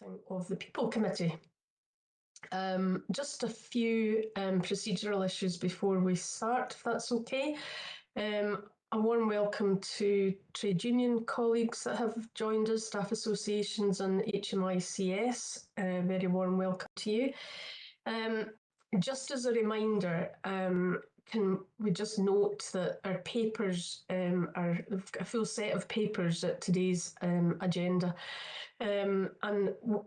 meeting of the People Committee. Just a few procedural issues before we start, if that's okay. A warm welcome to trade union colleagues that have joined us, staff associations and HMICS. Very warm welcome to you. Just as a reminder, can we just note that our papers are a full set of papers at today's agenda, and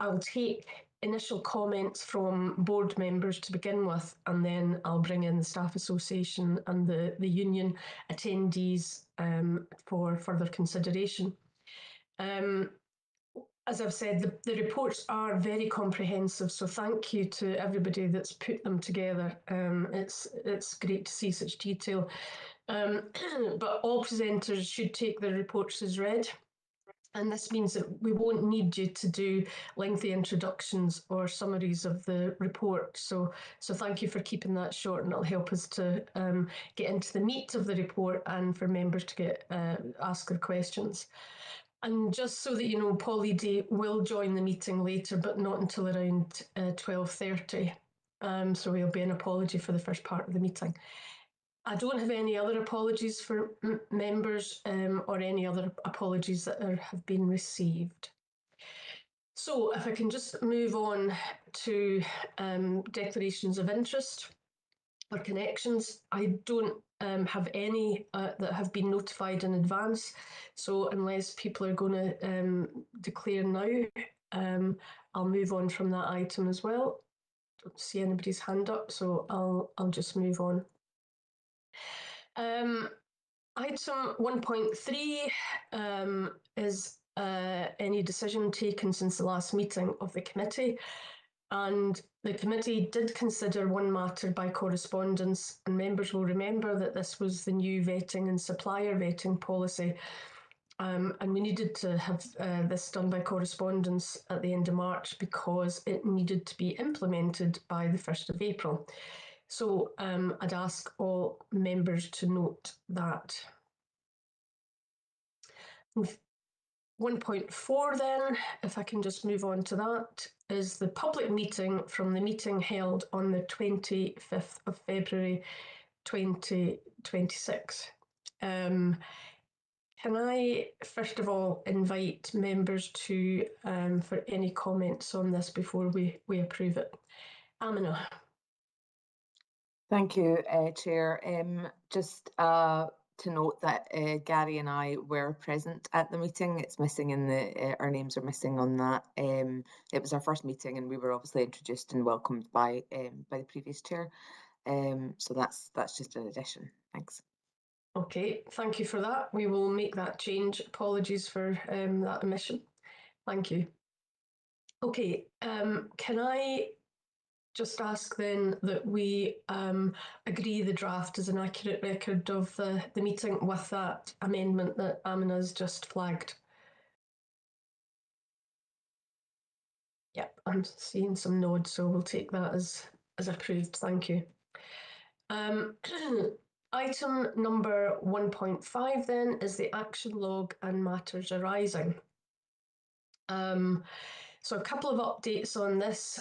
I'll take initial comments from board members to begin with, and then I'll bring in the staff association and the union attendees for further consideration. As I've said, the reports are very comprehensive, so thank you to everybody that's put them together. It's great to see such detail. But all presenters should take their reports as read. And this means that we won't need you to do lengthy introductions or summaries of the report. So thank you for keeping that short, and it'll help us to get into the meat of the report and for members to get ask their questions. And just so that you know, Polly Day will join the meeting later, but not until around 12:30. So there'll be an apology for the first part of the meeting. I don't have any other apologies for members or any other apologies that have been received. So if I can just move on to declarations of interest or connections. I don't have any that have been notified in advance. So unless people are going to declare now, I'll move on from that item as well. Don't see anybody's hand up, so I'll just move on. Item 1.3 is any decision taken since the last meeting of the committee. And the committee did consider one matter by correspondence, and members will remember that this was the new vetting and supplier vetting policy. And we needed to have this done by correspondence at the end of March because it needed to be implemented by the 1st of April. So I'd ask all members to note that. 1.4 then, if I can just move on to that, is the public meeting from the meeting held on the 25th of February 2026. Can I first of all invite members to for any comments on this before we approve it? Amina. Thank you, Chair. Just to note that Gary and I were present at the meeting. It's missing in the our names are missing on that. It was our first meeting, and we were obviously introduced and welcomed by the previous chair. So that's just an addition. Thanks. Okay, thank you for that. We will make that change. Apologies for that omission. Thank you. Okay, can I just ask then that we agree the draft is an accurate record of the meeting with that amendment that Amina's just flagged? Yep, I'm seeing some nods, so we'll take that as approved. Thank you. Item number 1.5 then is the action log and matters arising. So a couple of updates on this.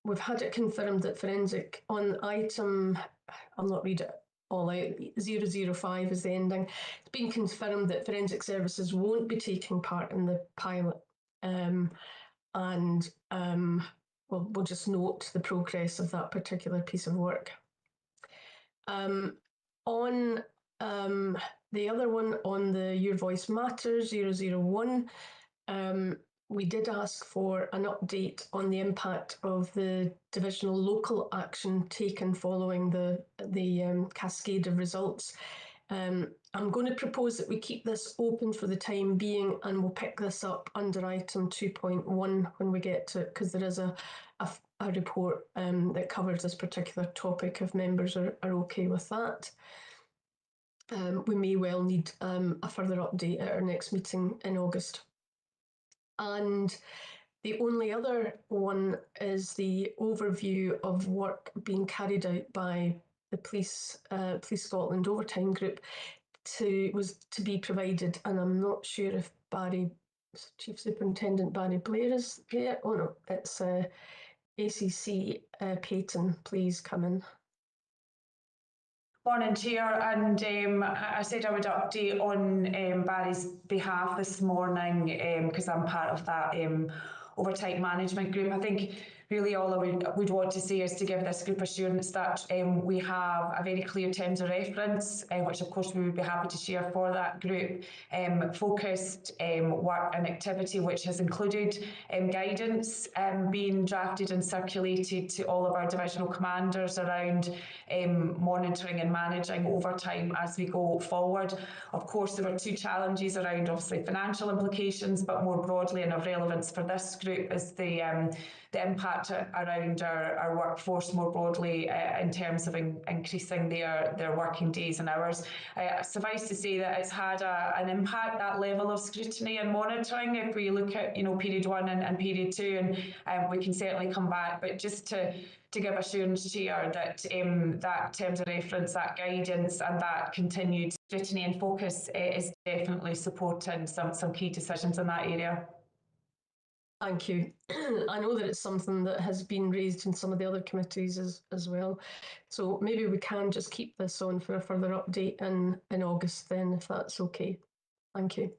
We've had it confirmed that forensic on item, I'll not read it all out, 005 is the ending. It's been confirmed that forensic services won't be taking part in the pilot. We'll just note the progress of that particular piece of work. On the other one, on the Your Voice Matters 001, we did ask for an update on the impact of the divisional local action taken following the cascade of results. I'm going to propose that we keep this open for the time being, and we'll pick this up under item 2.1 when we get to it, because there is a report that covers this particular topic, if members are okay with that. We may well need a further update at our next meeting in August. And the only other one is the overview of work being carried out by the Police Scotland Overtime Group was to be provided, and I'm not sure if Barry Chief Superintendent Barry Blair is here. Oh no, it's ACC Peyton. Please come in. Morning, Chair, and I said I would update on Barry's behalf this morning because I'm part of that oversight management group. I think really all I would want to say is to give this group assurance that we have a very clear terms of reference, which of course we would be happy to share for that group, focused work and activity which has included guidance being drafted and circulated to all of our divisional commanders around monitoring and managing overtime as we go forward. Of course, there were two challenges around obviously financial implications, but more broadly and of relevance for this group is the impact around our workforce more broadly in terms of increasing their working days and hours. Suffice to say that it's had an impact, that level of scrutiny and monitoring, if we look at period 1 and period 2, and we can certainly come back, but just to give assurance, Chair, that that terms of reference, that guidance and that continued scrutiny and focus is definitely supporting some key decisions in that area. Thank you. I know that it's something that has been raised in some of the other committees as well. So maybe we can just keep this on for a further update in August then, if that's okay. Thank you.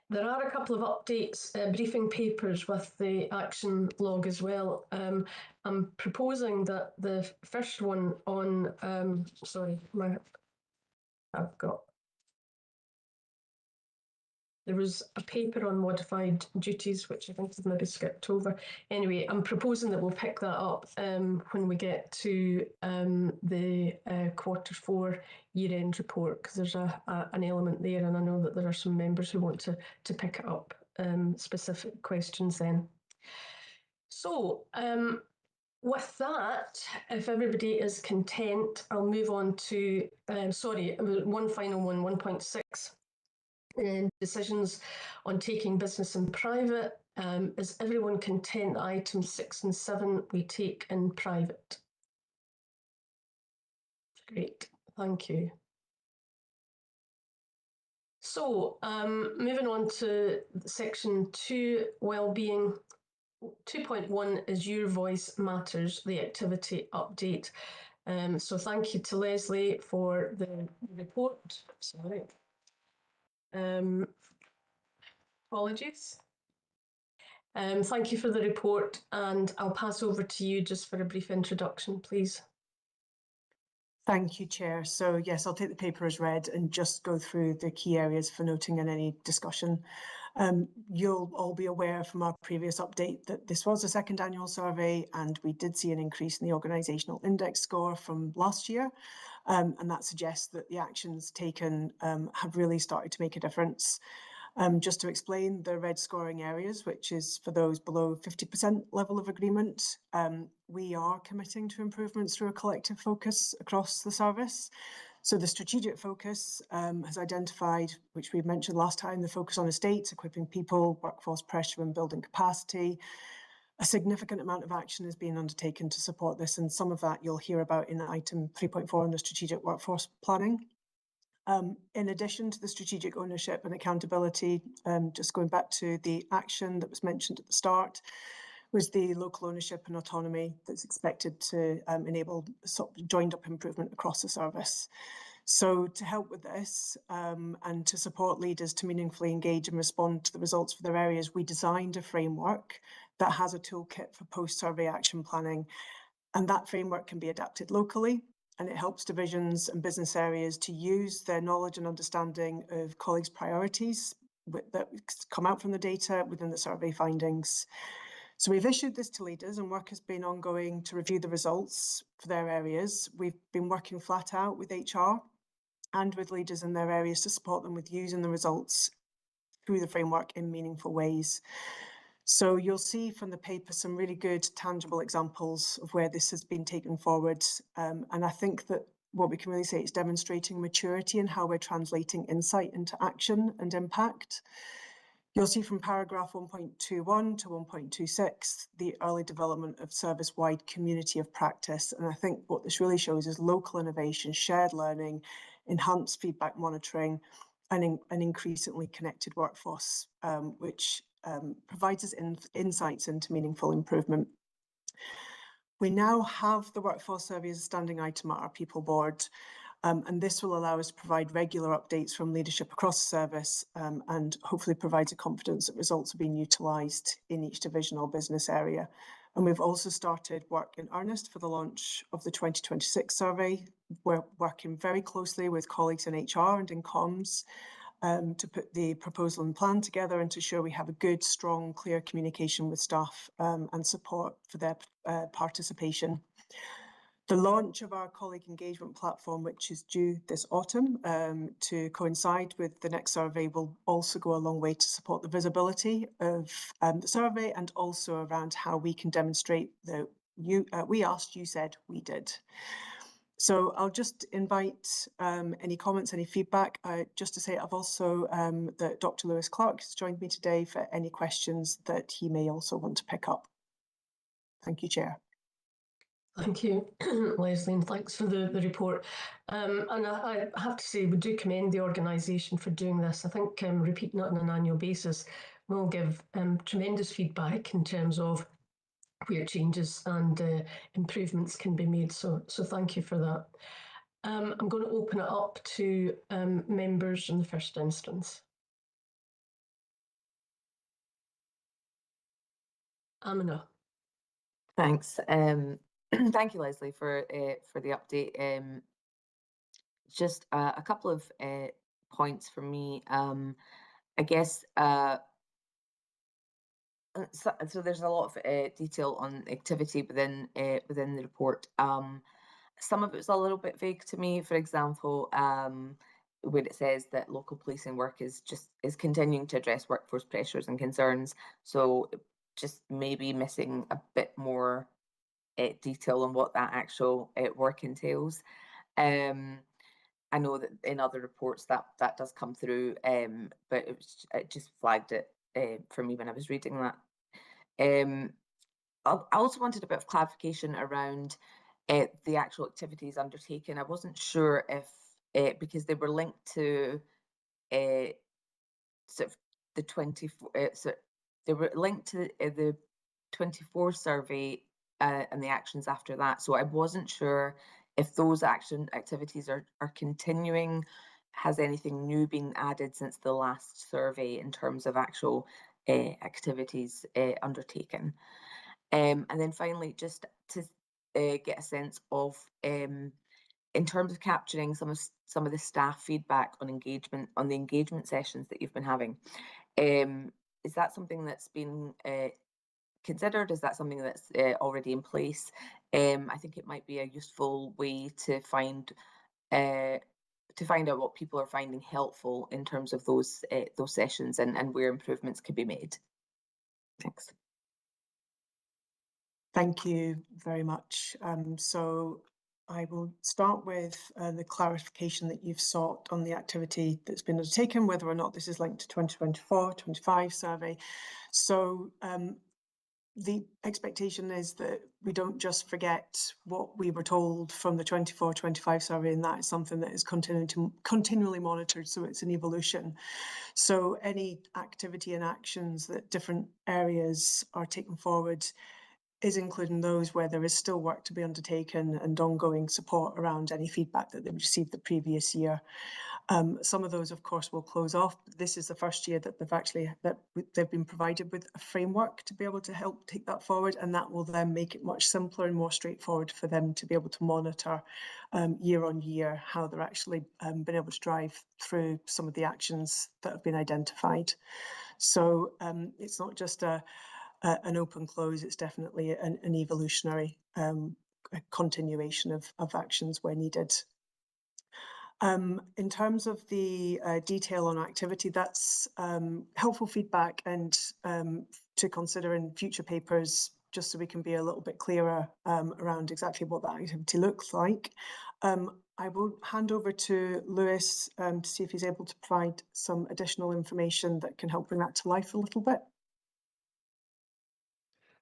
There are a couple of updates, briefing papers with the action log as well. I'm proposing that the first one on, there was a paper on modified duties, which I think I've maybe skipped over. Anyway, I'm proposing that we'll pick that up when we get to the Q4 year-end report, because there's an element there, and I know that there are some members who want to pick it up, specific questions then. So, with that, if everybody is content, I'll move on to, one final one, 1.6. Decisions on taking business in private. Is everyone content that items 6 and 7 we take in private? Great, thank you. So, moving on to section 2, wellbeing. 2.1 is Your Voice Matters, the activity update. So thank you to Leslie for the report. Sorry. Apologies. Thank you for the report, and I'll pass over to you just for a brief introduction, please. Thank you, Chair. So yes, I'll take the paper as read and just go through the key areas for noting in any discussion. You'll all be aware from our previous update that this was a second annual survey, and we did see an increase in the organisational index score from last year. And that suggests that the actions taken have really started to make a difference. Just to explain the red scoring areas, which is for those below 50% level of agreement, we are committing to improvements through a collective focus across the service. So the strategic focus has identified, which we mentioned last time, the focus on estates, equipping people, workforce pressure and building capacity. A significant amount of action is being undertaken to support this, and some of that you'll hear about in item 3.4 on the strategic workforce planning. In addition to the strategic ownership and accountability, just going back to the action that was mentioned at the start, was the local ownership and autonomy that's expected to enable joined up improvement across the service. So to help with this and to support leaders to meaningfully engage and respond to the results for their areas, we designed a framework that has a toolkit for post-survey action planning, and that framework can be adapted locally. And it helps divisions and business areas to use their knowledge and understanding of colleagues' priorities that come out from the data within the survey findings. So we've issued this to leaders, and work has been ongoing to review the results for their areas. We've been working flat out with HR and with leaders in their areas to support them with using the results through the framework in meaningful ways. So you'll see from the paper some really good tangible examples of where this has been taken forward. And I think that what we can really say is demonstrating maturity in how we're translating insight into action and impact. You'll see from paragraph 1.21 to 1.26, the early development of service-wide community of practice. And I think what this really shows is local innovation, shared learning, enhanced feedback monitoring, an increasingly connected workforce, which provides us insights into meaningful improvement. We now have the workforce survey as a standing item at our people board, and this will allow us to provide regular updates from leadership across the service, and hopefully provides a confidence that results are being utilised in each division or business area. And we've also started work in earnest for the launch of the 2026 survey. We're working very closely with colleagues in HR and in comms to put the proposal and plan together and to ensure we have a good, strong, clear communication with staff and support for their participation. The launch of our colleague engagement platform, which is due this autumn to coincide with the next survey, will also go a long way to support the visibility of the survey and also around how we can demonstrate that we asked, you said, we did. So I'll just invite any comments, any feedback. Just to say, I've also that Dr. Lewis Clark has joined me today for any questions that he may also want to pick up. Thank you, Chair. Thank you, Leslie, and thanks for the report. And I have to say, we do commend the organisation for doing this. I think repeating it on an annual basis will give tremendous feedback in terms of where changes and improvements can be made. So thank you for that. I'm going to open it up to members in the first instance. Amina. Thanks. Thank you, Leslie, for the update. Just a couple of points for me. I guess so there's a lot of detail on activity within the report. Some of it's a little bit vague to me. For example, when it says that local policing work is continuing to address workforce pressures and concerns, so just maybe missing a bit more detail on what that actual work entails. I know that in other reports that does come through, but it just flagged it for me when I was reading that. I also wanted a bit of clarification around the actual activities undertaken. I wasn't sure if because they were linked to sort of the 24. So they were linked to the 24 survey and the actions after that. So I wasn't sure if those activities are continuing. Has anything new been added since the last survey in terms of actual activities undertaken? And then finally, just to get a sense of, in terms of capturing some of the staff feedback on engagement, on the engagement sessions that you've been having, is that something that's been considered? Is that something that's already in place? I think it might be a useful way to find out what people are finding helpful in terms of those sessions and where improvements could be made. Thanks. Thank you very much. So I will start with the clarification that you've sought on the activity that's been undertaken, whether or not this is linked to 2024-25 survey. So the expectation is that we don't just forget what we were told from the 24-25 survey, and that is something that is continually monitored, so it's an evolution. So any activity and actions that different areas are taking forward is including those where there is still work to be undertaken and ongoing support around any feedback that they've received the previous year. Some of those, of course, will close off. This is the first year that they've been provided with a framework to be able to help take that forward, and that will then make it much simpler and more straightforward for them to be able to monitor year on year how they're actually been able to drive through some of the actions that have been identified. So it's not just an open close, it's definitely an evolutionary continuation of actions where needed. In terms of the detail on activity, that's helpful feedback and to consider in future papers, just so we can be a little bit clearer around exactly what that activity looks like. I will hand over to Lewis to see if he's able to provide some additional information that can help bring that to life a little bit.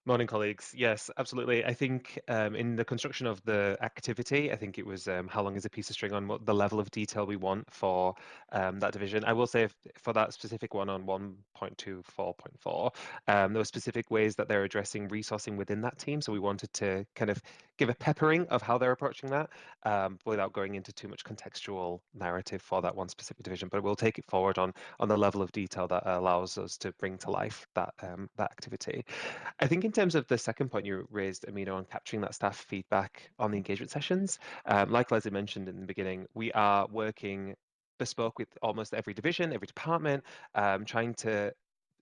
Morning, colleagues. Yes, absolutely. I think in the construction of the activity, I think it was how long is a piece of string on what the level of detail we want for that division. I will say for that specific one on 1.24.4, there were specific ways that they're addressing resourcing within that team. So we wanted to kind of give a peppering of how they're approaching that without going into too much contextual narrative for that one specific division. But we'll take it forward on the level of detail that allows us to bring to life that that activity. I think in terms of the second point you raised, Amina, on capturing that staff feedback on the engagement sessions, like Leslie mentioned in the beginning, we are working bespoke with almost every division, every department, trying to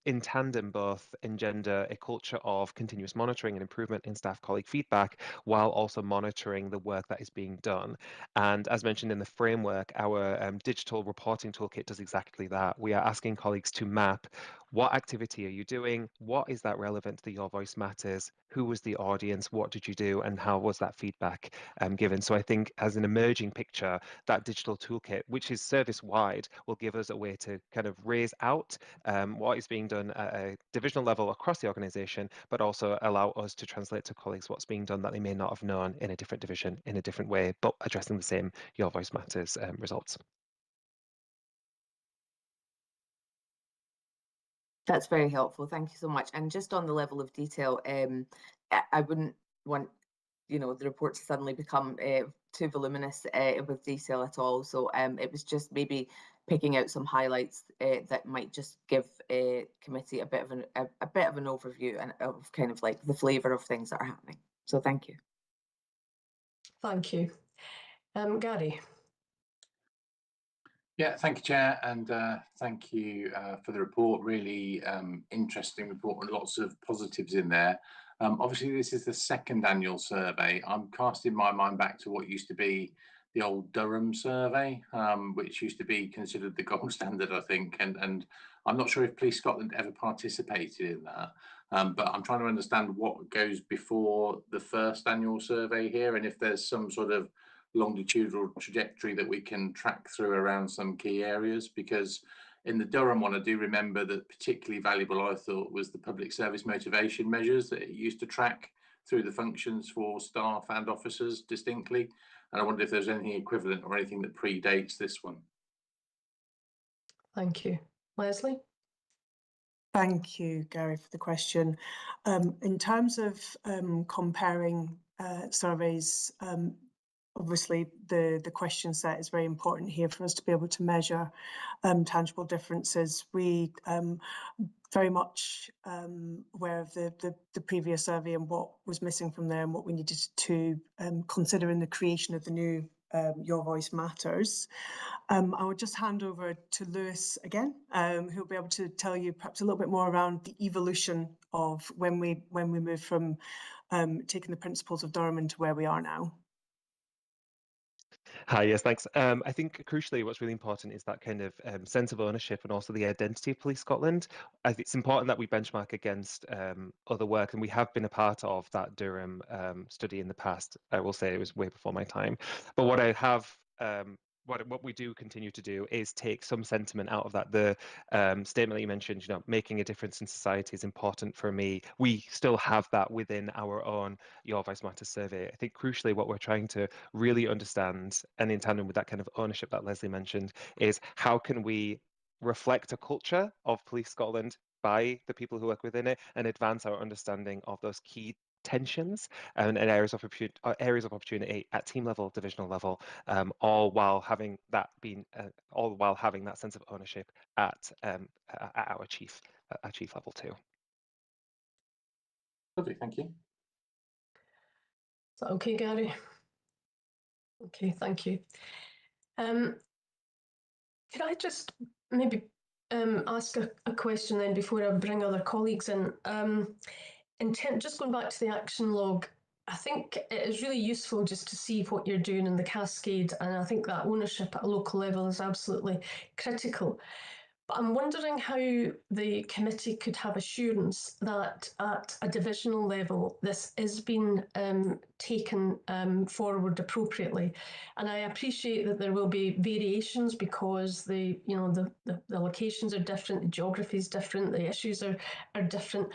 in tandem both engender a culture of continuous monitoring and improvement in staff colleague feedback while also monitoring the work that is being done. And as mentioned in the framework, our digital reporting toolkit does exactly that. We are asking colleagues to map what activity are you doing? What is that relevant to the Your Voice Matters? Who was the audience? What did you do? And how was that feedback given? So I think as an emerging picture, that digital toolkit, which is service wide, will give us a way to kind of raise out what is being done at a divisional level across the organisation, but also allow us to translate to colleagues what's being done that they may not have known in a different division in a different way, but addressing the same Your Voice Matters results. That's very helpful. Thank you so much. And just on the level of detail, I wouldn't want, the report to suddenly become too voluminous with detail at all. So it was just maybe picking out some highlights that might just give a committee a bit of an overview and of kind of like the flavour of things that are happening. So thank you. Thank you. Gary. Yeah, thank you, Chair, and thank you for the report. Really interesting report with lots of positives in there. Obviously, this is the second annual survey. I'm casting my mind back to what used to be the old Durham survey, which used to be considered the gold standard, I think. And I'm not sure if Police Scotland ever participated in that, but I'm trying to understand what goes before the first annual survey here, and if there's some sort of longitudinal trajectory that we can track through around some key areas, because in the Durham one, I do remember that particularly valuable, I thought, was the public service motivation measures that it used to track through the functions for staff and officers distinctly. And I wonder if there's anything equivalent or anything that predates this one. Thank you. Leslie? Thank you, Gary, for the question. In terms of comparing surveys, obviously the question set is very important here for us to be able to measure tangible differences. We very much aware of the previous survey and what was missing from there and what we needed to consider in the creation of the new Your Voice Matters. I would just hand over to Lewis again, who'll be able to tell you perhaps a little bit more around the evolution of when we moved from taking the principles of Durham into where we are now. Hi, yes, thanks. I think crucially what's really important is that kind of sense of ownership and also the identity of Police Scotland. I think it's important that we benchmark against other work, and we have been a part of that Durham study in the past. I will say it was way before my time. But what I have what we do continue to do is take some sentiment out of that. The statement that you mentioned, making a difference in society is important for me. We still have that within our own Your Voice Matters survey. I think crucially what we're trying to really understand, and in tandem with that kind of ownership that Leslie mentioned, is how can we reflect a culture of Police Scotland by the people who work within it and advance our understanding of those key tensions and areas of opportunity at team level, divisional level, all while having that sense of ownership at our chief level too. Lovely, thank you. Is that okay, Gary? Okay, thank you. Could I just maybe ask a question then before I bring other colleagues in? Just going back to the action log, I think it is really useful just to see what you're doing in the cascade, and I think that ownership at a local level is absolutely critical. But I'm wondering how the committee could have assurance that at a divisional level this is being taken forward appropriately. And I appreciate that there will be variations because the locations are different, the geography is different, the issues are different.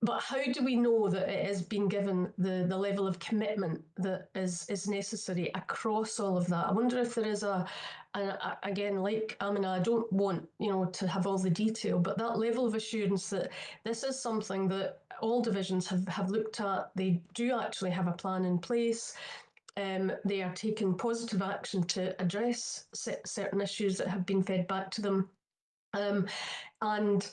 but how do we know that it has been given the level of commitment that is necessary across all of that? I wonder if there is again, like Amina, I don't want to have all the detail, but that level of assurance that this is something that all divisions have looked at. They do actually have a plan in place. They are taking positive action to address certain issues that have been fed back to them, and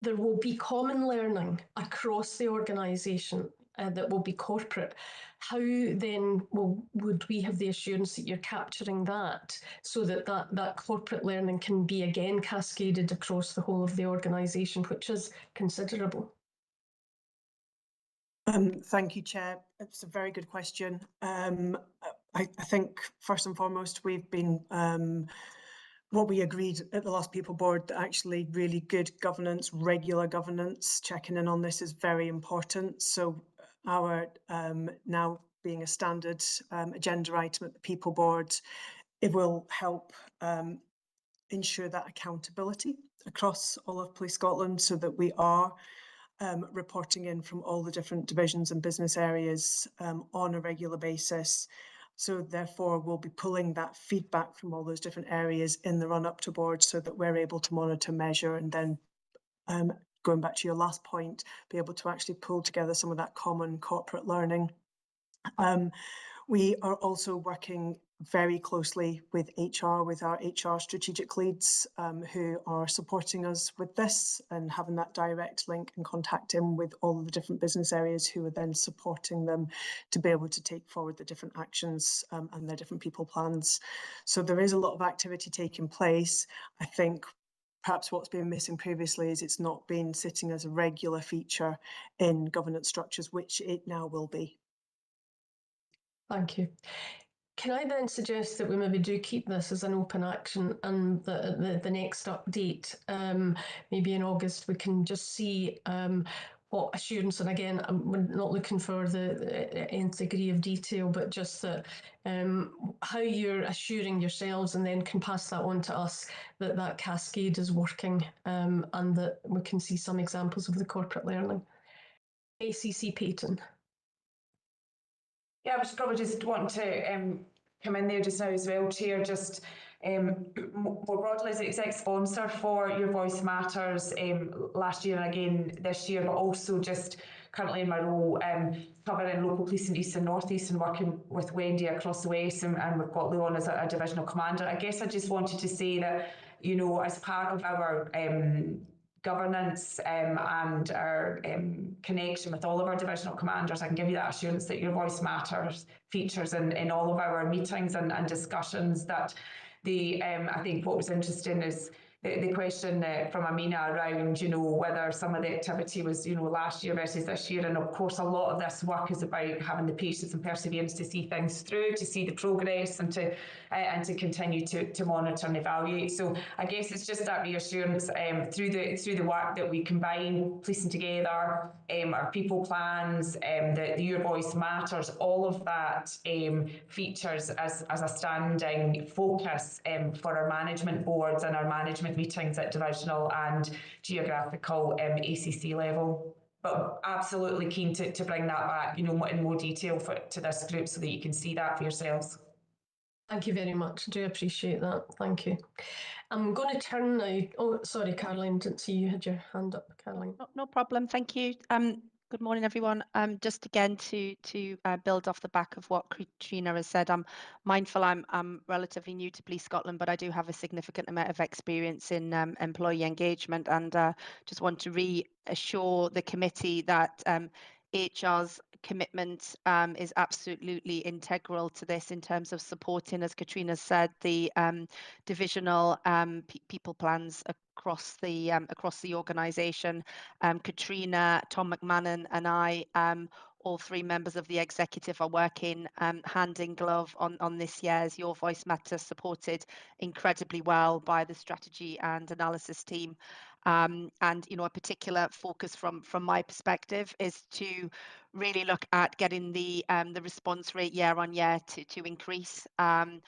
there will be common learning across the organisation that will be corporate. How then would we have the assurance that you're capturing that so that that corporate learning can be again cascaded across the whole of the organisation, which is considerable? Thank you, Chair. It's a very good question. I think first and foremost, we've been what we agreed at the last People Board, that actually really good governance, regular governance, checking in on this is very important. So our now being a standard agenda item at the People Board, it will help ensure that accountability across all of Police Scotland, so that we are reporting in from all the different divisions and business areas on a regular basis. So therefore, we'll be pulling that feedback from all those different areas in the run up to board, so that we're able to monitor, measure, and then going back to your last point, be able to actually pull together some of that common corporate learning. We are also working very closely with HR, with our HR strategic leads who are supporting us with this, and having that direct link and contact in with all of the different business areas who are then supporting them to be able to take forward the different actions and their different people plans. So there is a lot of activity taking place. I think perhaps what's been missing previously is it's not been sitting as a regular feature in governance structures, which it now will be. Thank you. Can I then suggest that we maybe do keep this as an open action, and the next update, maybe in August, we can just see what assurance, and again, we're not looking for the nth degree of detail, but just that how you're assuring yourselves, and then can pass that on to us, that that cascade is working, and that we can see some examples of the corporate learning. ACC Peyton. Yeah, I was probably just wanting to come in there just now as well, Chair, just more broadly as exec sponsor for Your Voice Matters last year and again this year, but also just currently in my role covering local police in East and North East and working with Wendy across the West, and we've got Leon as a divisional commander. I guess I just wanted to say that, as part of our governance and our connection with all of our divisional commanders, I can give you that assurance that Your Voice Matters features in all of our meetings and discussions. That I think what was interesting is the question from Amina around, whether some of the activity was, last year versus this year. And of course, a lot of this work is about having the patience and perseverance to see things through, to see the progress, and to continue to monitor and evaluate. So I guess it's just that reassurance through the work that we combine, policing together, our people plans, the Your Voice Matters, all of that features as a standing focus for our management boards and our management meetings at divisional and geographical ACC level. But absolutely keen to bring that back, in more detail to this group, so that you can see that for yourselves. Thank you very much. I do appreciate that. Thank you. I'm going to turn now. Oh, sorry, Caroline, didn't see you had your hand up, Caroline. No problem. Thank you. Good morning, everyone. Just again to build off the back of what Katrina has said, I'm mindful I'm relatively new to Police Scotland, but I do have a significant amount of experience in employee engagement, and just want to reassure the committee that HR's commitment is absolutely integral to this in terms of supporting, as Katrina said, the divisional people plans across the organisation. Katrina, Tom McMahon and I, all three members of the executive, are working hand in glove on this year's Your Voice Matters, supported incredibly well by the strategy and analysis team. And a particular focus from my perspective is to really look at getting the response rate year on year to increase. And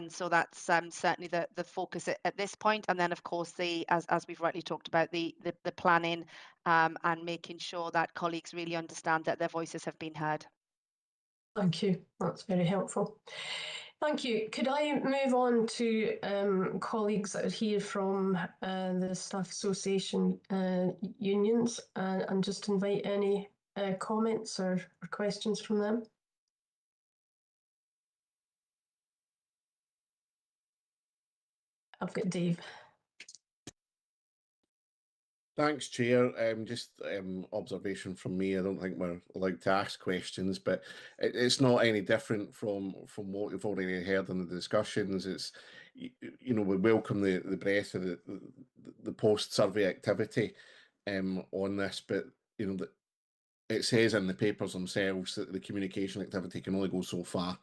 so that's certainly the focus at this point. And then, of course, as we've rightly talked about, the planning and making sure that colleagues really understand that their voices have been heard. Thank you. That's very helpful. Thank you. Could I move on to colleagues that are here from the Staff Association unions and just invite any comments or questions from them? I've got Dave. Thanks, Chair. Just observation from me. I don't think we're allowed to ask questions, but it's not any different from what we've already heard in the discussions. It's we welcome the breadth of the post-survey activity on this, but it says in the papers themselves that the communication activity can only go so far,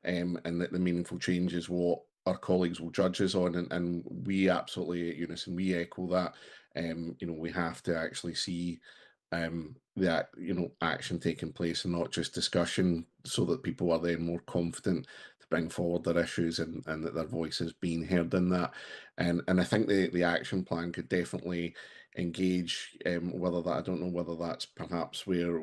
and that the meaningful change is what our colleagues will judge us on, and we absolutely at Unison, we echo that. We have to actually see that action taking place and not just discussion, so that people are then more confident to bring forward their issues and that their voice is being heard in that. And I think the action plan could definitely engage whether that, I don't know whether that's perhaps where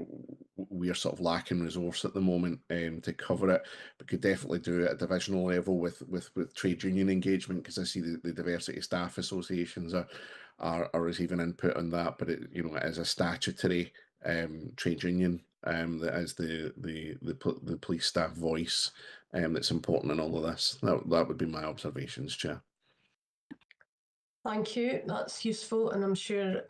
we're sort of lacking resource at the moment to cover it, but could definitely do it at divisional level with trade union engagement, because I see the diversity staff associations are receiving input on that, but it is a statutory trade union that is the police staff voice that's important in all of this. That would be my observations, Chair. Thank you. That's useful, and I'm sure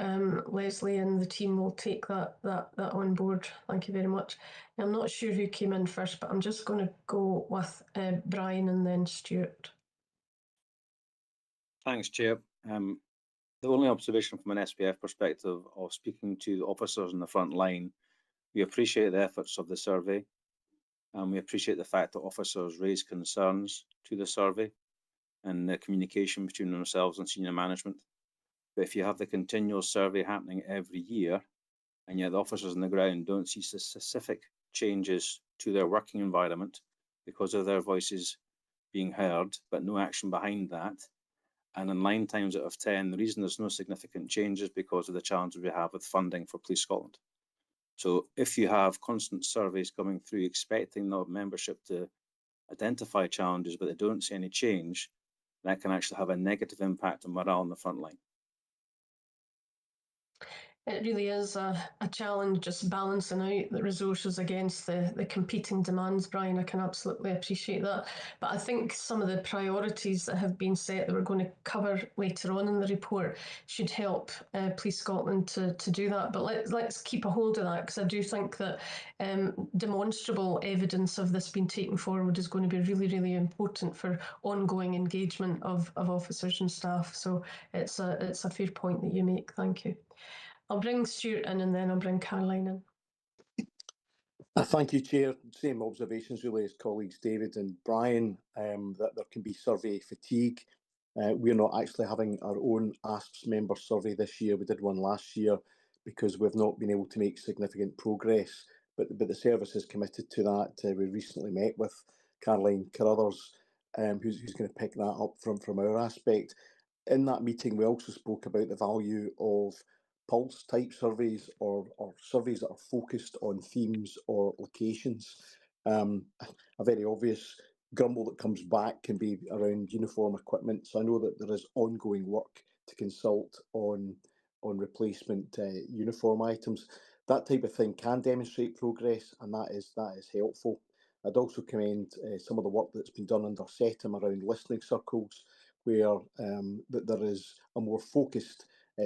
Leslie and the team will take that on board. Thank you very much. I'm not sure who came in first, but I'm just going to go with Brian and then Stuart. Thanks, Chair. The only observation from an SPF perspective of speaking to the officers in the front line, we appreciate the efforts of the survey, and we appreciate the fact that officers raise concerns to the survey and the communication between themselves and senior management. But if you have the continual survey happening every year, and yet the officers on the ground don't see specific changes to their working environment because of their voices being heard, but no action behind that, and in 9 times out of 10, the reason there's no significant change is because of the challenges we have with funding for Police Scotland. So if you have constant surveys coming through expecting the membership to identify challenges, but they don't see any change, that can actually have a negative impact on morale on the front line. It really is a challenge, just balancing out the resources against the competing demands, Brian. I can absolutely appreciate that. But I think some of the priorities that have been set that we're going to cover later on in the report should help Police Scotland to do that. But let's keep a hold of that, because I do think that demonstrable evidence of this being taken forward is going to be really, really important for ongoing engagement of officers and staff. So it's a fair point that you make. Thank you. I'll bring Stuart in and then I'll bring Caroline in. Thank you, Chair. Same observations really as colleagues David and Brian, that there can be survey fatigue. We're not actually having our own ASPS member survey this year. We did one last year because we've not been able to make significant progress, but the service is committed to that. We recently met with Caroline Carruthers, who's going to pick that up from our aspect. In that meeting, we also spoke about the value of pulse type surveys or surveys that are focused on themes or locations. A very obvious grumble that comes back can be around uniform equipment. So I know that there is ongoing work to consult on replacement uniform items. That type of thing can demonstrate progress, and that is helpful. I'd also commend some of the work that's been done under SETM around listening circles, where that there is a more focused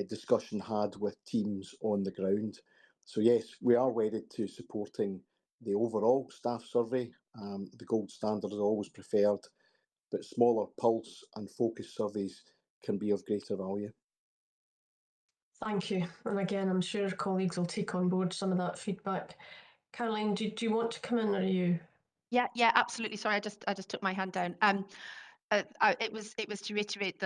discussion had with teams on the ground. So yes, we are wedded to supporting the overall staff survey. The gold standard is always preferred, but smaller pulse and focus surveys can be of greater value. Thank you. And again, I'm sure colleagues will take on board some of that feedback. Caroline, do you want to come in, or are you? Yeah, absolutely. Sorry, I just took my hand down. It was to reiterate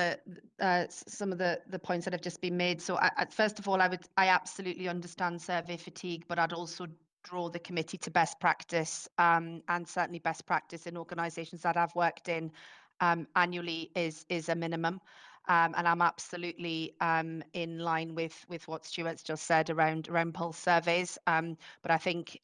some of the points that have just been made. So first of all, I absolutely understand survey fatigue, but I'd also draw the committee to best practice, and certainly best practice in organisations that I've worked in annually is a minimum. And I'm absolutely in line with what Stuart's just said around pulse surveys. But I think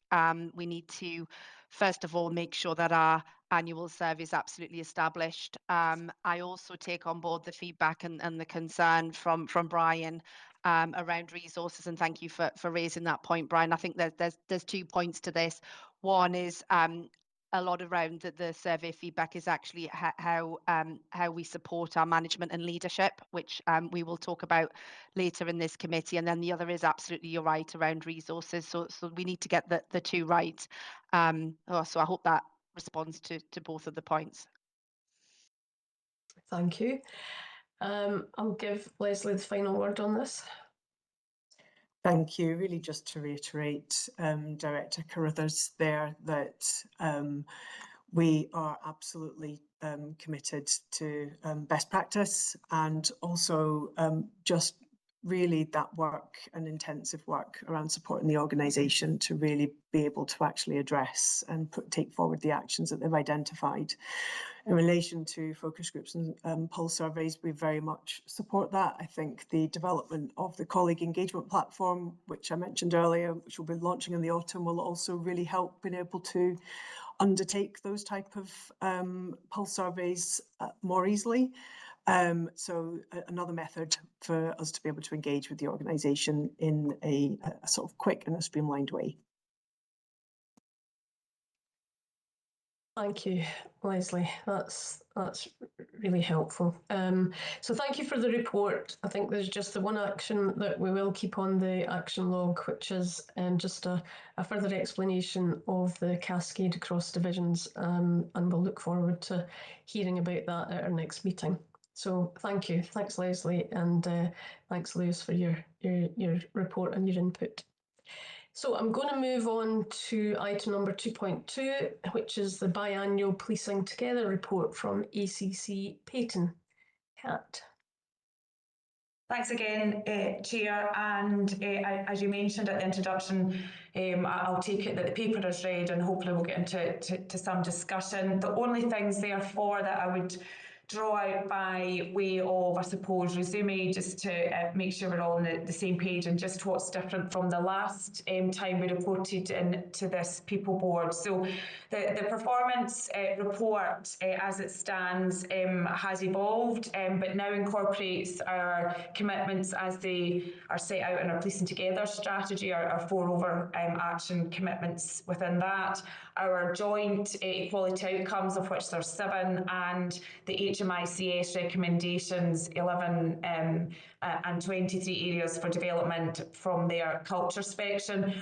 we need to first of all make sure that our annual survey is absolutely established. I also take on board the feedback and the concern from Brian around resources, and thank you for raising that point, Brian. I think there's 2 points to this. One is a lot around the survey feedback is actually how we support our management and leadership, which we will talk about later in this committee. And then the other is absolutely, you're right, around resources. So we need to get the 2 right. So I hope that responds to both of the points. Thank you. I'll give Leslie the final word on this. Thank you. Really just to reiterate, Director Carruthers there, that we are absolutely committed to best practice, and also just really that work and intensive work around supporting the organisation to really be able to actually address and take forward the actions that they've identified. In relation to focus groups and pulse surveys, we very much support that. I think the development of the colleague engagement platform, which I mentioned earlier, which we'll be launching in the autumn, will also really help being able to undertake those type of pulse surveys more easily. So another method for us to be able to engage with the organisation in a sort of quick and a streamlined way. Thank you, Leslie. That's really helpful. So thank you for the report. I think there's just the one action that we will keep on the action log, which is just a further explanation of the cascade across divisions, and we'll look forward to hearing about that at our next meeting. So thank you. Thanks, Leslie, and thanks, Lewis, for your report and your input. So I'm going to move on to item number 2.2, which is the biannual Policing Together report from ACC Peyton. Kat. Thanks again, Chair. And as you mentioned at the introduction, I'll take it that the paper is read, and hopefully we'll get into some discussion. The only things therefore that I would draw out by way of, I suppose, resume, just to make sure we're all on the same page, and just what's different from the last time we reported into this People Board. So the performance report as it stands has evolved, but now incorporates our commitments as they are set out in our Policing Together strategy, our 4 overarching commitments within that, our joint equality outcomes, of which there's 7, and the HMICS recommendations 11 and 23 areas for development from their culture section.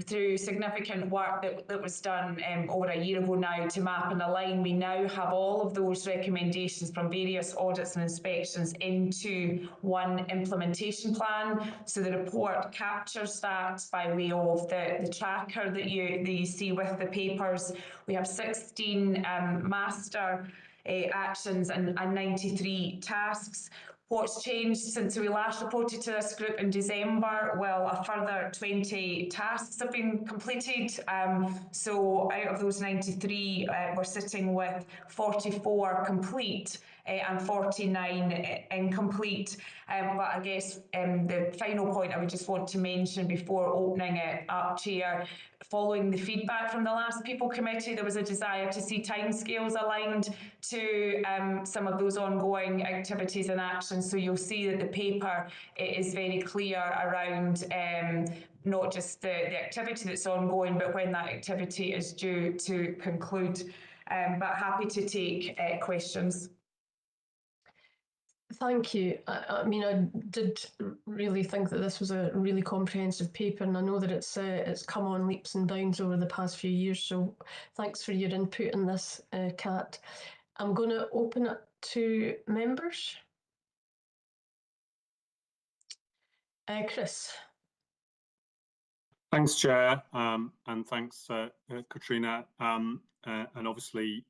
Through significant work that was done over a year ago now to map and align, we now have all of those recommendations from various audits and inspections into one implementation plan. So the report captures that by way of the tracker that you see with the papers. We have 16 master actions and 93 tasks. What's changed since we last reported to this group in December? Well, a further 20 tasks have been completed. So out of those 93, we're sitting with 44 complete and 49 incomplete. But I guess the final point I would just want to mention before opening it up, Chair, following the feedback from the last People Committee, there was a desire to see timescales aligned to some of those ongoing activities and actions. So you'll see that the paper is very clear around not just the activity that's ongoing, but when that activity is due to conclude. But happy to take questions. Thank you. I mean, I did really think that this was a really comprehensive paper, and I know that it's come on leaps and bounds over the past few years. So thanks for your input in this, Kat. I'm going to open it to members. Chris. Thanks, Chair, and thanks, Katrina. And obviously,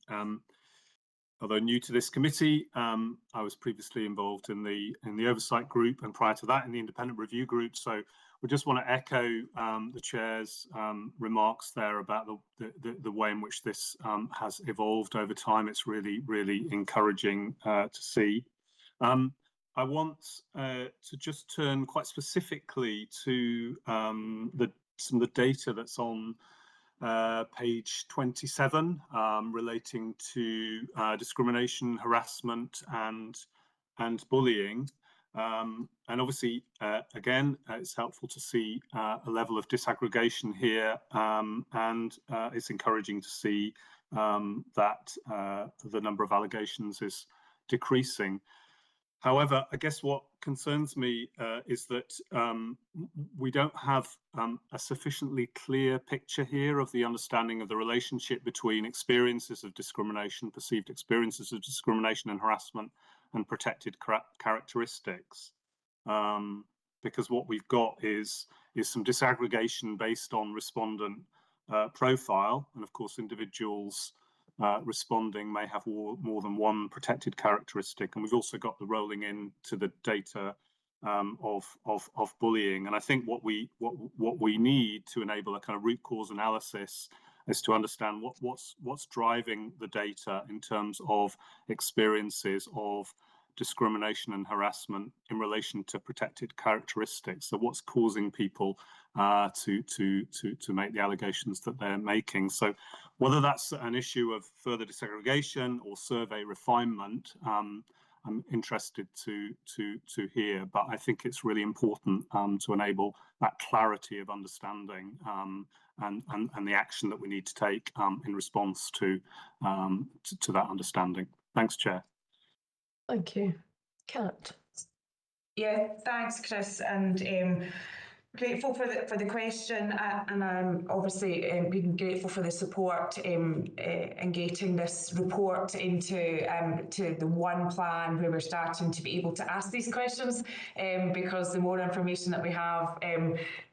although new to this committee, I was previously involved in the oversight group, and prior to that in the independent review group. So we just want to echo the chair's remarks there about the way in which this has evolved over time. It's really encouraging to see. I want to just turn quite specifically to some of the data that's on page 27 relating to discrimination, harassment, and bullying. And obviously, again, it's helpful to see a level of disaggregation here, and it's encouraging to see that the number of allegations is decreasing. However, I guess what concerns me is that we don't have a sufficiently clear picture here of the understanding of the relationship between experiences of discrimination, perceived experiences of discrimination and harassment, and protected characteristics. Because what we've got is some disaggregation based on respondent profile, and of course individuals responding may have more than one protected characteristic, and we've also got the rolling into the data of bullying. And I think what we need to enable a kind of root cause analysis is to understand what's driving the data in terms of experiences of discrimination and harassment in relation to protected characteristics. So what's causing people to make the allegations that they're making? So whether that's an issue of further disaggregation or survey refinement, I'm interested to hear, but I think it's really important to enable that clarity of understanding and the action that we need to take in response to that understanding. Thanks, Chair. Thank you. Kat. Yeah, thanks, Chris, and grateful for the question, and I'm obviously being grateful for the support in getting this report into to the one plan where we're starting to be able to ask these questions, because the more information that we have,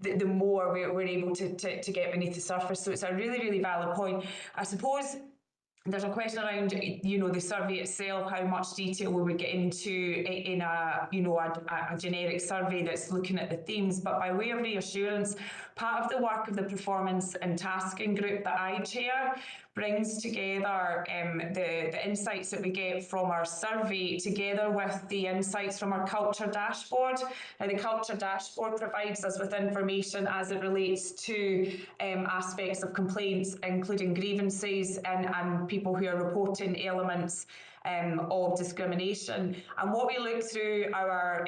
the more we're able to get beneath the surface. So it's a really valid point. I suppose there's a question around, the survey itself, how much detail we would get into in a generic survey that's looking at the themes. But by way of reassurance, part of the work of the performance and tasking group that I chair brings together the insights that we get from our survey together with the insights from our culture dashboard. Now, the culture dashboard provides us with information as it relates to aspects of complaints, including grievances and people who are reporting elements of discrimination. And what we look through our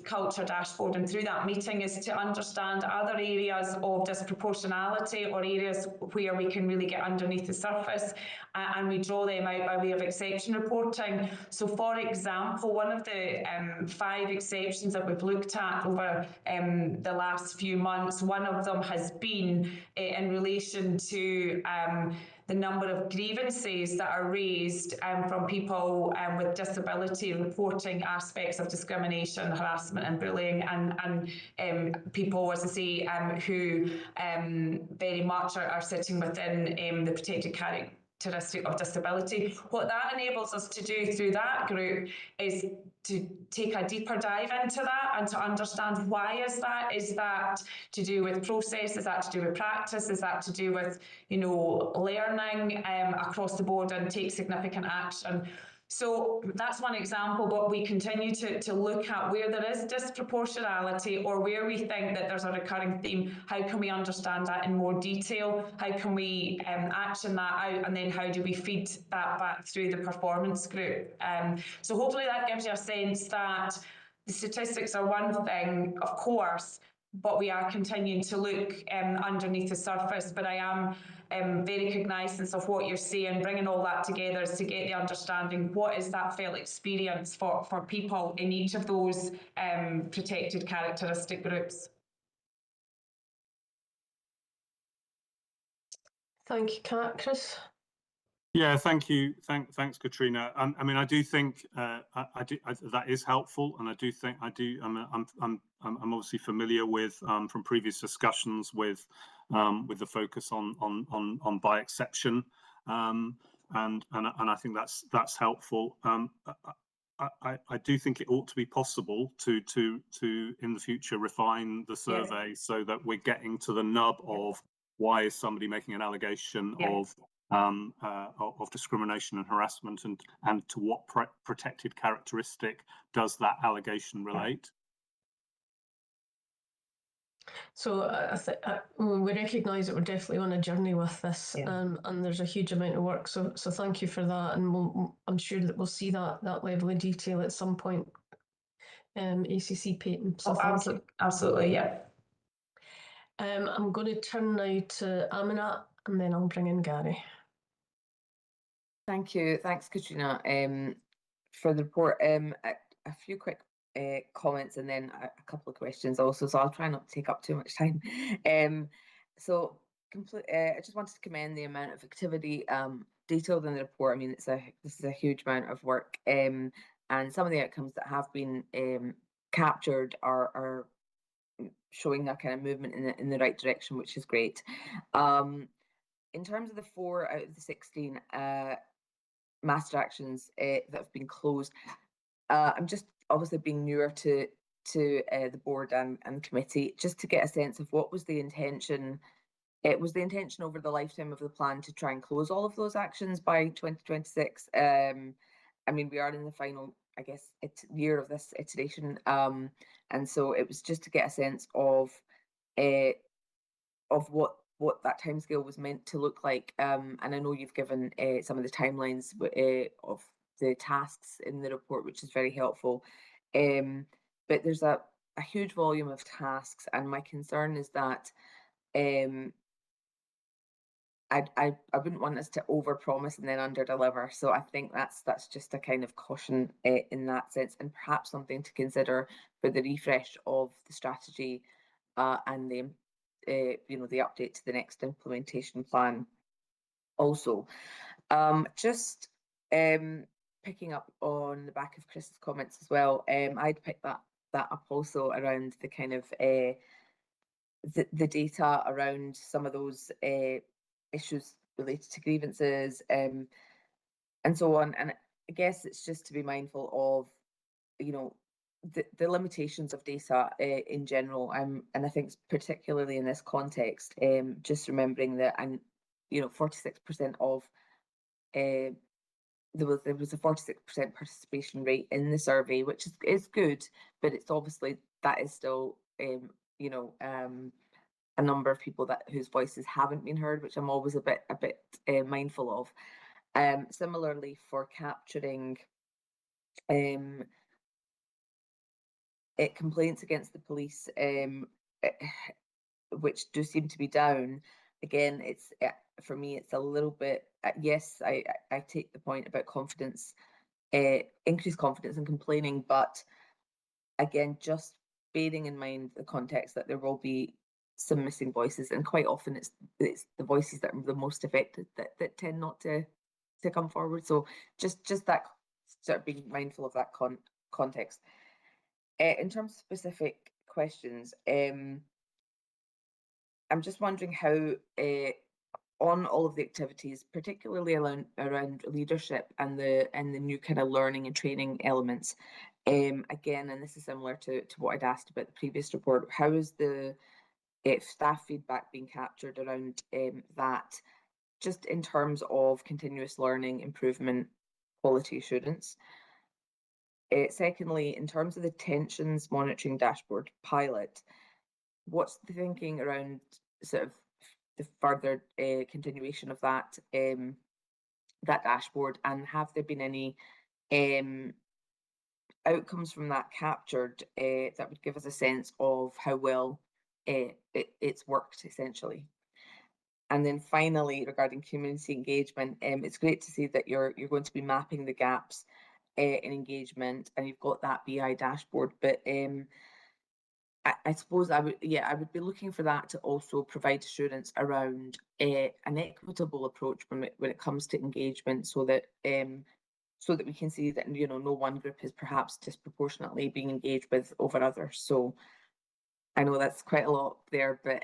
culture dashboard and through that meeting is to understand other areas of disproportionality or areas where we can really get underneath the surface, and we draw them out by way of exception reporting. So for example, one of the 5 exceptions that we've looked at over the last few months, one of them has been in relation to the number of grievances that are raised from people with disability reporting aspects of discrimination, harassment and bullying, and people, as I say, who very much are sitting within the protected characteristic of disability. What that enables us to do through that group is to take a deeper dive into that and to understand why is that to do with process, is that to do with practice, is that to do with learning across the board, and take significant action. So that's one example, but we continue to look at where there is disproportionality or where we think that there's a recurring theme. How can we understand that in more detail? How can we action that out? And then how do we feed that back through the performance group? So hopefully that gives you a sense that the statistics are one thing, of course, but we are continuing to look underneath the surface. But I am very cognizant of what you're saying. Bringing all that together is to get the understanding, what is that felt experience for people in each of those protected characteristic groups. Thank you, Kat. Chris? Yeah, thank you. Thanks, Katrina. I mean, I do think that is helpful, and I do think I'm obviously familiar with from previous discussions with the focus on by exception. and I think that's helpful. I do think it ought to be possible to in the future refine the survey so that we're getting to the nub of why is somebody making an allegation of discrimination and harassment, and to what protected characteristic does that allegation relate. So we recognise that we're definitely on a journey with this, and there's a huge amount of work. So thank you for that, and I'm sure that we'll see that level of detail at some point. ACC Peyton. So thank you. Absolutely, yeah. I'm going to turn now to Aminat, and then I'll bring in Gary. Thank you. Thanks, Katrina, for the report. A few quick comments and then a couple of questions also, so I'll try not to take up too much time. I just wanted to commend the amount of activity detailed in the report. I mean, this is a huge amount of work, and some of the outcomes that have been captured are showing a kind of movement in the right direction, which is great. In terms of the 4 out of the 16 master actions that have been closed, I'm just obviously being newer to the board and committee, just to get a sense of what was the intention. It was the intention over the lifetime of the plan to try and close all of those actions by 2026. I mean, we are in the final, I guess, year of this iteration, and so it was just to get a sense of what that timescale was meant to look like. And I know you've given some of the timelines of the tasks in the report, which is very helpful. But there's a huge volume of tasks, and my concern is that I wouldn't want us to overpromise and then underdeliver. So I think that's just a kind of caution in that sense, and perhaps something to consider for the refresh of the strategy and the the update to the next implementation plan. Also, just picking up on the back of Chris's comments as well, I'd pick that up also around the kind of the data around some of those issues related to grievances and so on. And I guess it's just to be mindful of, the limitations of data in general, and I think particularly in this context, just remembering that, and 46% of there was a 46% participation rate in the survey, which is good, but it's obviously that is still a number of people whose voices haven't been heard, which I'm always a bit mindful of. Similarly, for capturing complaints against the police, which do seem to be down. Again, it's for me, it's a little bit. Yes, I take the point about confidence, increased confidence in complaining, but again, just bearing in mind the context that there will be some missing voices, and quite often it's the voices that are the most affected that tend not to come forward. So just that sort of being mindful of that context. In terms of specific questions, I'm just wondering how on all of the activities, particularly around leadership and the new kind of learning and training elements, again, and this is similar to what I'd asked about the previous report, how is the staff feedback being captured around that, just in terms of continuous learning, improvement, quality assurance? Secondly, in terms of the tensions monitoring dashboard pilot, what's the thinking around sort of the further continuation of that dashboard, and have there been any outcomes from that captured that would give us a sense of how well it's worked, essentially? And then finally, regarding community engagement, it's great to see that you're going to be mapping the gaps in engagement, and you've got that BI dashboard. But I suppose I would be looking for that to also provide assurance around an equitable approach when it comes to engagement, so that we can see that no one group is perhaps disproportionately being engaged with over others. So I know that's quite a lot there, but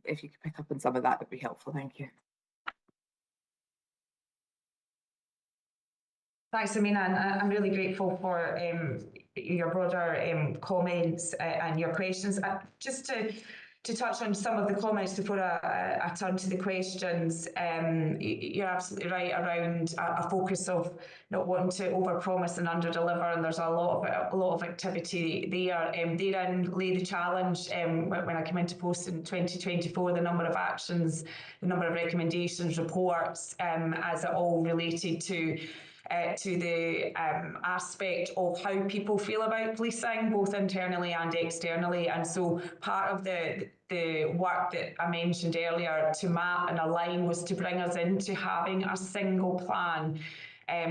if you could pick up on some of that, would be helpful. Thank you. Thanks, Amina, and I'm really grateful for your broader comments and your questions. Just to touch on some of the comments before I turn to the questions, you're absolutely right around a focus of not wanting to overpromise and underdeliver, and there's a lot of activity there. Therein lay the challenge when I came into post in 2024, the number of actions, the number of recommendations, reports, as it all related to the aspect of how people feel about policing, both internally and externally. And so part of the work that I mentioned earlier to map and align was to bring us into having a single plan,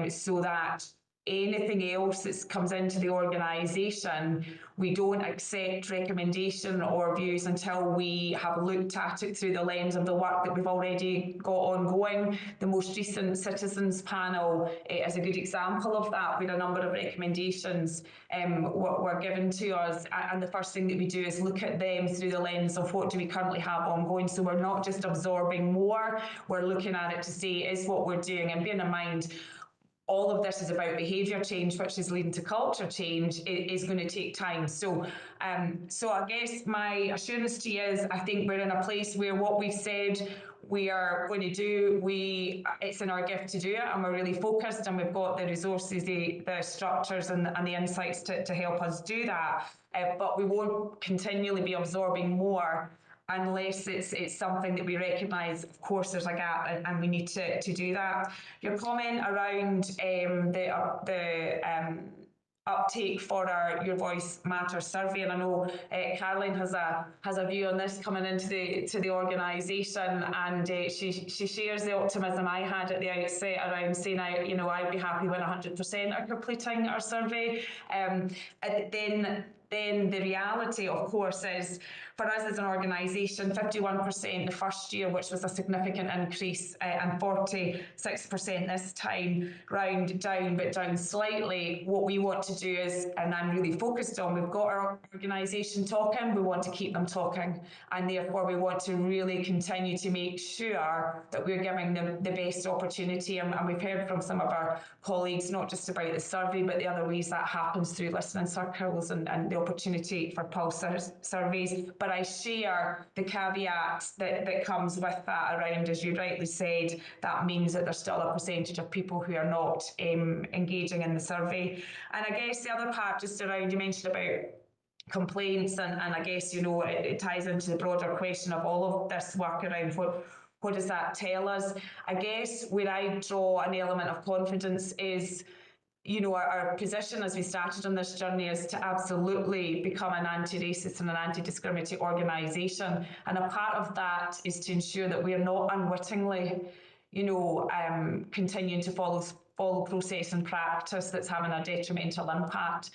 so that anything else that comes into the organisation, we don't accept recommendation or views until we have looked at it through the lens of the work that we've already got ongoing. The most recent citizens panel is a good example of that, where a number of recommendations were given to us, and the first thing that we do is look at them through the lens of what do we currently have ongoing. So we're not just absorbing more, we're looking at it to see is what we're doing, and bearing in mind all of this is about behaviour change, which is leading to culture change. It is going to take time. So I guess my assurance to you is I think we're in a place where what we've said we are going to do, it's in our gift to do it, and we're really focused, and we've got the resources, the structures and the insights to help us do that. But we won't continually be absorbing more unless it's something that we recognise, of course, there's a gap and we need to do that. Your comment around the uptake for our Your Voice Matters survey, and I know Caroline has a view on this coming into the organisation, and she shares the optimism I had at the outset around saying I'd be happy when 100% are completing our survey. Then the reality, of course, is for us as an organisation, 51% the first year, which was a significant increase, and 46% this time round down, but down slightly. What we want to do is, and I'm really focused on, we've got our organisation talking, we want to keep them talking, and therefore we want to really continue to make sure that we're giving them the best opportunity. And we've heard from some of our colleagues, not just about the survey, but the other ways that happens through listening circles and the opportunity for pulse surveys. But I share the caveat that comes with that around, as you rightly said, that means that there's still a percentage of people who are not engaging in the survey. And I guess the other part just around, you mentioned about complaints, and I guess, it ties into the broader question of all of this work around what does that tell us? I guess where I draw an element of confidence is, our position as we started on this journey is to absolutely become an anti-racist and an anti-discriminatory organisation. And a part of that is to ensure that we are not unwittingly, continuing to follow process and practice that's having a detrimental impact,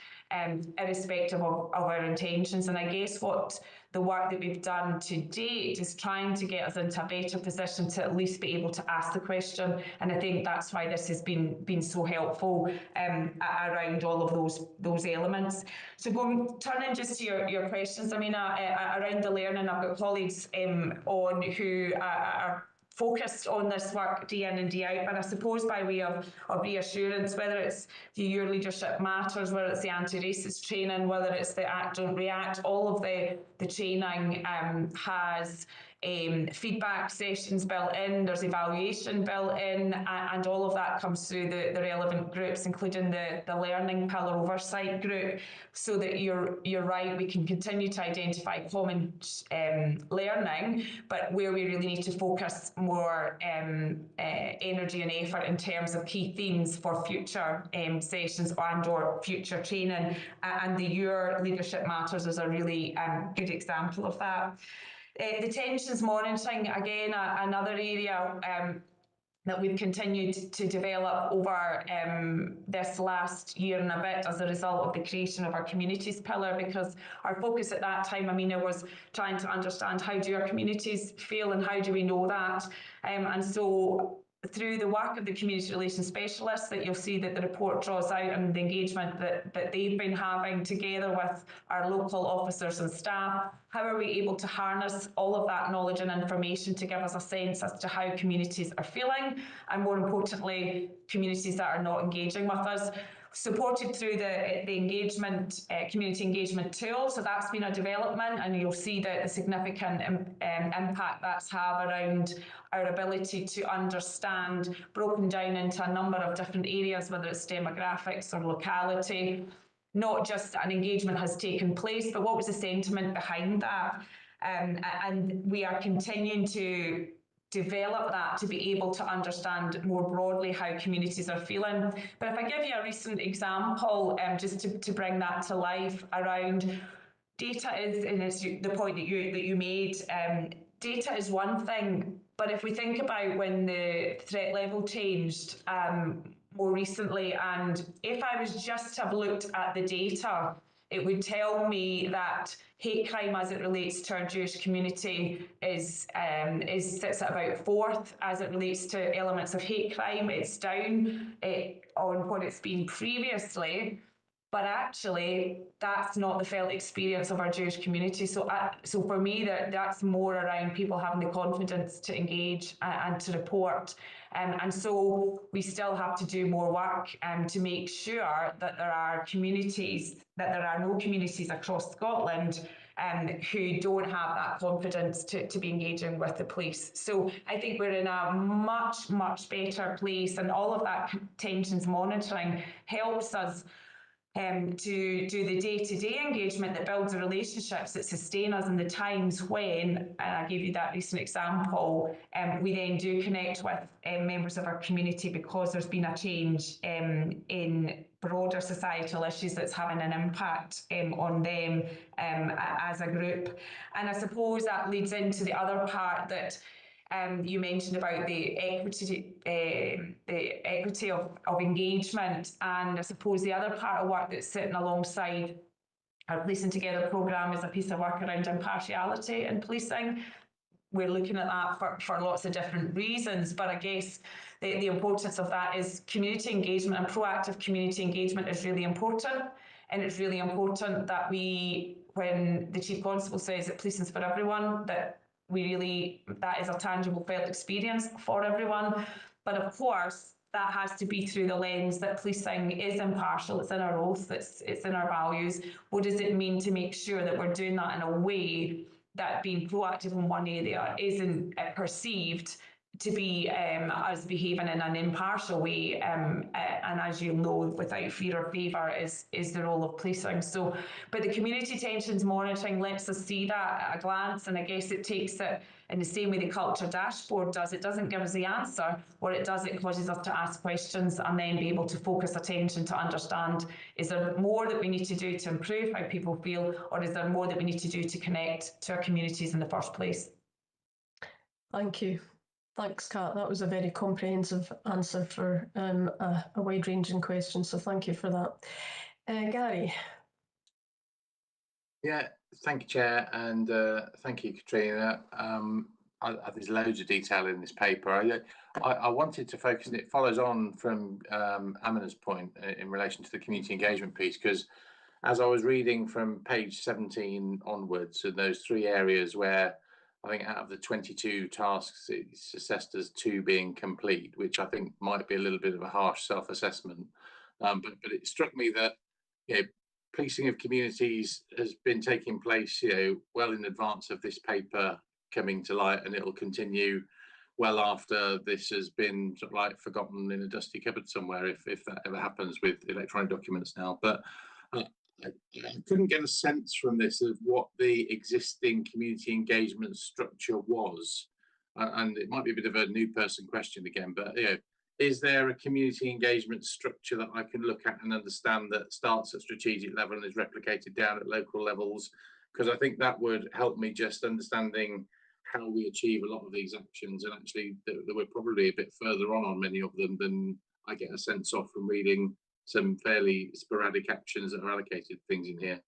irrespective of our intentions. And I guess what the work that we've done to date is trying to get us into a better position to at least be able to ask the question. And I think that's why this has been so helpful around all of those elements. So turning just to your questions, I mean, around the learning, I've got colleagues on who are focused on this work day in and day out, but I suppose by way of reassurance, whether it's the Your Leadership Matters, whether it's the anti-racist training, whether it's the Act Don't React, all of the training has feedback sessions built in, there's evaluation built in, and all of that comes through the relevant groups, including the learning pillar oversight group, so that you're right, we can continue to identify common learning, but where we really need to focus more energy and effort in terms of key themes for future sessions and or future training, and the Your Leadership Matters is a really good example of that. The tensions monitoring, again, another area that we've continued to develop over this last year and a bit as a result of the creation of our communities pillar, because our focus at that time, Amina, was trying to understand how do our communities feel and how do we know that. And so through the work of the community relations specialists that you'll see that the report draws out and the engagement that they've been having together with our local officers and staff. How are we able to harness all of that knowledge and information to give us a sense as to how communities are feeling, and more importantly, communities that are not engaging with us? Supported through the engagement, community engagement tool. So that's been a development, and you'll see the significant impact that's had around our ability to understand, broken down into a number of different areas, whether it's demographics or locality, not just that an engagement has taken place, but what was the sentiment behind that? And we are continuing to develop that to be able to understand more broadly how communities are feeling. But if I give you a recent example, just to bring that to life around data is, and it's the point that you made, data is one thing, but if we think about when the threat level changed more recently, and if I was just to have looked at the data, it would tell me that hate crime as it relates to our Jewish community sits at about 4th. As it relates to elements of hate crime, it's down on what it's been previously. But actually, that's not the felt experience of our Jewish community. So for me, that's more around people having the confidence to engage and to report. And so we still have to do more work to make sure that there are no communities across Scotland who don't have that confidence to be engaging with the police. So I think we're in a much, much better place, and all of that tensions monitoring helps us to do the day-to-day engagement that builds the relationships that sustain us in the times when, and I gave you that recent example, we then do connect with members of our community because there's been a change in broader societal issues that's having an impact on them as a group. And I suppose that leads into the other part that you mentioned about the equity of engagement, and I suppose the other part of work that's sitting alongside our Policing Together programme is a piece of work around impartiality in policing. We're looking at that for lots of different reasons, but I guess the importance of that is community engagement, and proactive community engagement is really important. And it's really important that when the Chief Constable says that policing's for everyone, that is a tangible felt experience for everyone. But of course, that has to be through the lens that policing is impartial, it's in our oath, it's in our values. What does it mean to make sure that we're doing that in a way that being proactive in one area isn't perceived to be us behaving in an impartial way, and as you know, without fear or favour is the role of policing. So, but the community tensions monitoring lets us see that at a glance, and I guess it takes it in the same way the culture dashboard does. It doesn't give us the answer. What it does, it causes us to ask questions and then be able to focus attention to understand, is there more that we need to do to improve how people feel, or is there more that we need to do to connect to our communities in the first place? Thank you. Thanks, Kat. That was a very comprehensive answer for a wide-ranging question, so thank you for that. Gary. Yeah, thank you, Chair, and thank you, Katrina. There's loads of detail in this paper. I wanted to focus, and it follows on from Amina's point in relation to the community engagement piece, because as I was reading from page 17 onwards, and those 3 areas where I think out of the 22 tasks, it's assessed as 2 being complete, which I think might be a little bit of a harsh self-assessment. But it struck me that policing of communities has been taking place, well in advance of this paper coming to light, and it'll continue well after this has been sort of like forgotten in a dusty cupboard somewhere, if that ever happens with electronic documents now. But I couldn't get a sense from this of what the existing community engagement structure was, and it might be a bit of a new person question again, but is there a community engagement structure that I can look at and understand that starts at strategic level and is replicated down at local levels? Because I think that would help me just understanding how we achieve a lot of these actions, and actually that we're probably a bit further on many of them than I get a sense of from reading some fairly sporadic actions that are allocated things in here.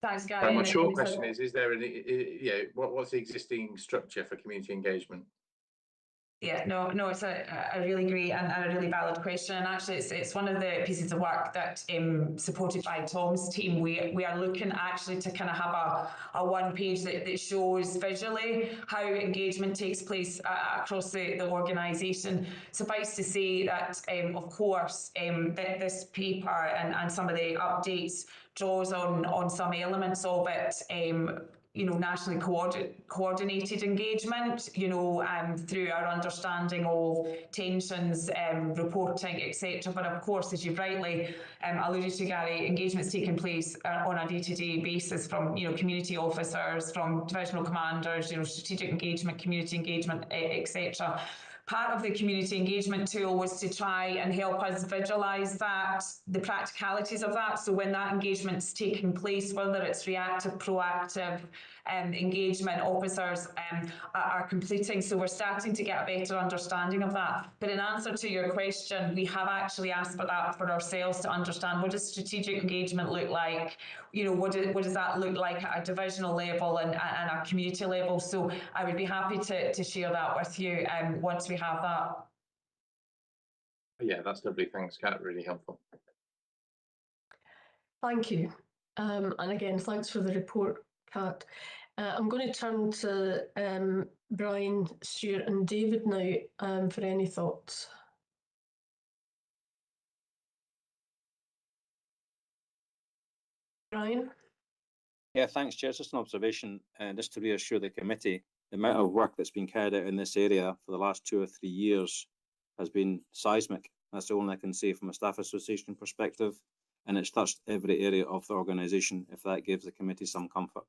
Thanks, Gary. My short question is there any, what's the existing structure for community engagement? Yeah, no, it's a really great and a really valid question. And actually, it's one of the pieces of work that, supported by Tom's team, we are looking actually to kind of have a one page that shows visually how engagement takes place across the organisation. Suffice to say that, of course, that this paper and some of the updates draws on some elements of it. Nationally coordinated engagement, through our understanding of tensions, reporting, etc. But of course, as you've rightly alluded to, Gary, engagement's taking place on a day-to-day basis from, community officers, from divisional commanders, strategic engagement, community engagement, etc. Part of the community engagement tool was to try and help us visualise that, the practicalities of that. So when that engagement's taking place, whether it's reactive, proactive engagement, officers are completing. So we're starting to get a better understanding of that. But in answer to your question, we have actually asked for that for ourselves to understand, what does strategic engagement look like? What does that look like at a divisional level and a community level? So I would be happy to share that with you once we have that. Yeah, that's lovely. Thanks, Kat. Really helpful. Thank you. And again, thanks for the report, Kat. I'm going to turn to Brian, Stuart and David now for any thoughts. Brian? Yeah, thanks, Chair. Just an observation, just to reassure the committee, the amount of work that's been carried out in this area for the last 2 or 3 years has been seismic. That's the only I can say from a staff association perspective, and it's touched every area of the organisation, if that gives the committee some comfort.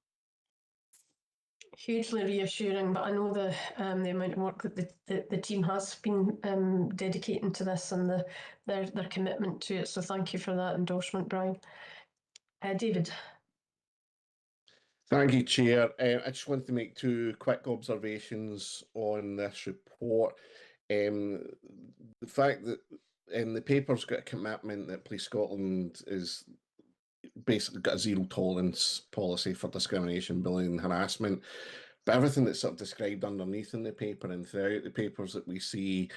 Hugely reassuring, but I know the amount of work that the team has been dedicating to this and their commitment to it. So thank you for that endorsement, Brian. David. Thank you, Chair. I just wanted to make 2 quick observations on this report. The fact that the paper's got a commitment that Police Scotland is basically got a zero tolerance policy for discrimination, bullying and harassment. But everything that's sort of described underneath in the paper and throughout the papers that we see,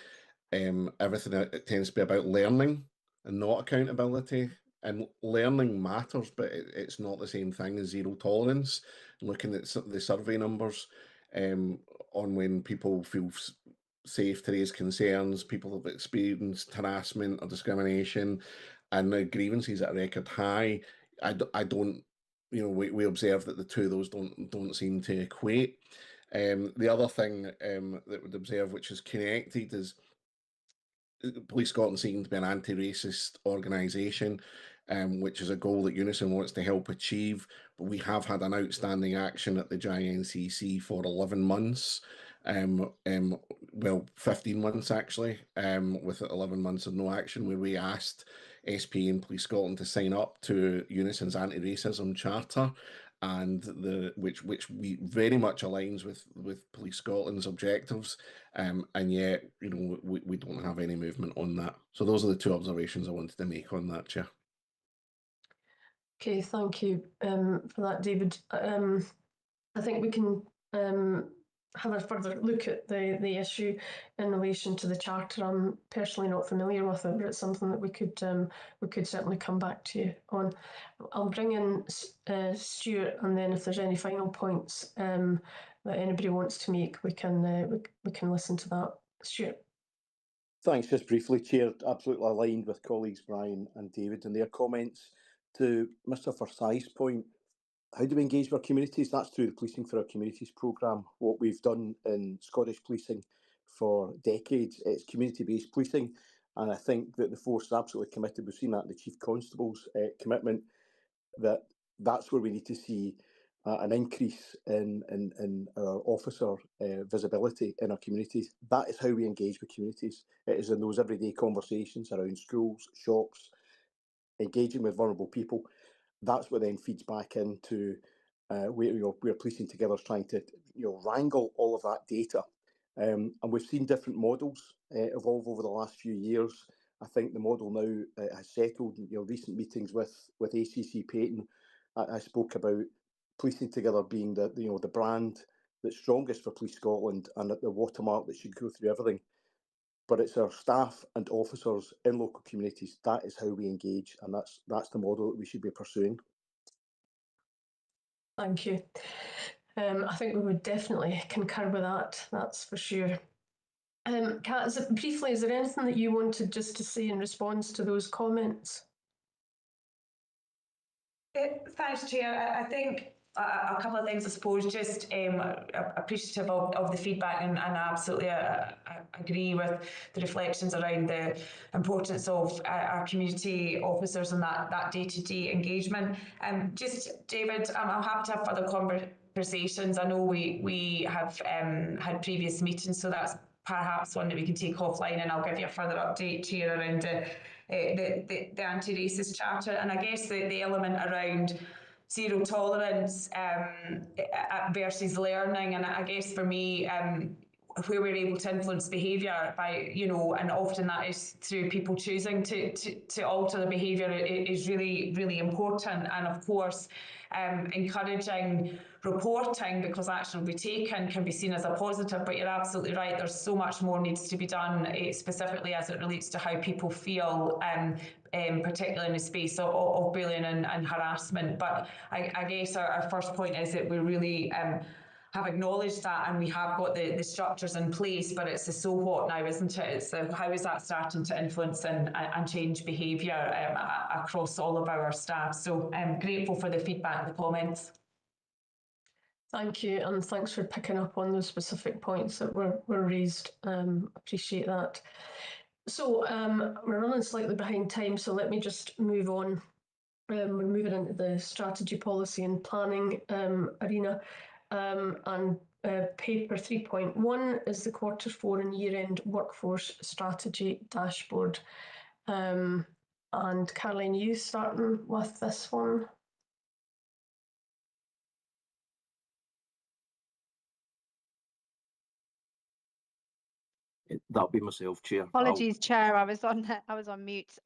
everything it tends to be about learning and not accountability. And learning matters, but it's not the same thing as zero tolerance. Looking at the survey numbers on when people feel safe to raise concerns, people have experienced harassment or discrimination, and the grievances at a record high. I don't, we observe that the 2 of those don't seem to equate. The other thing that we'd observe, which is connected, is Police Scotland seem to be an anti-racist organisation, which is a goal that Unison wants to help achieve. But we have had an outstanding action at the JNCC for 11 months, well, 15 months actually, with 11 months of no action, where we asked SPA and Police Scotland to sign up to Unison's anti-racism charter, and which we very much aligns with Police Scotland's objectives, and yet we don't have any movement on that. So those are the 2 observations I wanted to make on that, Chair. Okay, thank you for that, David. I think we can have a further look at the issue in relation to the charter. I'm personally not familiar with it, but it's something that we could certainly come back to you on. I'll bring in Stuart, and then if there's any final points that anybody wants to make, we can listen to that. Stuart. Thanks. Just briefly, Chair, absolutely aligned with colleagues Brian and David and their comments. To Mr. Forsyth's point, how do we engage with our communities? That's through the Policing for Our Communities programme. What we've done in Scottish policing for decades, it's community-based policing, and I think that the force is absolutely committed. We've seen that in the Chief Constable's commitment, that's where we need to see an increase in our officer visibility in our communities. That is how we engage with communities. It is in those everyday conversations around schools, shops, engaging with vulnerable people. That's what then feeds back into we're policing together, trying to wrangle all of that data, and we've seen different models evolve over the last few years. I think the model now has settled. Recent meetings with ACC Payton I spoke about policing together being the brand that's strongest for Police Scotland and the watermark that should go through everything. But it's our staff and officers in local communities. That is how we engage, and that's the model that we should be pursuing. Thank you. I think we would definitely concur with that. That's for sure. Kat, is there anything that you wanted just to say in response to those comments? Thanks, Chair. I think a couple of things, I suppose, just appreciative of the feedback, and I absolutely agree with the reflections around the importance of our community officers and that day-to-day engagement. Just, David, I'm happy to have further conversations. I know we have had previous meetings, so that's perhaps one that we can take offline, and I'll give you a further update, Chair, around the anti-racist charter. And I guess the element around zero tolerance versus learning, and I guess for me, where we're able to influence behaviour by, and often that is through people choosing to alter their behaviour, is really, really important. And of course, encouraging reporting because action will be taken can be seen as a positive, but you're absolutely right, there's so much more needs to be done, specifically as it relates to how people feel, particularly in the space of bullying and harassment. But I guess our first point is that we really have acknowledged that, and we have got the structures in place, but it's the so what now, isn't it? It's the how is that starting to influence and change behaviour across all of our staff. So I'm grateful for the feedback and the comments. Thank you, and thanks for picking up on those specific points that were raised. Appreciate that. So we're running slightly behind time, so let me just move on. We're moving into the strategy, policy and planning arena. And paper 3.1 is the Q4 and year-end workforce strategy dashboard. And Caroline, you starting with this one? That'll be myself, Chair. Apologies, Chair. I was on mute.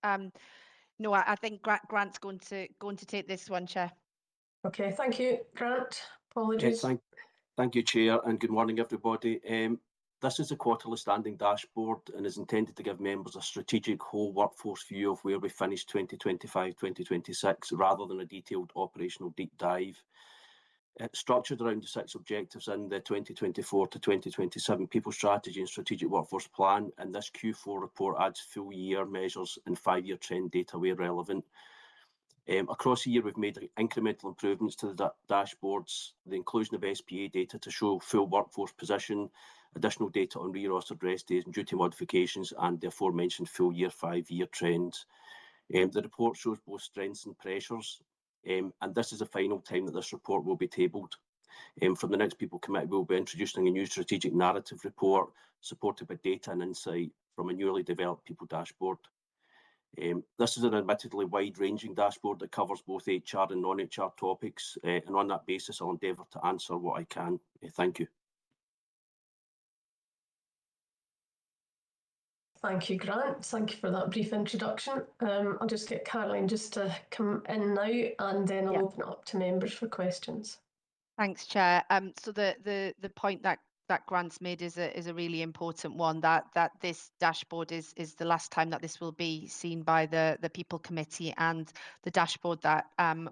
No, I think Grant's going to take this one, Chair. Okay, thank you, Grant. Apologies. Thank you, Chair, and good morning, everybody. This is a quarterly standing dashboard and is intended to give members a strategic whole workforce view of where we finished 2025-2026, rather than a detailed operational deep dive. It's structured around the 6 objectives in the 2024 to 2027 People Strategy and Strategic Workforce Plan, and this Q4 report adds full year measures and 5-year trend data where relevant. Across the year, we've made incremental improvements to the dashboards, the inclusion of SPA data to show full workforce position, additional data on re-rostered rest days and duty modifications, and the aforementioned full year 5-year trends. The report shows both strengths and pressures, and this is the final time that this report will be tabled. From the next People Committee, we'll be introducing a new strategic narrative report supported by data and insight from a newly developed People dashboard. This is an admittedly wide-ranging dashboard that covers both HR and non-HR topics, and on that basis, I'll endeavour to answer what I can. Thank you. Thank you, Grant. Thank you for that brief introduction. I'll just get Caroline just to come in now, and then I'll open it up to members for questions. Thanks, Chair. So the point that Grant's made is a really important one, that this dashboard is the last time that this will be seen by the People Committee, and the dashboard that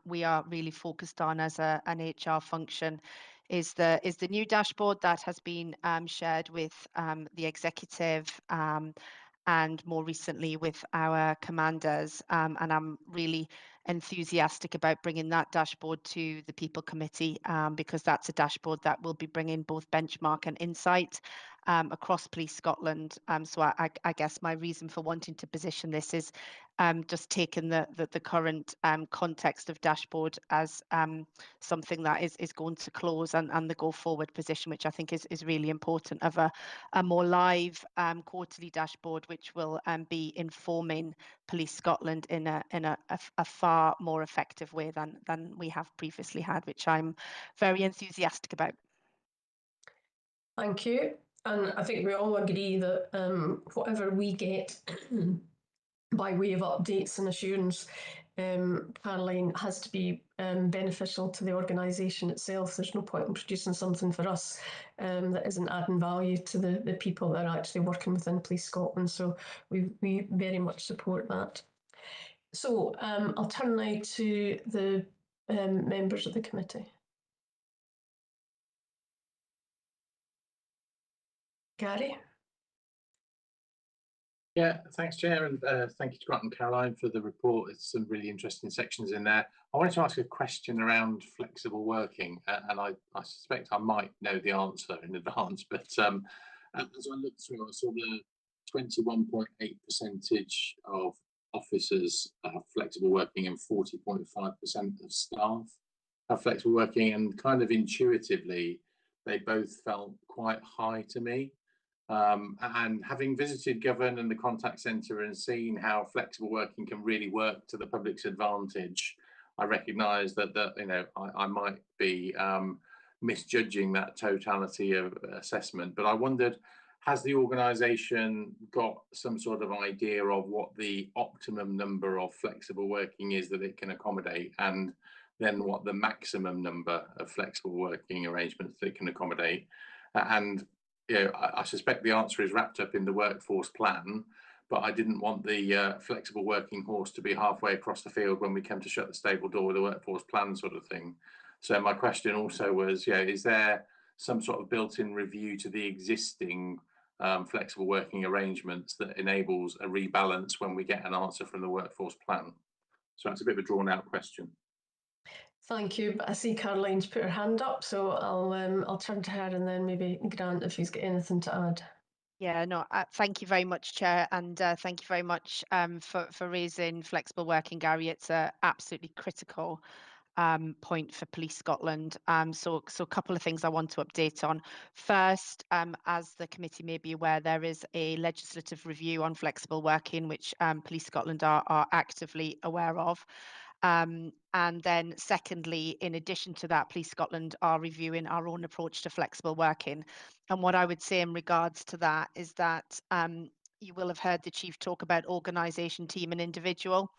we are really focused on as an HR function is the new dashboard that has been shared with the executive and more recently with our commanders, and I'm really enthusiastic about bringing that dashboard to the People Committee, because that's a dashboard that will be bringing both benchmark and insight across Police Scotland. So I guess my reason for wanting to position this is just taking the current context of dashboard as something that is going to close, and the go forward position, which I think is really important, of a more live quarterly dashboard, which will be informing Police Scotland in a far more effective way than we have previously had, which I'm very enthusiastic about. Thank you. And I think we all agree that whatever we get by way of updates and assurance Caroline, has to be beneficial to the organisation itself. There's no point in producing something for us that isn't adding value to the people that are actually working within Police Scotland. So we very much support that. So I'll turn now to the members of the committee. Gary? Yeah, thanks, Chair, and thank you to Grant and Caroline for the report. It's some really interesting sections in there. I wanted to ask a question around flexible working, and I suspect I might know the answer in advance, but as I looked through, I saw the 21.8% of officers have flexible working and 40.5% of staff have flexible working, and kind of intuitively, they both felt quite high to me. And having visited Govern and the contact centre and seen how flexible working can really work to the public's advantage, I recognise that you know I might be misjudging that totality of assessment. But I wondered, has the organisation got some sort of idea of what the optimum number of flexible working is that it can accommodate, and then what the maximum number of flexible working arrangements that it can accommodate? And you know, I suspect the answer is wrapped up in the workforce plan, but I didn't want the flexible working horse to be halfway across the field when we came to shut the stable door with the workforce plan sort of thing. So my question also was, yeah, is there some sort of built-in review to the existing flexible working arrangements that enables a rebalance when we get an answer from the workforce plan? So that's a bit of a drawn-out question. Thank you. I see Caroline's put her hand up, so I'll turn to her and then maybe Grant if he's got anything to add. Yeah, no, thank you very much, Chair, and thank you very much for raising flexible working, Gary. It's a absolutely critical point for Police Scotland. So a couple of things I want to update on. First, as the committee may be aware, there is a legislative review on flexible working, which Police Scotland are actively aware of. And then secondly, in addition to that, Police Scotland are reviewing our own approach to flexible working. And what I would say in regards to that is that you will have heard the Chief talk about organisation, team and individual.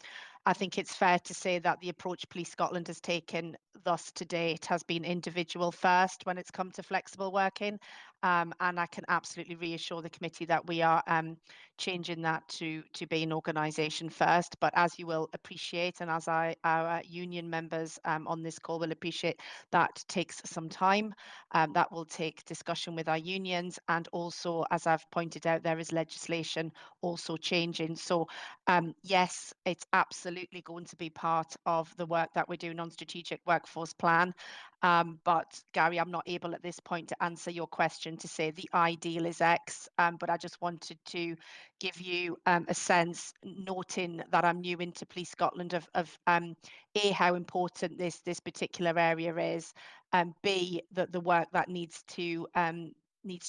I think it's fair to say that the approach Police Scotland has taken thus to date has been individual first when it's come to flexible working. And I can absolutely reassure the committee that we are changing that to be an organisation first. But as you will appreciate, and as our union members on this call will appreciate, that takes some time. That will take discussion with our unions. And also, as I've pointed out, there is legislation also changing. So yes, it's absolutely going to be part of the work that we're doing on strategic workforce plan. But Gary, I'm not able at this point to answer your question to say the ideal is X, but I just wanted to give you a sense, noting that I'm new into Police Scotland, of A, how important this particular area is, B, that the work that needs to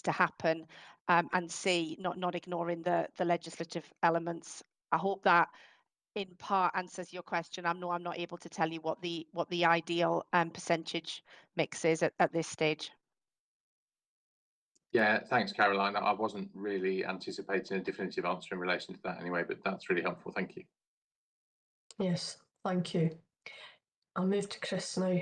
happen, and C, not ignoring the legislative elements. I hope that in part answers your question. I'm not able to tell you what the ideal percentage mix is at this stage. Yeah, thanks, Caroline. I wasn't really anticipating a definitive answer in relation to that anyway, but that's really helpful. Thank you. Yes, thank you. I'll move to Chris now.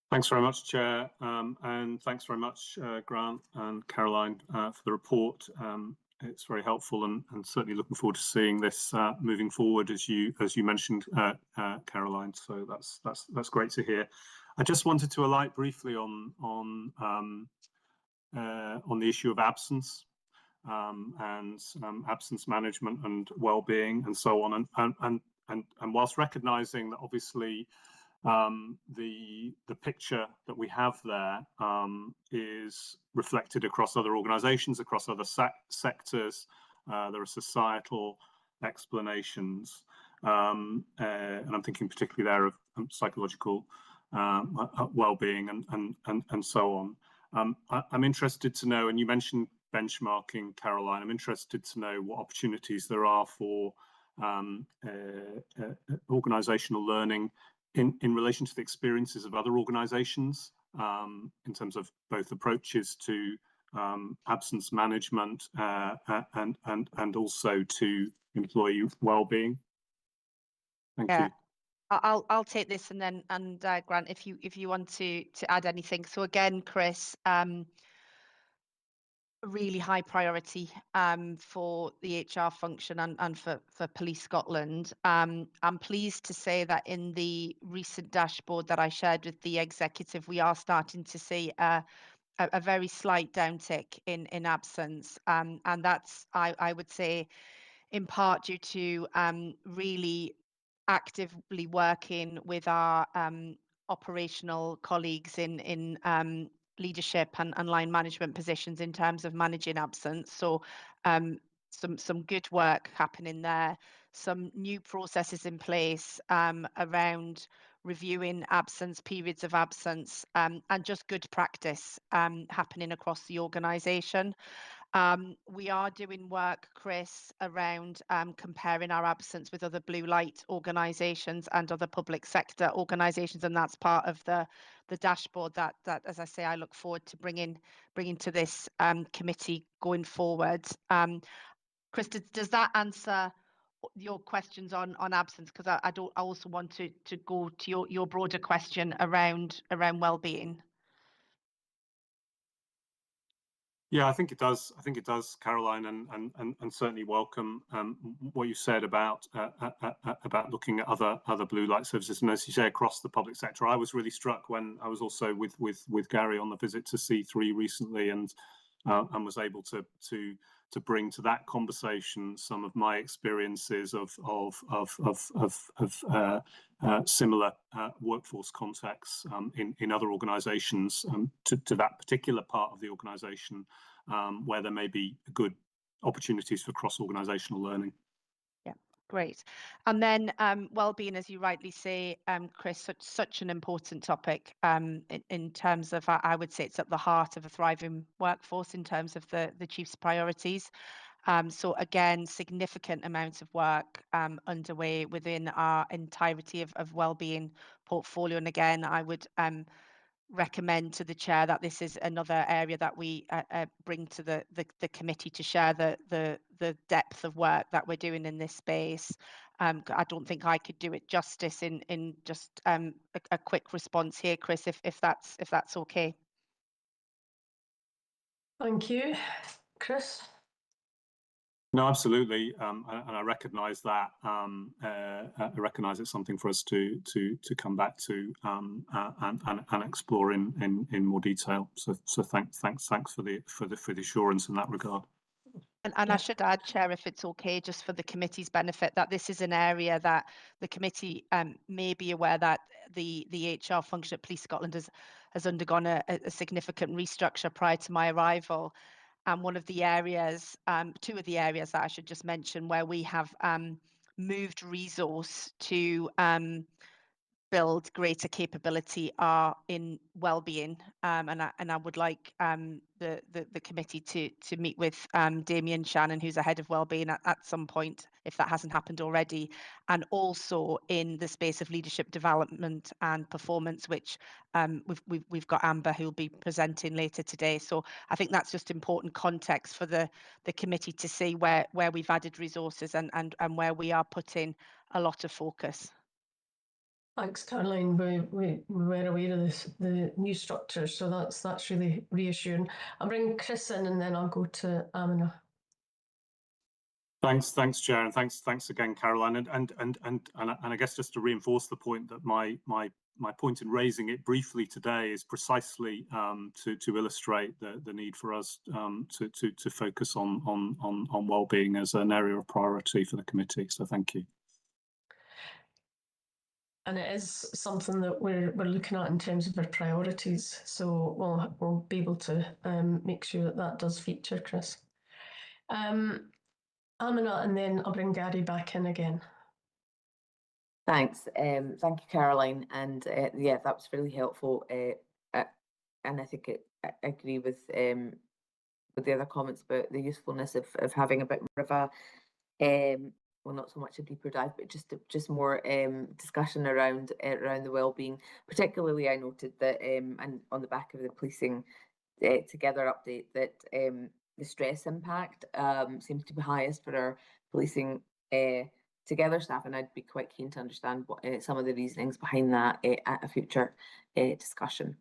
Thanks very much, Chair, and thanks very much, Grant and Caroline, for the report. It's very helpful, and certainly looking forward to seeing this moving forward, as you mentioned, Caroline. So that's great to hear. I just wanted to alight briefly on the issue of absence and absence management and well-being and so on. And whilst recognising that obviously the picture that we have there is reflected across other organisations, across other sectors. There are societal explanations, and I'm thinking particularly there of psychological well-being and so on. I'm interested to know, and you mentioned benchmarking, Caroline. I'm interested to know what opportunities there are for organisational learning in relation to the experiences of other organisations, in terms of both approaches to absence management, and also to employee well-being. Thank you. I'll take this, and then Grant, if you want to add anything. So again, Chris, really high priority for the HR function and for Police Scotland. I'm pleased to say that in the recent dashboard that I shared with the executive, we are starting to see a very slight downtick in absence, and that's I would say in part due to really actively working with our operational colleagues in leadership and line management positions in terms of managing absence. So some good work happening there, some new processes in place around reviewing absence, periods of absence, and just good practice happening across the organisation. We are doing work, Chris, around comparing our absence with other blue light organisations and other public sector organisations, and that's part of the dashboard that, as I say, I look forward to bringing to this committee going forward. Chris, does that answer your questions on absence? Because I also want to go to your broader question around well-being. Yeah, I think it does. I think it does, Caroline, and certainly welcome what you said about looking at other blue light services, and as you say, across the public sector. I was really struck when I was also with Gary on the visit to C3 recently, and was able to bring to that conversation some of my experiences of similar workforce contexts in other organisations to that particular part of the organisation where there may be good opportunities for cross-organisational learning. Yeah, great. And then well-being, as you rightly say, Chris, such an important topic in terms of, I would say it's at the heart of a thriving workforce in terms of the Chief's priorities. So again, significant amounts of work underway within our entirety of well-being portfolio. And again, I would recommend to the chair that this is another area that we bring to the committee to share the depth of work that we're doing in this space. I don't think I could do it justice in just a quick response here, Chris, if that's okay. Thank you, Chris. No, absolutely, and I recognise that. I recognise it's something for us to come back to and explore in more detail. So thanks for the assurance in that regard. And I should add, Chair, if it's okay, just for the committee's benefit, that this is an area that the committee may be aware that the HR function at Police Scotland has undergone a significant restructure prior to my arrival. And one of the areas, two of the areas that I should just mention where we have moved resource to build greater capability are in well-being, and I would like the committee to meet with Damien Shannon, who's the head of well-being at some point, if that hasn't happened already, and also in the space of leadership development and performance, which we've got Amber who'll be presenting later today. So I think that's just important context for the committee to see where we've added resources and where we are putting a lot of focus. Thanks, Caroline. We were aware of the new structure, so that's really reassuring. I'll bring Chris in, and then I'll go to Amina. Thanks, Chair, and thanks again, Caroline. And I guess just to reinforce the point that my point in raising it briefly today is precisely to illustrate the need for us to focus on well-being as an area of priority for the committee. So thank you. And it is something that we're looking at in terms of our priorities. So we'll be able to make sure that does feature, Chris. Amina, and then I'll bring Gary back in again. Thanks. Thank you, Caroline. And yeah, that was really helpful. And I think I agree with the other comments about the usefulness of having a bit more of a well, not so much a deeper dive, but just more discussion around the wellbeing. Particularly, I noted that, and on the back of the policing together update that the stress impact seems to be highest for our policing together staff, and I'd be quite keen to understand what some of the reasonings behind that at a future discussion.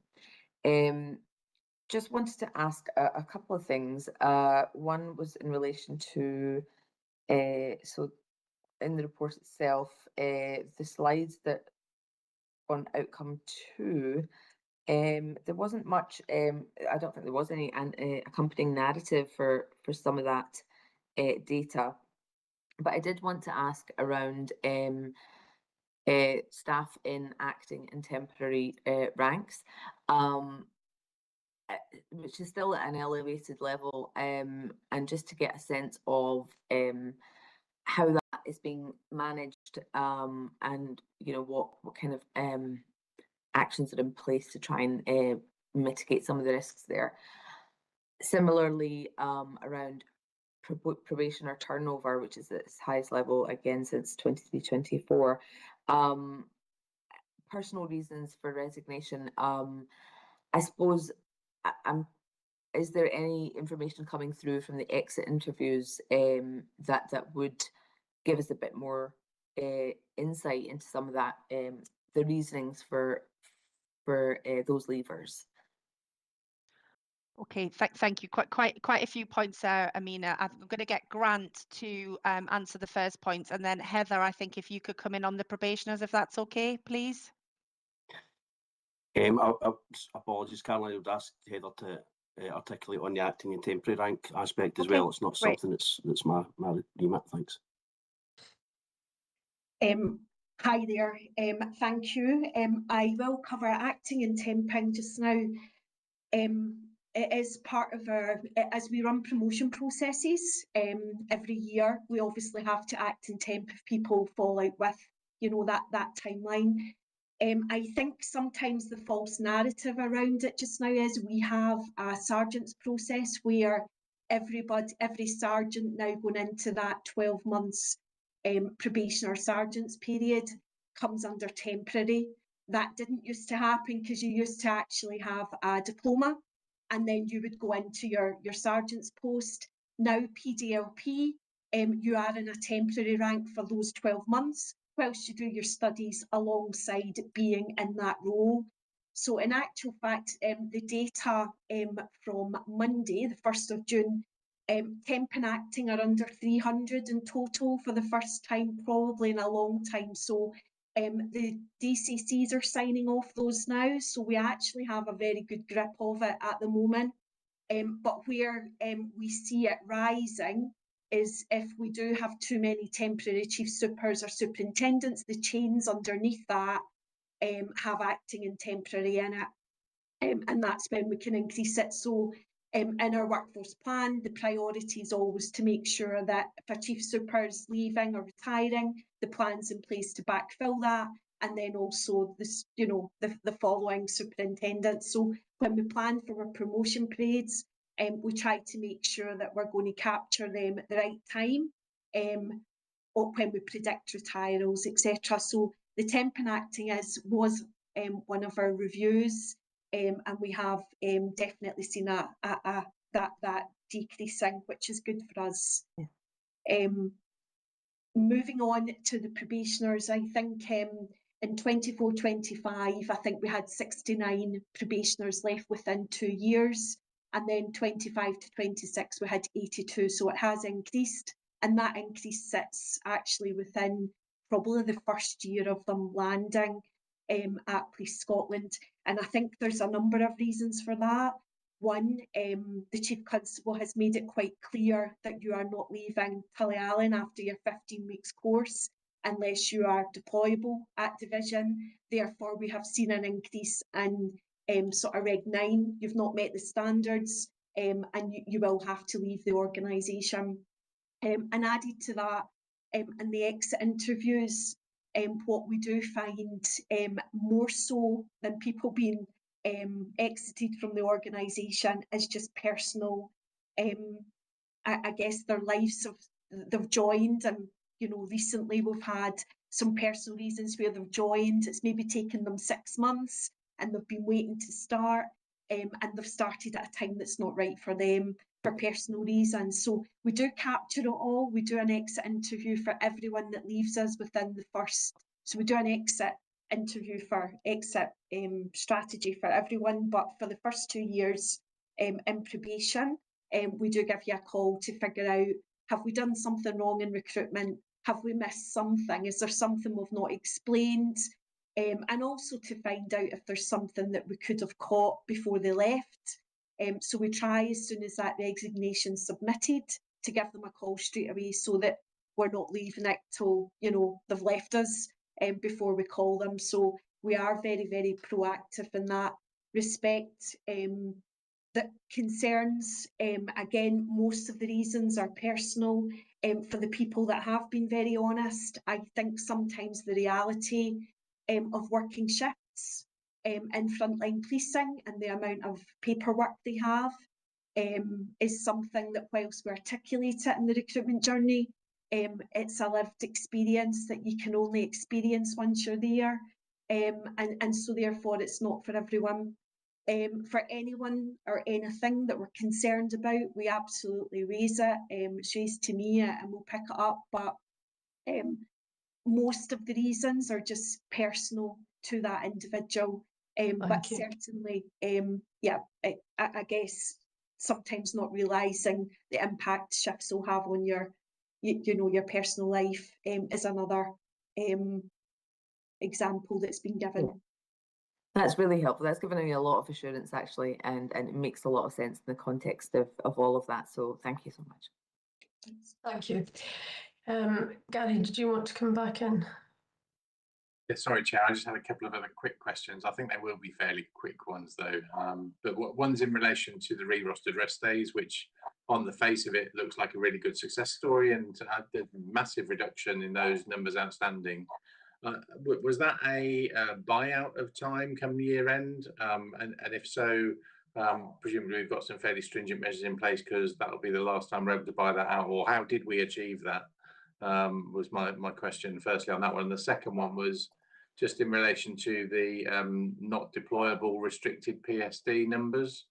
Just wanted to ask a couple of things. One was in relation to, so in the report itself, the slides that on outcome 2, there wasn't much, I don't think there was any accompanying narrative for some of that data. But I did want to ask around staff in acting and temporary ranks, which is still at an elevated level, and just to get a sense of how that is being managed, and what kind of actions are in place to try and mitigate some of the risks there. Similarly, around probationer turnover, which is at its highest level again since 23-24. Personal reasons for resignation. I suppose, is there any information coming through from the exit interviews that would give us a bit more insight into some of that, the reasonings for those leavers? Okay, thank you. Quite a few points there, Amina. I'm going to get Grant to answer the first points, and then Heather, I think if you could come in on the probationers, if that's okay, please. Apologies, Caroline. I would ask Heather to articulate on the acting and temporary rank aspect as Okay, well. It's not great. something that's my remit. Thanks. Hi there. Thank you. I will cover acting and temping just now. It is part of our, as we run promotion processes every year, we obviously have to act and temp if people fall out with, that timeline. I think sometimes the false narrative around it just now is we have a sergeant's process where every sergeant now going into that 12 months probation or sergeant's period comes under temporary. That didn't used to happen because you used to actually have a diploma and then you would go into your sergeant's post. Now PDLP, you are in a temporary rank for those 12 months whilst you do your studies alongside being in that role. So in actual fact, the data from Monday, the 1st of June, temp and acting are under 300 in total for the first time probably in a long time. So the DCCs are signing off those now, so we actually have a very good grip of it at the moment. But where we see it rising is if we do have too many temporary chief supers or superintendents, the chains underneath that have acting and temporary in it. And that's when we can increase it. So in our workforce plan, the priority is always to make sure that if a chief super is leaving or retiring, the plan's in place to backfill that, and then also this, the following superintendents. So when we plan for our promotion parades, we try to make sure that we're going to capture them at the right time, or when we predict retirals, etc. So the temp and acting was one of our reviews. And we have definitely seen that decreasing, which is good for us. Yeah. Moving on to the probationers, I think in 24-25, I think we had 69 probationers left within 2 years, and then 25-26 we had 82, so it has increased, and that increase sits actually within probably the first year of them landing at Police Scotland. And I think there's a number of reasons for that. One, the Chief Constable has made it quite clear that you are not leaving Tullyallen after your 15 weeks course unless you are deployable at division. Therefore, we have seen an increase in sort of Reg 9. You've not met the standards and you will have to leave the organisation. And added to that, in the exit interviews, what we do find more so than people being exited from the organisation is just personal, I guess their lives they've joined, and recently we've had some personal reasons where they've joined. It's maybe taken them 6 months and they've been waiting to start, and they've started at a time that's not right for them for personal reasons. So we do capture it all. We do an exit interview for everyone that leaves us within the first. So we do an exit interview for exit strategy for everyone, but for the first 2 years in probation, we do give you a call to figure out, have we done something wrong in recruitment? Have we missed something? Is there something we've not explained? And also to find out if there's something that we could have caught before they left. So we try, as soon as that resignation's submitted, to give them a call straight away, so that we're not leaving it till, you know, they've left us before we call them. So we are very, very proactive in that respect. That concerns, again, most of the reasons are personal. For the people that have been very honest, I think sometimes the reality of working shifts in frontline policing and the amount of paperwork they have is something that, whilst we articulate it in the recruitment journey, it's a lived experience that you can only experience once you're there. And so therefore it's not for everyone. For anyone or anything that we're concerned about, we absolutely raise it. It's raised to me and we'll pick it up, but most of the reasons are just personal to that individual. But certainly, yeah, I guess sometimes not realising the impact shifts will have on your, you know, your personal life is another example that's been given. Yeah. That's really helpful. That's given me a lot of assurance, actually, and it makes a lot of sense in the context of all of that. So thank you so much. Thank you. Gary, did you want to come back in? Yeah, sorry, Chair. I just had a couple of other quick questions. I think they will be fairly quick ones, though. But one's in relation to the re-rostered rest days, which on the face of it looks like a really good success story, and the massive reduction in those numbers outstanding. Was that a buyout of time come year end? And if so, presumably we've got some fairly stringent measures in place, because that'll be the last time we're able to buy that out. Or how did we achieve that? Was my question firstly on that one. And the second one was just in relation to the not deployable restricted PSD numbers.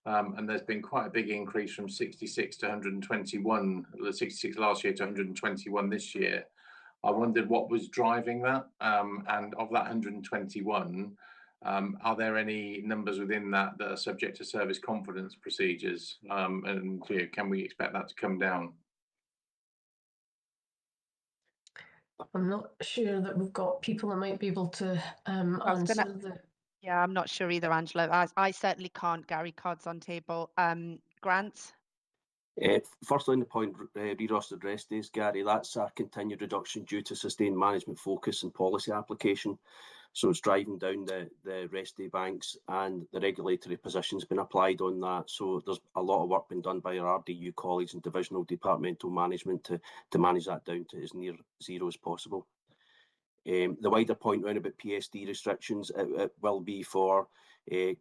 And there's been quite a big increase from 66 to 121, the 66 last year to 121 this year. I wondered what was driving that, and of that 121, are there any numbers within that that are subject to service confidence procedures, and can we expect that to come down? I'm not sure that we've got people that might be able to answer the... Yeah, I'm not sure either, Angela. I certainly can't. Gary, cards on table. Grant? Firstly, on the point, re-rostered rest days, Gary, that's a continued reduction due to sustained management focus and policy application. So it's driving down the rest day banks, and the regulatory position's been applied on that. So there's a lot of work been done by our RDU colleagues and divisional departmental management to manage that down to as near zero as possible. The wider point around about PSD restrictions, it will be for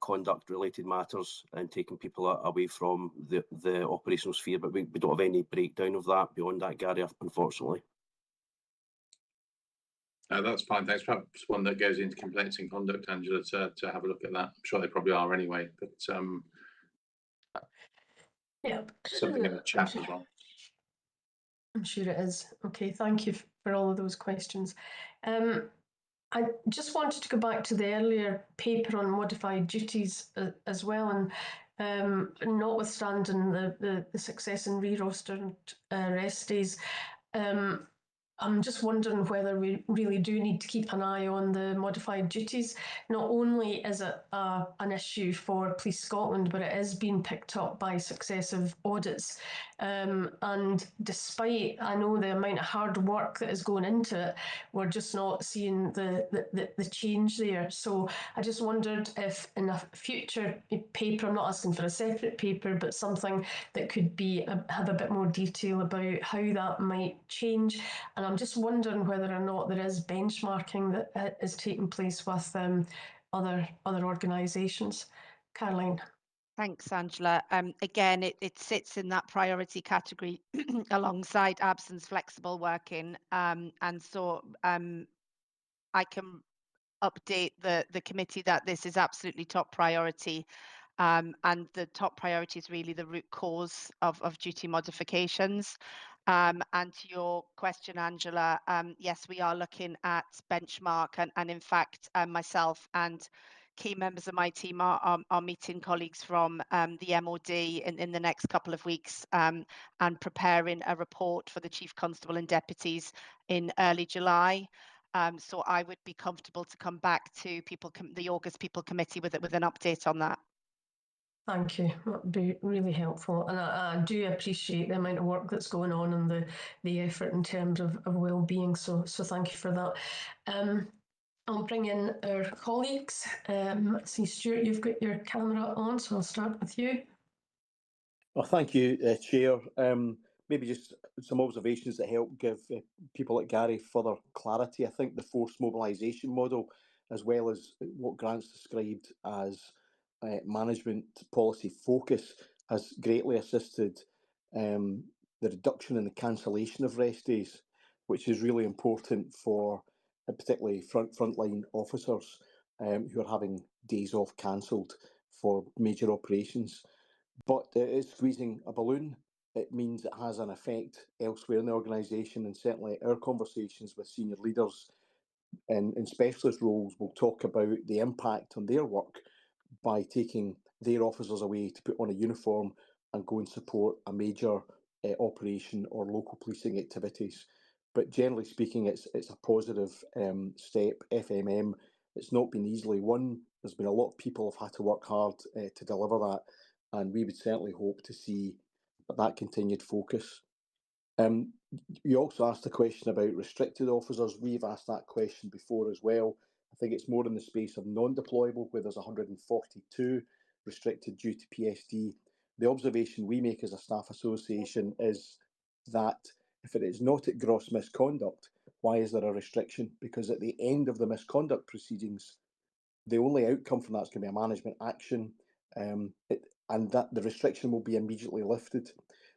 conduct related matters and taking people away from the operational sphere, but we don't have any breakdown of that beyond that, Gary, unfortunately. That's fine, thanks. Perhaps one that goes into complaints and conduct, Angela, to have a look at that. I'm sure they probably are anyway, but yeah, something in the chat as well. I'm sure it is. Okay, thank you for all of those questions. I just wanted to go back to the earlier paper on modified duties as well, and notwithstanding the success in re-rostered rest days, I'm just wondering whether we really do need to keep an eye on the modified duties. Not only is it an issue for Police Scotland, but it is being picked up by successive audits. And despite, I know, the amount of hard work that is going into it, we're just not seeing the change there. So I just wondered if in a future paper, I'm not asking for a separate paper, but something that could be have a bit more detail about how that might change. And I'm just wondering whether or not there is benchmarking that is taking place with other organisations. Caroline. Thanks, Angela. Again, it sits in that priority category alongside absence flexible working. And so I can update the committee that this is absolutely top priority. And the top priority is really the root cause of duty modifications. And to your question, Angela, yes, we are looking at benchmark, and in fact, myself and key members of my team are meeting colleagues from the MOD in the next couple of weeks, and preparing a report for the Chief Constable and deputies in early July. So I would be comfortable to come back to the August People Committee with an update on that. Thank you. That'd be really helpful. And I do appreciate the amount of work that's going on and the effort in terms of well-being. So thank you for that. I'll bring in our colleagues. See, Stuart, you've got your camera on, so I'll start with you. Well, thank you, Chair. Maybe just some observations that help give people like Gary further clarity. I think the forced mobilisation model, as well as what Grant's described as management policy focus, has greatly assisted the reduction in the cancellation of rest days, which is really important for particularly frontline officers who are having days off cancelled for major operations. But it is squeezing a balloon. It means it has an effect elsewhere in the organisation, and certainly our conversations with senior leaders in specialist roles will talk about the impact on their work by taking their officers away to put on a uniform and go and support a major operation or local policing activities. But generally speaking, it's a positive step. FMM, it's not been easily won. There's been a lot of people have had to work hard to deliver that, and we would certainly hope to see that continued focus. You also asked a question about restricted officers. We've asked that question before as well. I think it's more in the space of non-deployable, where there's 142 restricted due to PSD. The observation we make as a staff association is that if it is not at gross misconduct, why is there a restriction? Because at the end of the misconduct proceedings, the only outcome from that is going to be a management action, and that the restriction will be immediately lifted.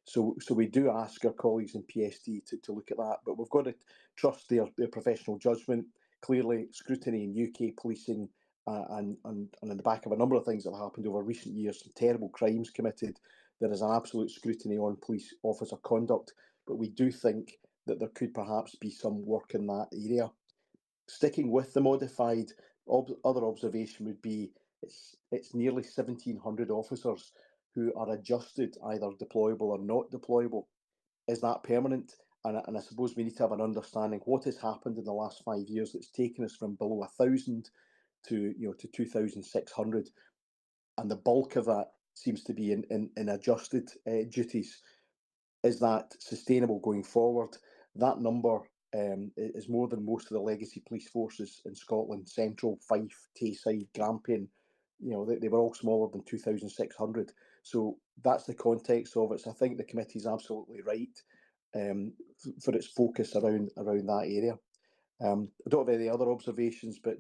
So we do ask our colleagues in PSD to look at that, but we've got to trust their professional judgment. Clearly, scrutiny in UK policing and on the back of a number of things that have happened over recent years, some terrible crimes committed, there is an absolute scrutiny on police officer conduct, but we do think that there could perhaps be some work in that area. Sticking with the modified, other observation would be it's nearly 1,700 officers who are adjusted, either deployable or not deployable. Is that permanent? And I suppose we need to have an understanding what has happened in the last 5 years that's taken us from below 1,000 to 2,600, and the bulk of that seems to be in adjusted duties. Is that sustainable going forward? That number is more than most of the legacy police forces in Scotland: Central, Fife, Tayside, Grampian. They were all smaller than 2,600. So that's the context of it. So I think the committee is absolutely right for its focus around that area. I don't have any other observations, but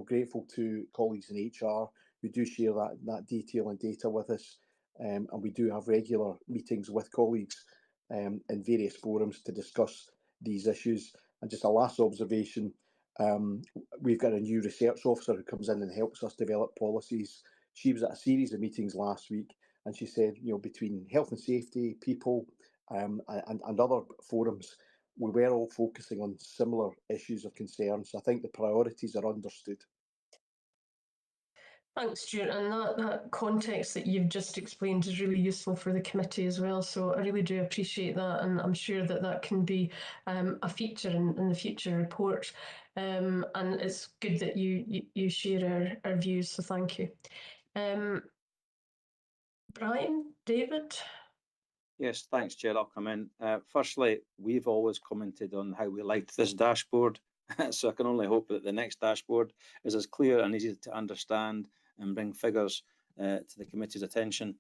grateful to colleagues in HR who do share that detail and data with us, and we do have regular meetings with colleagues in various forums to discuss these issues. And just a last observation, we've got a new research officer who comes in and helps us develop policies. She was at a series of meetings last week, and she said, between health and safety, people, and other forums, we were all focusing on similar issues of concern. So I think the priorities are understood. Thanks, Stuart. And that context that you've just explained is really useful for the committee as well. So I really do appreciate that. And I'm sure that can be a feature in the future report. And it's good that you share our views. So thank you. Brian, David? Yes, thanks, Chair. I'll come in. Firstly, we've always commented on how we liked this dashboard. So I can only hope that the next dashboard is as clear and easy to understand and bring figures to the committee's attention.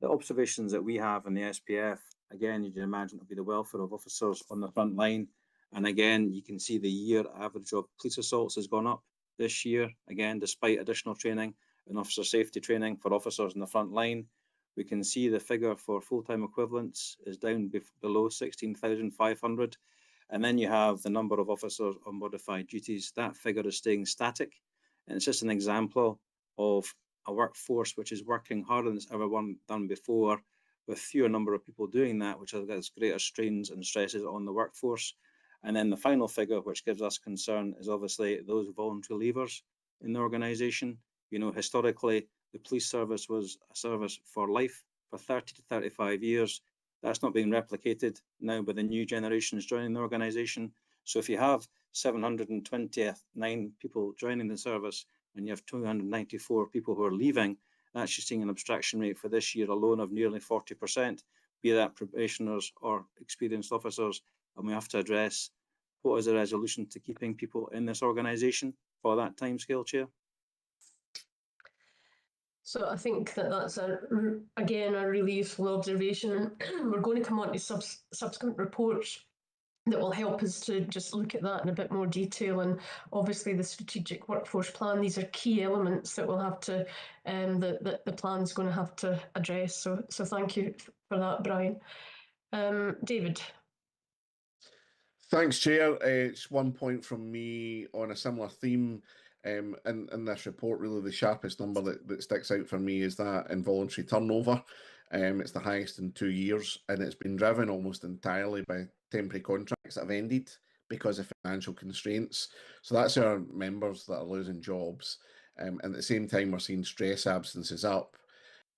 The observations that we have in the SPF, again, you can imagine, will be the welfare of officers on the front line. And again, you can see the year average of police assaults has gone up this year, again, despite additional training and officer safety training for officers in the front line. We can see the figure for full-time equivalents is down below 16,500. And then you have the number of officers on modified duties. That figure is staying static. And it's just an example of a workforce which is working harder than it's ever done before, with fewer number of people doing that, which has greater strains and stresses on the workforce. And then the final figure, which gives us concern, is obviously those voluntary leavers in the organisation. You know, historically, the police service was a service for life for 30 to 35 years. That's not being replicated now by the new generations joining the organisation. So if you have 729 people joining the service and you have 294 people who are leaving, that's just seeing an abstraction rate for this year alone of nearly 40%, be that probationers or experienced officers. And we have to address what is the resolution to keeping people in this organisation for that timescale, Chair. So I think that that's, again, a really useful observation. We're going to come on to subsequent reports that will help us to just look at that in a bit more detail. And obviously the strategic workforce plan, these are key elements that we'll have to, that the plan's going to have to address. So thank you for that, Brian. David. Thanks, Chair. It's 1 point from me on a similar theme. In this report, really the sharpest number that sticks out for me is that involuntary turnover. It's the highest in 2 years, and it's been driven almost entirely by temporary contracts that have ended because of financial constraints. So that's our members that are losing jobs. And at the same time, we're seeing stress absences up,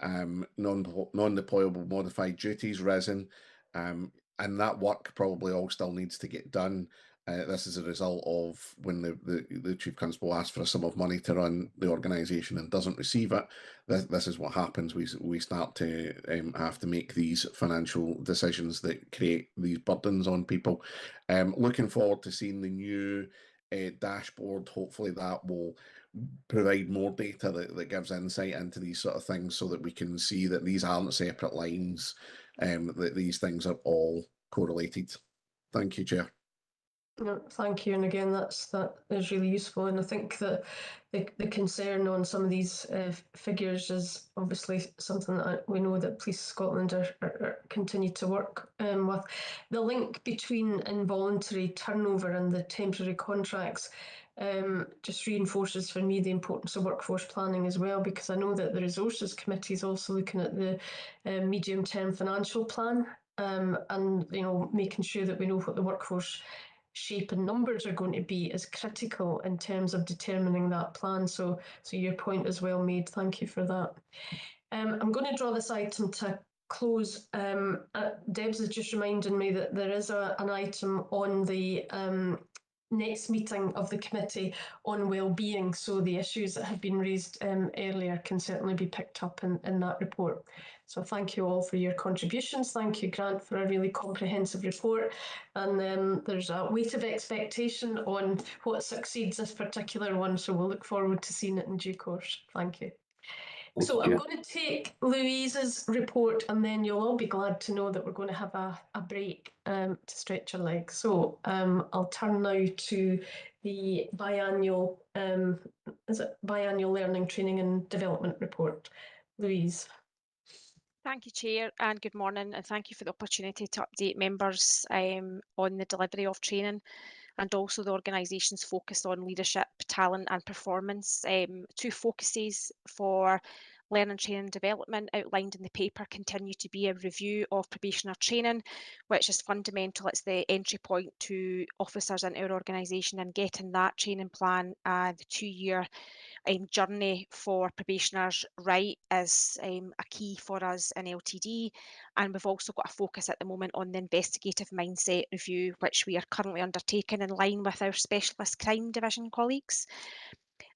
non-deployable modified duties risen, and that work probably all still needs to get done. This is a result of when the Chief Constable asks for a sum of money to run the organisation and doesn't receive it. This is what happens. We start to have to make these financial decisions that create these burdens on people. Looking forward to seeing the new dashboard. Hopefully that will provide more data that gives insight into these sort of things, so that we can see that these aren't separate lines, that these things are all correlated. Thank you, Chair. No, thank you. And again, that is really useful. And I think that the concern on some of these figures is obviously something that we know that Police Scotland are continue to work with. The link between involuntary turnover and the temporary contracts just reinforces for me the importance of workforce planning as well, because I know that the Resources Committee is also looking at the medium-term financial plan, and making sure that we know what the workforce shape and numbers are going to be is critical in terms of determining that plan. So your point is well made. Thank you for that. I'm going to draw this item to close. Debs has just reminded me that there is an item on the next meeting of the committee on well-being, so the issues that have been raised earlier can certainly be picked up in that report. So thank you all for your contributions. Thank you, Grant, for a really comprehensive report. And there's a weight of expectation on what succeeds this particular one, so we'll look forward to seeing it in due course. Thank you. So I'm going to take Louise's report, and then you'll all be glad to know that we're going to have a break to stretch your legs. So I'll turn now to the biannual learning, training and development report. Louise. Thank you, Chair, and good morning, and thank you for the opportunity to update members on the delivery of training and also the organisation's focus on leadership, talent and performance. Two focuses for learning, training and development outlined in the paper continue to be a review of probationer training, which is fundamental. It's the entry point to officers in our organisation, and getting that training plan, the 2-year journey for probationers right, is a key for us in LTD. And we've also got a focus at the moment on the investigative mindset review, which we are currently undertaking in line with our specialist crime division colleagues.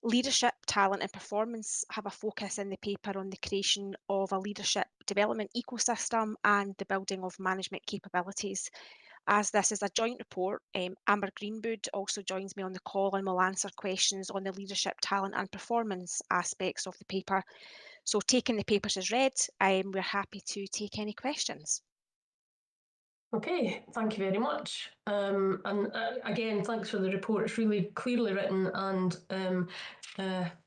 Leadership, talent and performance have a focus in the paper on the creation of a leadership development ecosystem and the building of management capabilities. As this is a joint report, Amber Greenwood also joins me on the call and will answer questions on the leadership, talent and performance aspects of the paper. So taking the papers as read, we're happy to take any questions. Okay, thank you very much. Again, thanks for the report. It's really clearly written and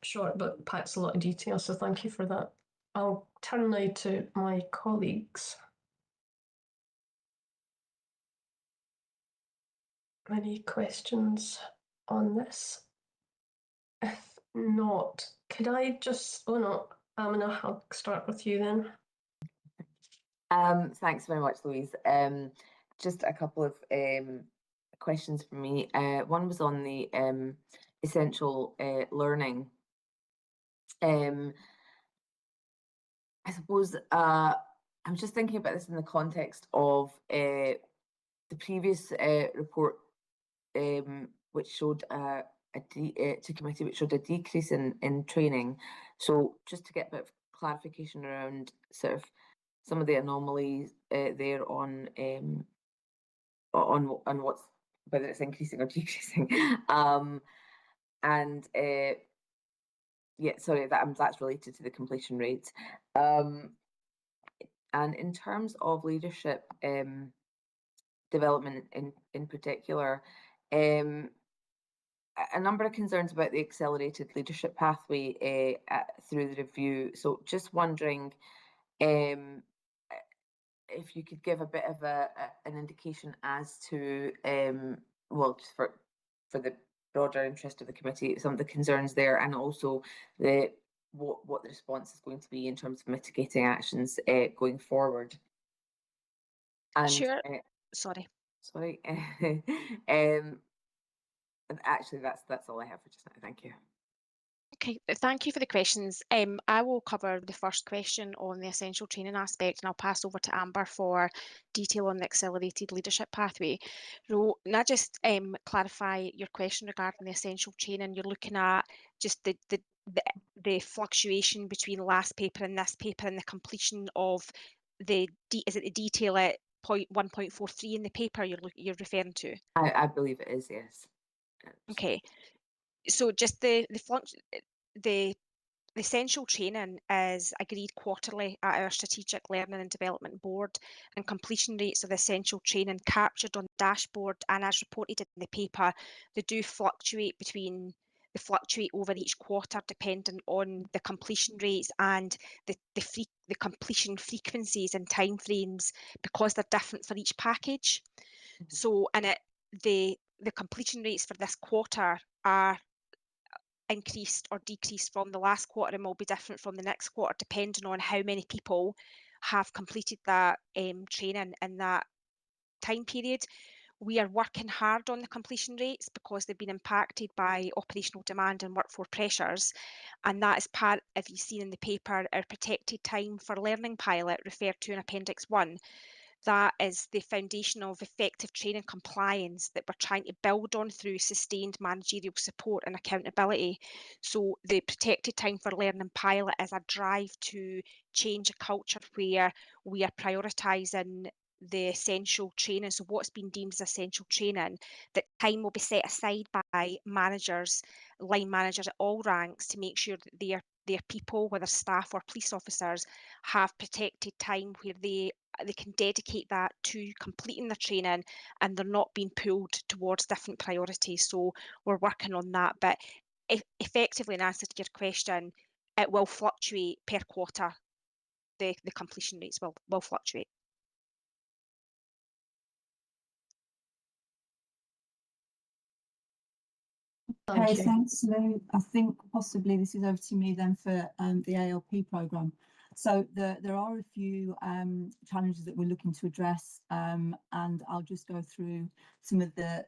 short, but packs a lot of detail, so thank you for that. I'll turn now to my colleagues. Any questions on this? If not. Could I just, oh no, Amina, I'll start with you then. Thanks very much, Louise. Just a couple of questions for me. One was on the essential learning. I suppose I'm just thinking about this in the context of the previous report, which showed to committee, which showed a decrease in training. So just to get a bit of clarification around sort of some of the anomalies there on what's, whether it's increasing or decreasing, and yeah, sorry, that's related to the completion rates. And in terms of leadership development in particular, a number of concerns about the accelerated leadership pathway through the review. So just wondering if you could give a bit of an indication as to, well, just for the broader interest of the committee, some of the concerns there, and also what the response is going to be in terms of mitigating actions going forward. And, sure. Sorry. Actually, that's all I have for just now. Thank you. Okay, thank you for the questions. I will cover the first question on the essential training aspect, and I'll pass over to Amber for detail on the accelerated leadership pathway. So, and I just clarify your question regarding the essential training. You're looking at just the fluctuation between last paper and this paper and the completion of the detail at 1.43 in the paper you're referring to? I believe it is, yes. Okay. So just the essential training is agreed quarterly at our Strategic Learning and Development Board, and completion rates of the essential training captured on the dashboard and as reported in the paper, they do fluctuate over each quarter depending on the completion rates and the completion frequencies and timeframes, because they're different for each package. So the completion rates for this quarter are increased or decreased from the last quarter and will be different from the next quarter depending on how many people have completed that training in that time period. We are working hard on the completion rates because they've been impacted by operational demand and workforce pressures, and that is part, if you've seen in the paper, our protected time for learning pilot referred to in Appendix 1. That is the foundation of effective training compliance that we're trying to build on through sustained managerial support and accountability. So the protected time for learning pilot is a drive to change a culture where we are prioritising the essential training. So what's been deemed as essential training, that time will be set aside by managers, line managers at all ranks, to make sure that their people, whether staff or police officers, have protected time where they can dedicate that to completing their training and they're not being pulled towards different priorities. So we're working on that. But effectively, in answer to your question, it will fluctuate per quarter. The completion rates will fluctuate. Okay, thanks, Lou. I think possibly this is over to me then for the ALP programme. So there are a few challenges that we're looking to address, and I'll just go through some of the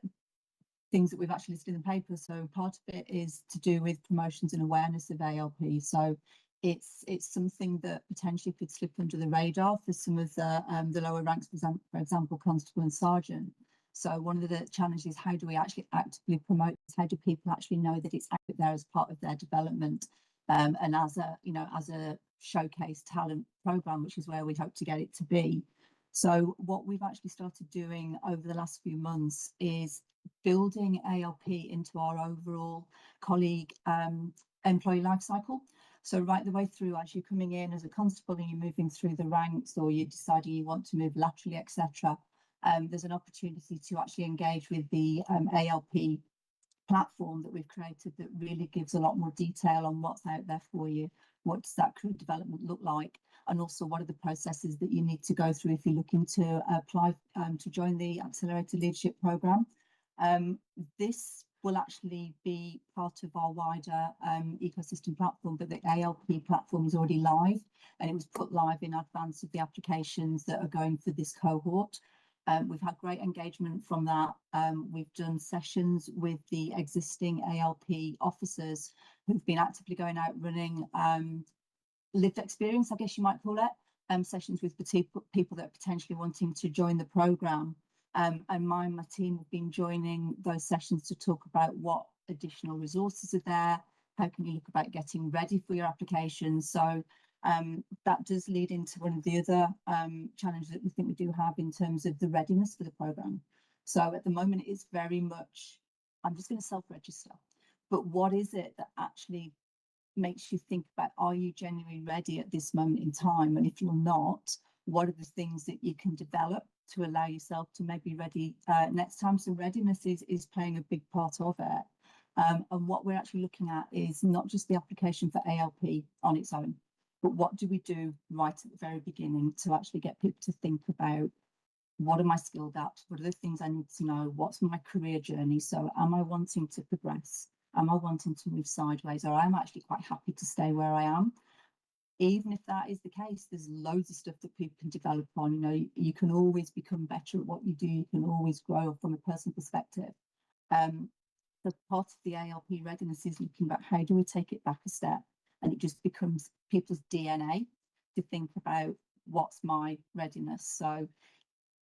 things that we've actually listed in the paper. So part of it is to do with promotions and awareness of ALP. So it's something that potentially could slip under the radar for some of the lower ranks, for example, constable and sergeant. So one of the challenges is, how do we actually actively promote this? How do people actually know that it's out there as part of their development, and as a showcase talent programme, which is where we hope to get it to be. So what we've actually started doing over the last few months is building ALP into our overall colleague employee life cycle. So right the way through, as you're coming in as a constable and you're moving through the ranks, or you're deciding you want to move laterally, etc., there's an opportunity to actually engage with the ALP platform that we've created that really gives a lot more detail on what's out there for you. What does that career development look like? And also, what are the processes that you need to go through if you're looking to apply to join the Accelerated Leadership Programme? This will actually be part of our wider ecosystem platform, but the ALP platform is already live, and it was put live in advance of the applications that are going for this cohort. We've had great engagement from that. We've done sessions with the existing ALP officers who've been actively going out running lived experience, I guess you might call it, sessions with people that are potentially wanting to join the programme. And my team have been joining those sessions to talk about what additional resources are there, how can you look about getting ready for your application. So that does lead into one of the other challenges that we think we do have in terms of the readiness for the programme. So at the moment, it's very much, I'm just going to self-register. But what is it that actually makes you think about, are you genuinely ready at this moment in time? And if you're not, what are the things that you can develop to allow yourself to maybe be ready next time? So readiness is playing a big part of it. And what we're actually looking at is not just the application for ALP on its own, but what do we do right at the very beginning to actually get people to think about, what am I skilled at? What are the things I need to know? What's my career journey? So am I wanting to progress? Am I wanting to move sideways? Or I'm actually quite happy to stay where I am? Even if that is the case, there's loads of stuff that people can develop on. You know, you can always become better at what you do. You can always grow from a personal perspective. So part of the ALP readiness is looking about, how do we take it back a step? And it just becomes people's DNA to think about, what's my readiness? So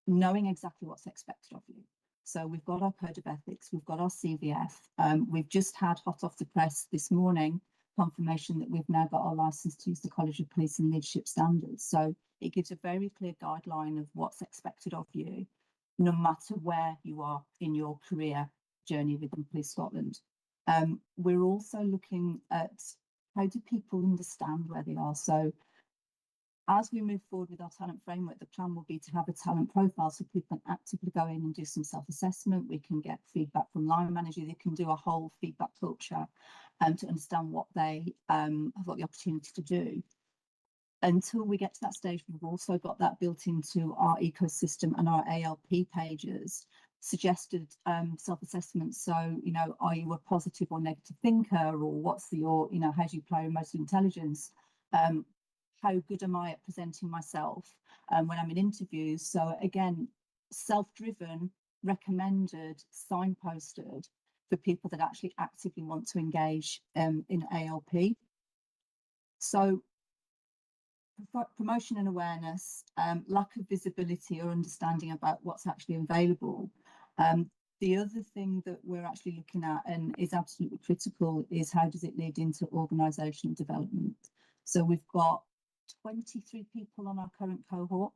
knowing exactly what's expected of you. So we've got our code of ethics, we've got our CVF. We've just had hot off the press this morning confirmation that we've now got our license to use the College of Police and Leadership Standards. So it gives a very clear guideline of what's expected of you, no matter where you are in your career journey within Police Scotland. We're also looking at, how do people understand where they are? So as we move forward with our talent framework, the plan will be to have a talent profile so people can actively go in and do some self-assessment. We can get feedback from line manager. They can do a whole feedback culture to understand what they have got the opportunity to do. Until we get to that stage, we've also got that built into our ecosystem and our ALP pages, suggested self-assessments. So, you know, are you a positive or negative thinker, or what's your, you know, how do you apply emotional intelligence? How good am I at presenting myself when I'm in interviews? So again, self-driven, recommended, signposted for people that actually actively want to engage in ALP. So promotion and awareness, lack of visibility or understanding about what's actually available. The other thing that we're actually looking at, and is absolutely critical, is how does it lead into organisational development? So we've got 23 people on our current cohort.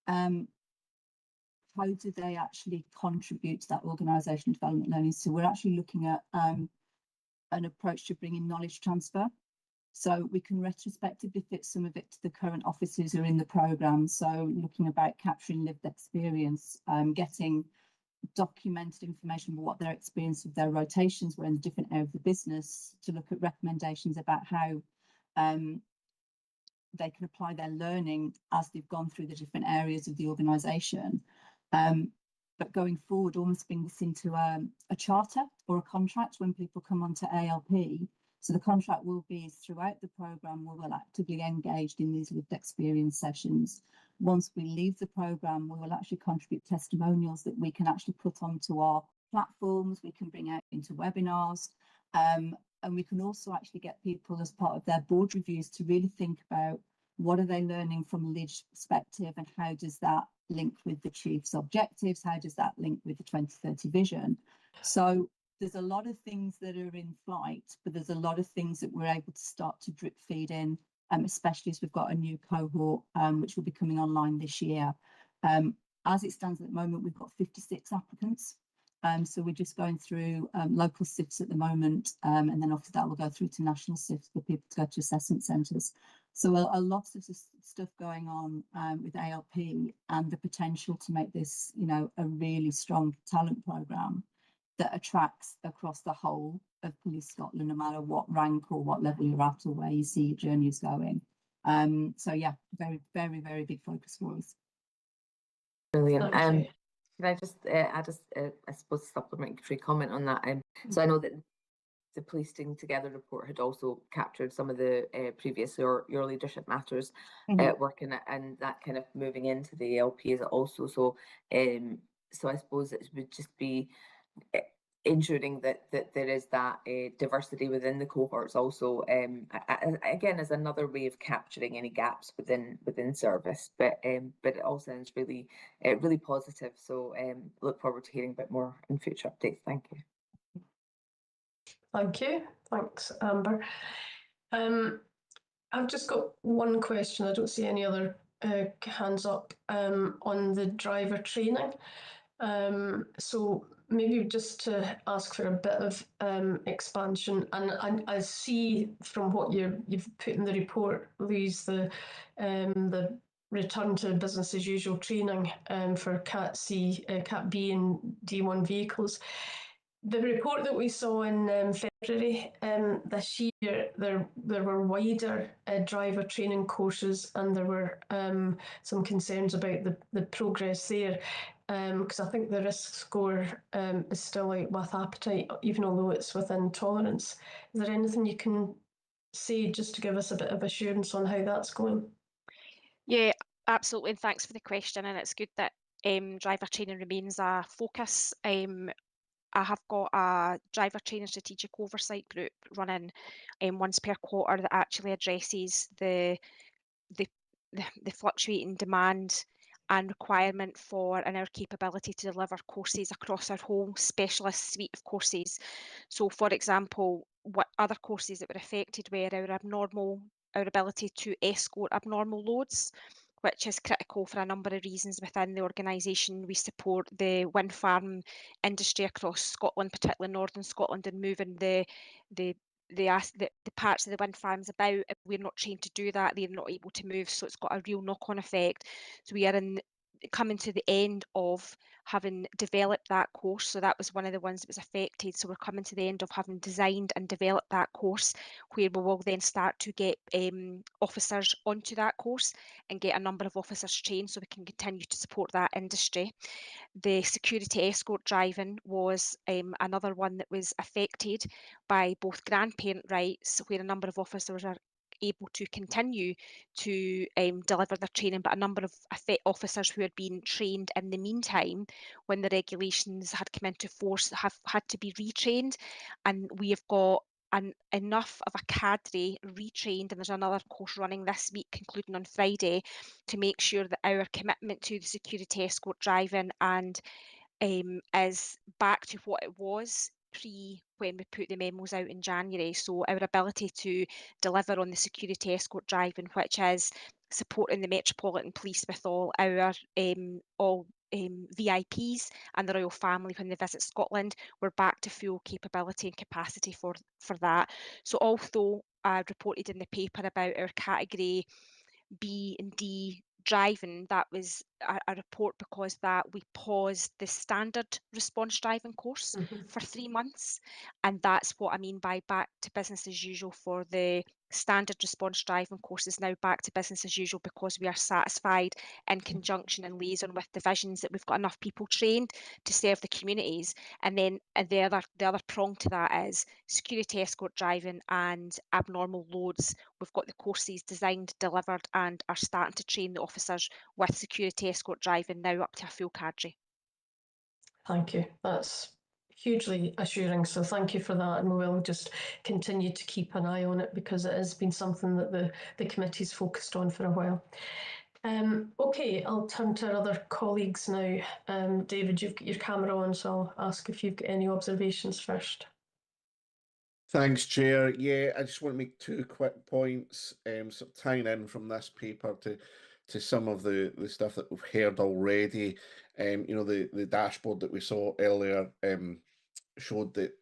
How do they actually contribute to that organisational development learning? So we're actually looking at an approach to bringing knowledge transfer. So we can retrospectively fit some of it to the current officers who are in the programme. So looking about capturing lived experience, getting documented information about what their experience of their rotations were in the different areas of the business, to look at recommendations about how they can apply their learning as they've gone through the different areas of the organisation. But going forward, almost bring this into a charter or a contract when people come onto ALP. So the contract will be throughout the programme, we will actively engage in these lived experience sessions. Once we leave the programme, we will actually contribute testimonials that we can actually put onto our platforms, we can bring out into webinars, and we can also actually get people as part of their board reviews to really think about, what are they learning from a leadership perspective, and how does that link with the chief's objectives? How does that link with the 2030 vision? So there's a lot of things that are in flight, but there's a lot of things that we're able to start to drip feed in, especially as we've got a new cohort, which will be coming online this year. As it stands at the moment, we've got 56 applicants. So we're just going through local SIFs at the moment, and then after that we'll go through to national SIFs for people to go to assessment centres. So a lot of stuff going on with ALP, and the potential to make this, you know, a really strong talent programme that attracts across the whole of Police Scotland, no matter what rank or what level you're at or where you see your journey is going. So yeah, very, very, very big focus for us. Brilliant. Can I just add I suppose, supplementary comment on that? So I know that the Policing Together report had also captured some of the previous your leadership matters work in it, and that kind of moving into the ALP is also. So so I suppose it would just be ensuring that there is that diversity within the cohorts also, again, as another way of capturing any gaps within service. But it all sounds really really positive. So look forward to hearing a bit more in future updates. Thank you. Thank you. Thanks, Amber. I've just got one question. I don't see any other hands up on the driver training. So maybe just to ask for a bit of expansion. And I see from what you've put in the report, Louise, the return to business as usual training for Cat C, Cat B and D1 vehicles. The report that we saw in February this year, there were wider driver training courses, and there were some concerns about the progress there, because I think the risk score is still out with appetite, even although it's within tolerance. Is there anything you can say just to give us a bit of assurance on how that's going? Yeah, absolutely, and thanks for the question. And it's good that driver training remains a focus. I have got a driver training strategic oversight group running once per quarter that actually addresses the fluctuating demand and requirement for and our capability to deliver courses across our whole specialist suite of courses. So, for example, what other courses that were affected were our ability to escort abnormal loads, which is critical for a number of reasons within the organisation. We support the wind farm industry across Scotland, particularly northern Scotland, and moving the parts of the wind farms about. If we're not trained to do that, they're not able to move, so it's got a real knock-on effect. So we are coming to the end of having developed that course. So that was one of the ones that was affected. So we're coming to the end of having designed and developed that course, where we will then start to get officers onto that course and get a number of officers trained so we can continue to support that industry. The security escort driving was another one that was affected by both grandparent rights, where a number of officers are able to continue to deliver their training, but a number of officers who had been trained in the meantime, when the regulations had come into force, have had to be retrained. And we have got enough of a cadre retrained, and there's another course running this week, concluding on Friday, to make sure that our commitment to the security escort driving and is back to what it was when we put the memos out in January. So our ability to deliver on the security escort driving, which is supporting the Metropolitan Police with all our VIPs and the royal family when they visit Scotland, we're back to full capability and capacity for that. So although I reported in the paper about our category B and D driving, that was a report because that we paused the standard response driving course for 3 months, and that's what I mean by back to business as usual. For the standard response driving course is now back to business as usual, because we are satisfied in conjunction and liaison with divisions that we've got enough people trained to serve the communities. And then the other prong to that is security escort driving and abnormal loads. We've got the courses designed, delivered, and are starting to train the officers with security escort driving now up to a full cadre. Thank you. That's hugely assuring. So thank you for that. And we will just continue to keep an eye on it, because it has been something that the committee's focused on for a while. Okay, I'll turn to our other colleagues now. David, you've got your camera on, so I'll ask if you've got any observations first. Thanks, Chair. Yeah, I just want to make 2 quick points, sort of tying in from this paper to some of the stuff that we've heard already. You know, the dashboard that we saw earlier showed that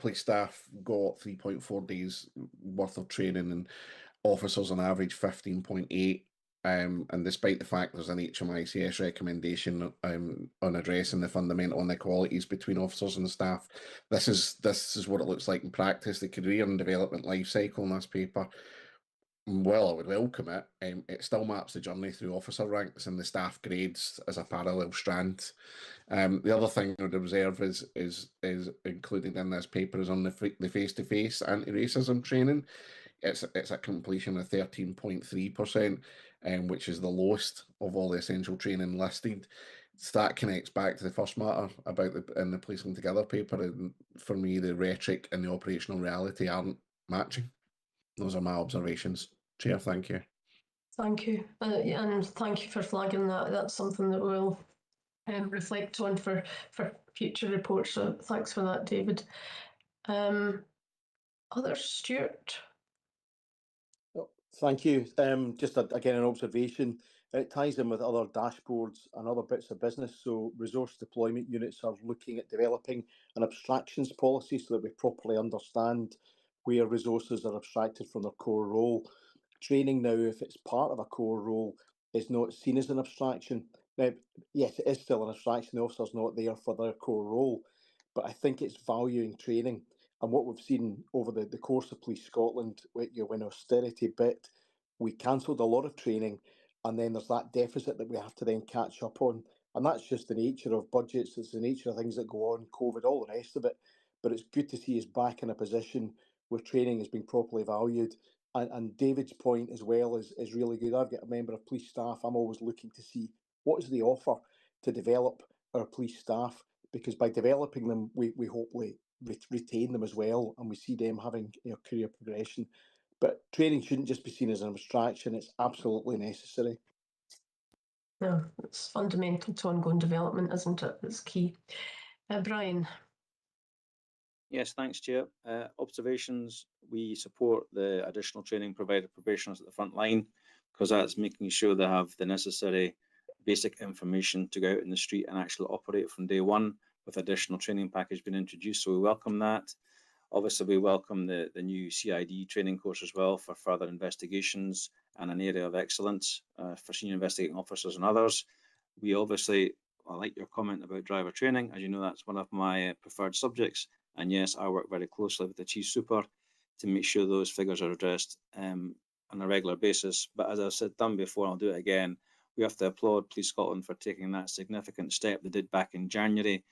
police staff got 3.4 days worth of training and officers on average 15.8. And despite the fact there's an HMICS recommendation on addressing the fundamental inequalities between officers and staff, this is what it looks like in practice. The career and development life cycle in this paper well, I would welcome it. It still maps the journey through officer ranks and the staff grades as a parallel strand. The other thing I would observe is included in this paper is on the face-to-face anti-racism training. It's a completion of 13.3%, which is the lowest of all the essential training listed. So that connects back to the first matter about the Policing Together paper. And for me, the rhetoric and the operational reality aren't matching. Those are my observations. Chair, thank you. Thank you. And thank you for flagging that. That's something that we'll reflect on for future reports. So thanks for that, David. Others, Stuart? Thank you. Just again, an observation. It ties in with other dashboards and other bits of business. So resource deployment units are looking at developing an abstractions policy so that we properly understand where resources are abstracted from their core role. Training now, if it's part of a core role, is not seen as an abstraction. Now, yes, it is still an abstraction. The officer's not there for their core role, but I think it's valuing training. And what we've seen over the course of Police Scotland, when austerity bit, we cancelled a lot of training, and then there's that deficit that we have to then catch up on. And that's just the nature of budgets, it's the nature of things that go on, COVID, all the rest of it. But it's good to see us back in a position where training is being properly valued. And David's point as well is really good. I've got a member of police staff. I'm always looking to see what is the offer to develop our police staff, because by developing them, we hopefully retain them as well, and we see them having career progression. But training shouldn't just be seen as an abstraction. It's absolutely necessary. No, it's fundamental to ongoing development, isn't it? It's key. Brian? Yes, thanks, Chair. Observations, we support the additional training provided probationers at the front line, because that's making sure they have the necessary basic information to go out in the street and actually operate from day one, with additional training package being introduced. So we welcome that. Obviously, we welcome the new CID training course as well for further investigations and an area of excellence for senior investigating officers and others. We obviously, I like your comment about driver training. As you know, that's one of my preferred subjects. And yes, I work very closely with the Chief Super to make sure those figures are addressed on a regular basis. But as I've done before, I'll do it again. We have to applaud Police Scotland for taking that significant step they did back in January.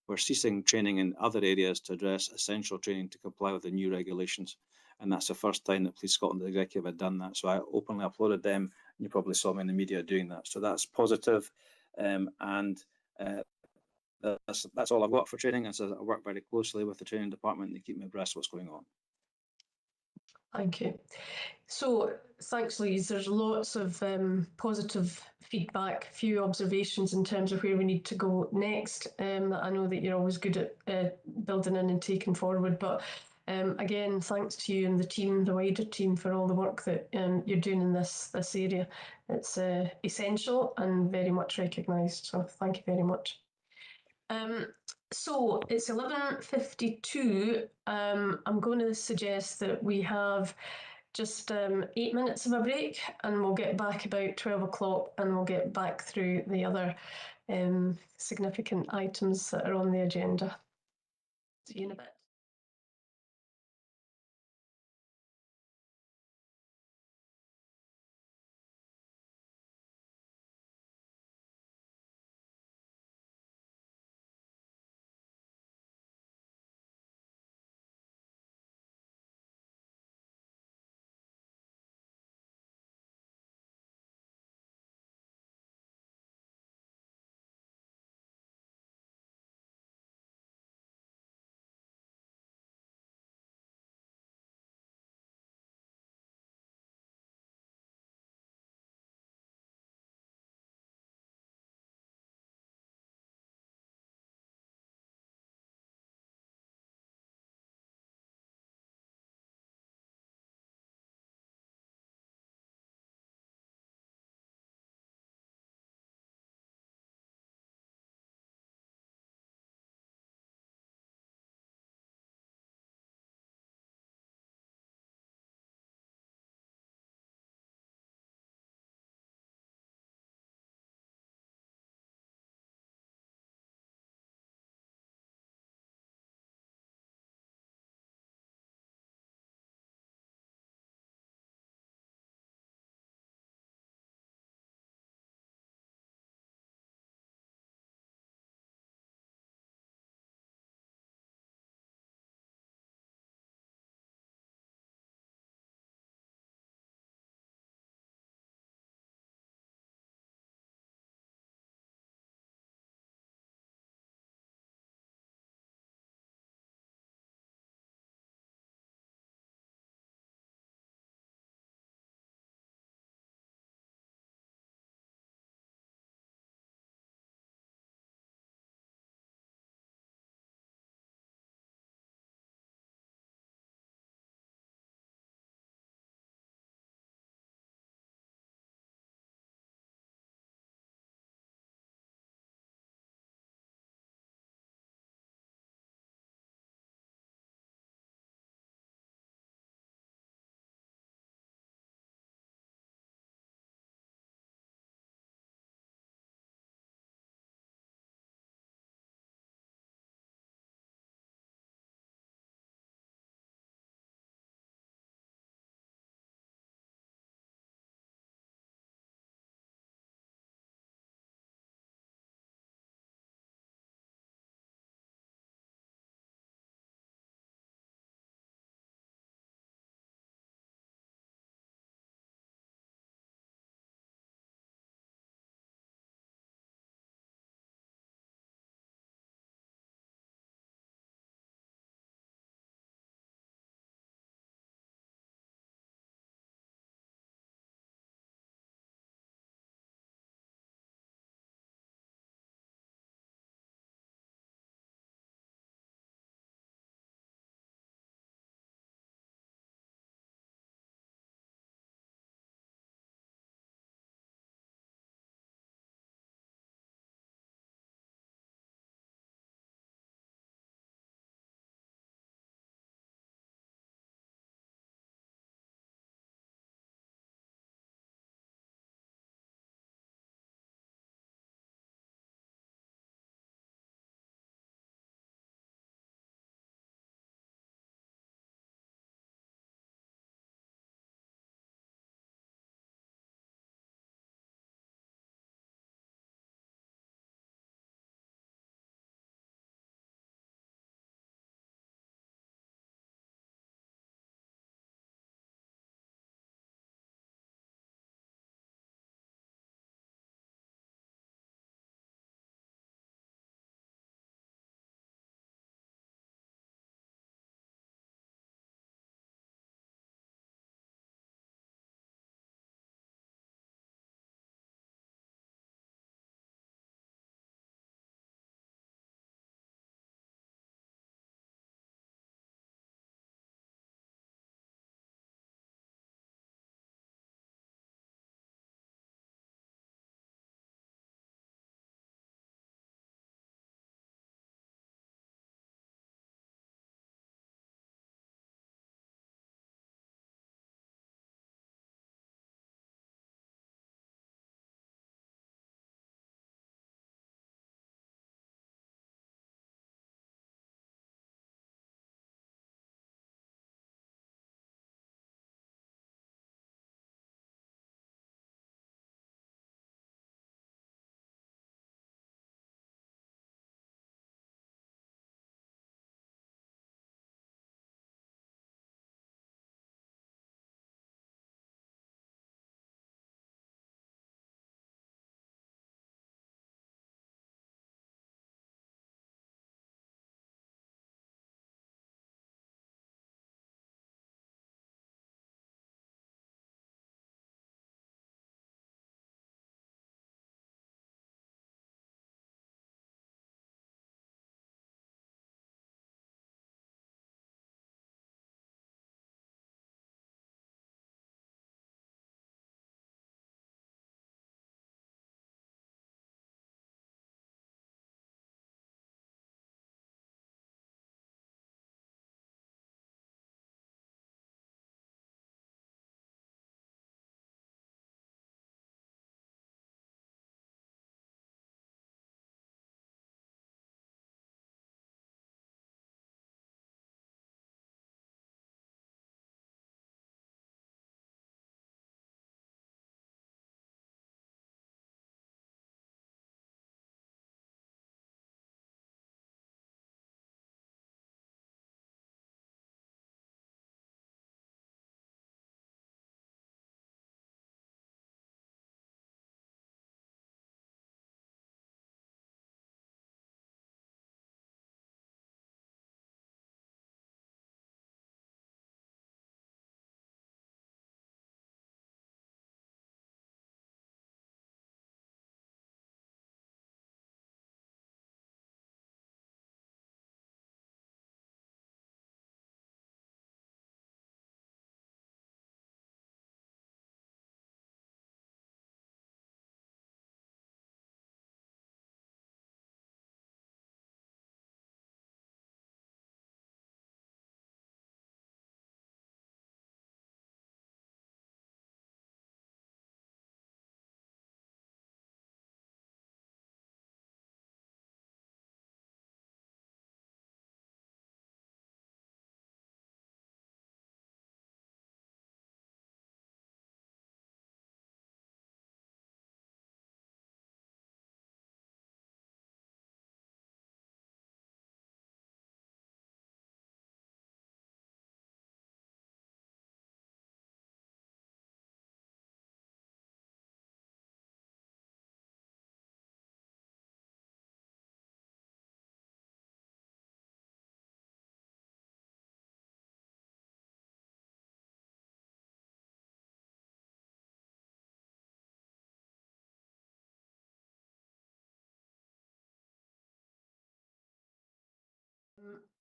We're ceasing training in other areas to address essential training to comply with the new regulations. And that's the first time that Police Scotland Executive had done that. So I openly applauded them. And you probably saw me in the media doing that. So that's positive. That's all I've got for training. And so I work very closely with the training department and they keep me abreast of what's going on. Thank you. So thanks, Louise. There's lots of positive feedback, few observations in terms of where we need to go next. I know that you're always good at building in and taking forward, but again, thanks to you and the team, the wider team, for all the work that you're doing in this area. It's essential and very much recognised. So thank you very much. So it's 11:52. I'm going to suggest that we have just 8 minutes of a break, and we'll get back about 12 o'clock, and we'll get back through the other significant items that are on the agenda. See you in a bit.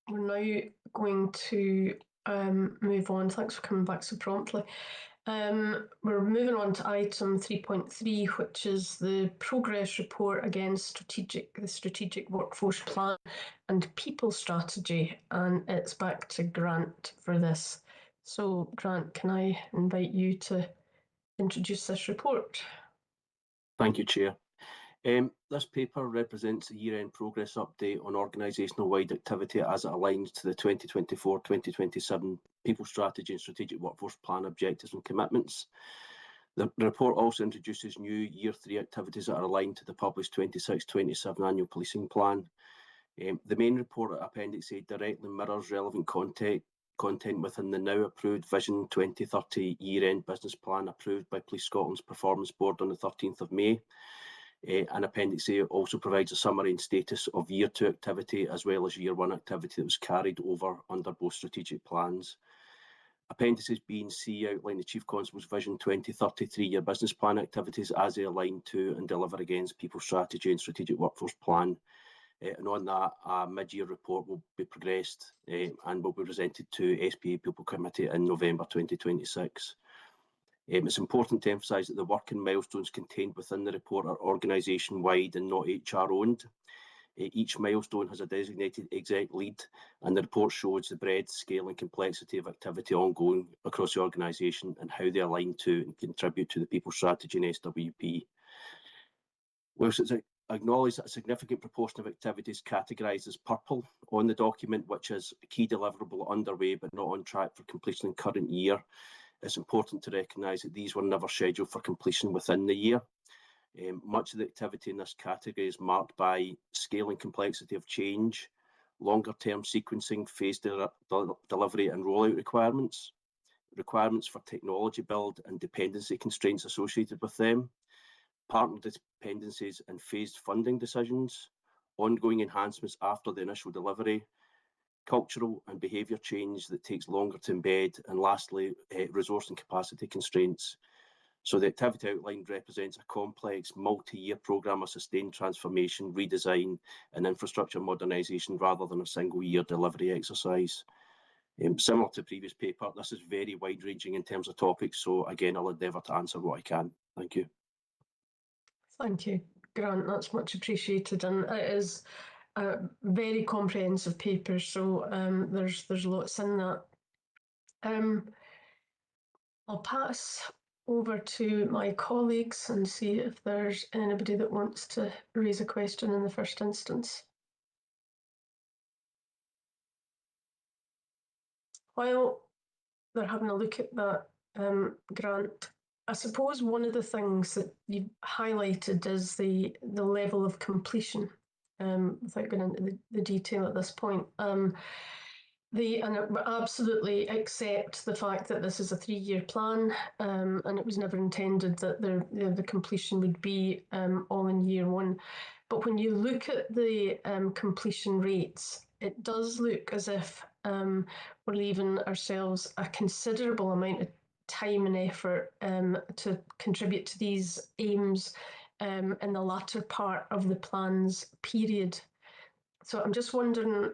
We're now going to move on. Thanks for coming back so promptly. We're moving on to item 3.3, which is the progress report against the strategic workforce plan and people strategy, and it's back to Grant for this. So Grant, can I invite you to introduce this report? Thank you, Chair. This paper represents a year-end progress update on organisational-wide activity as it aligns to the 2024-2027 People Strategy and Strategic Workforce Plan objectives and commitments. The report also introduces new Year 3 activities that are aligned to the published 26-27 Annual Policing Plan. The main report at Appendix A directly mirrors relevant content within the now approved Vision 2030 year-end business plan approved by Police Scotland's Performance Board on the 13th of May. And Appendix A also provides a summary and status of Year 2 activity as well as Year 1 activity that was carried over under both strategic plans. Appendices B and C outline the Chief Constable's Vision 2030 3-year business plan activities as they align to and deliver against People Strategy and Strategic Workforce Plan. And on that, a mid-year report will be progressed and will be presented to SPA People Committee in November 2026. It's important to emphasise that the work and milestones contained within the report are organisation-wide and not HR-owned. Each milestone has a designated exec lead, and the report shows the breadth, scale and complexity of activity ongoing across the organisation and how they align to and contribute to the People Strategy and SWP. Whilst it's acknowledged that a significant proportion of activities categorised as purple on the document, which is a key deliverable underway but not on track for completion in current year, it's important to recognise that these were never scheduled for completion within the year. Much of the activity in this category is marked by scale and complexity of change, longer term sequencing, phased delivery and rollout requirements for technology build and dependency constraints associated with them, partner dependencies and phased funding decisions, ongoing enhancements after the initial delivery, cultural and behaviour change that takes longer to embed, and lastly, resource and capacity constraints. So the activity outlined represents a complex multi-year programme of sustained transformation, redesign and infrastructure modernisation rather than a single year delivery exercise. Similar to the previous paper, this is very wide-ranging in terms of topics, so again, I'll endeavour to answer what I can. Thank you. Thank you, Grant, that's much appreciated, and it is a very comprehensive paper, so there's lots in that. I'll pass over to my colleagues and see if there's anybody that wants to raise a question in the first instance. While they're having a look at that, Grant, I suppose one of the things that you've highlighted is the level of completion, without going into the detail at this point. And I absolutely accept the fact that this is a 3-year plan, and it was never intended that the completion would be all in Year 1. But when you look at the completion rates, it does look as if we're leaving ourselves a considerable amount of time and effort to contribute to these aims in the latter part of the plan's period. So I'm just wondering,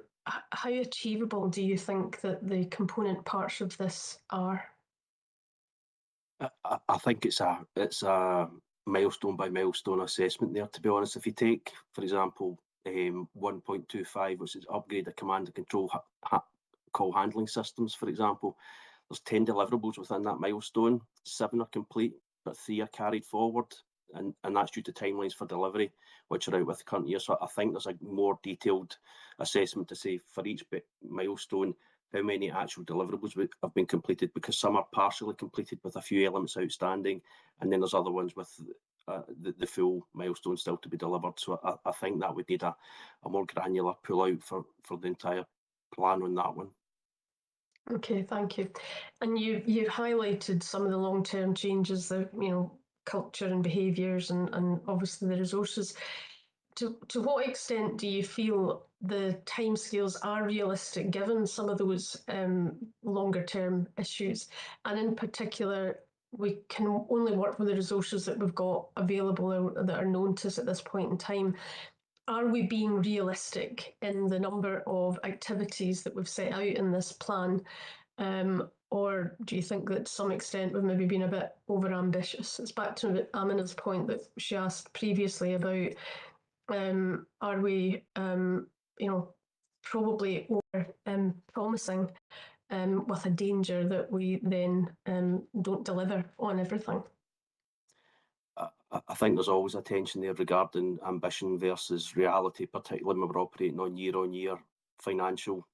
how achievable do you think that the component parts of this are? I think it's a milestone by milestone assessment there, to be honest. If you take, for example, 1.25, which is upgrade the command and control call handling systems, for example, there's 10 deliverables within that milestone. 7 are complete, but 3 are carried forward, and that's due to timelines for delivery, which are out with the current year. So I think there's a more detailed assessment to say for each milestone how many actual deliverables have been completed, because some are partially completed with a few elements outstanding, and then there's other ones with the full milestone still to be delivered. So I think that would need a more granular pull out for the entire plan on that one. Okay, thank you. And you've highlighted some of the long-term changes, the culture and behaviours, and obviously the resources. To what extent do you feel the timescales are realistic given some of those longer-term issues? And in particular, we can only work with the resources that we've got available or that are known to us at this point in time. are we being realistic in the number of activities that we've set out in this plan? Or do you think that to some extent we've maybe been a bit over-ambitious? It's back to Amina's point that she asked previously about are we, probably over promising with a danger that we then don't deliver on everything? I think there's always a tension there regarding ambition versus reality, particularly when we're operating on year financial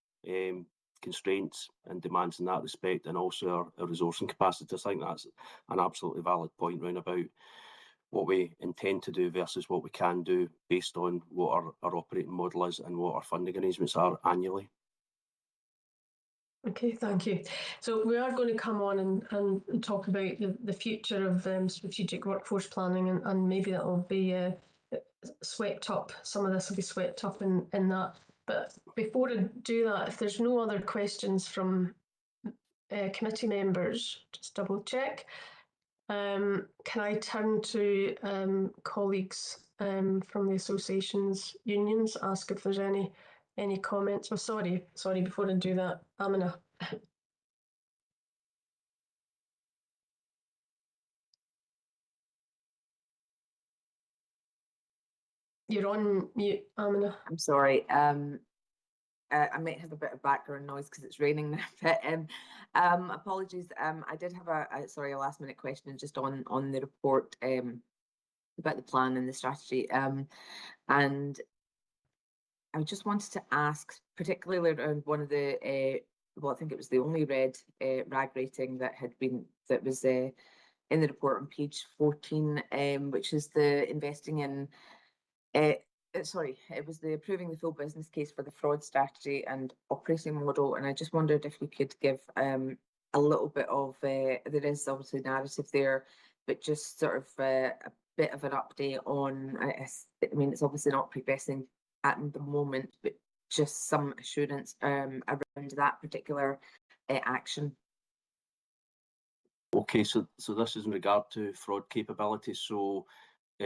constraints and demands in that respect, and also our resourcing capacity. I think that's an absolutely valid point round about what we intend to do versus what we can do based on what our operating model is and what our funding arrangements are annually. Okay, thank you. So we are going to come on and talk about the future of strategic workforce planning, and maybe that will be swept up. Some of this will be swept up in that. But before I do that, if there's no other questions from committee members, just double check. Can I turn to colleagues from the associations, unions, ask if there's any comments? Oh, sorry, before I do that, Amina. You're on mute, Amina. I'm sorry. I might have a bit of background noise because it's raining now, but apologies. I did have a last minute question just on the report about the plan and the strategy. And I just wanted to ask, particularly around one of the, I think it was the only red RAG rating that was in the report on page 14, which is the investing in, it was the approving the full business case for the fraud strategy and operating model. And I just wondered if we could give a little bit of, there is obviously narrative there, but just sort of a bit of an update on, I mean, it's obviously not progressing at the moment, but just some assurance around that particular action. Okay, so this is in regard to fraud capabilities. So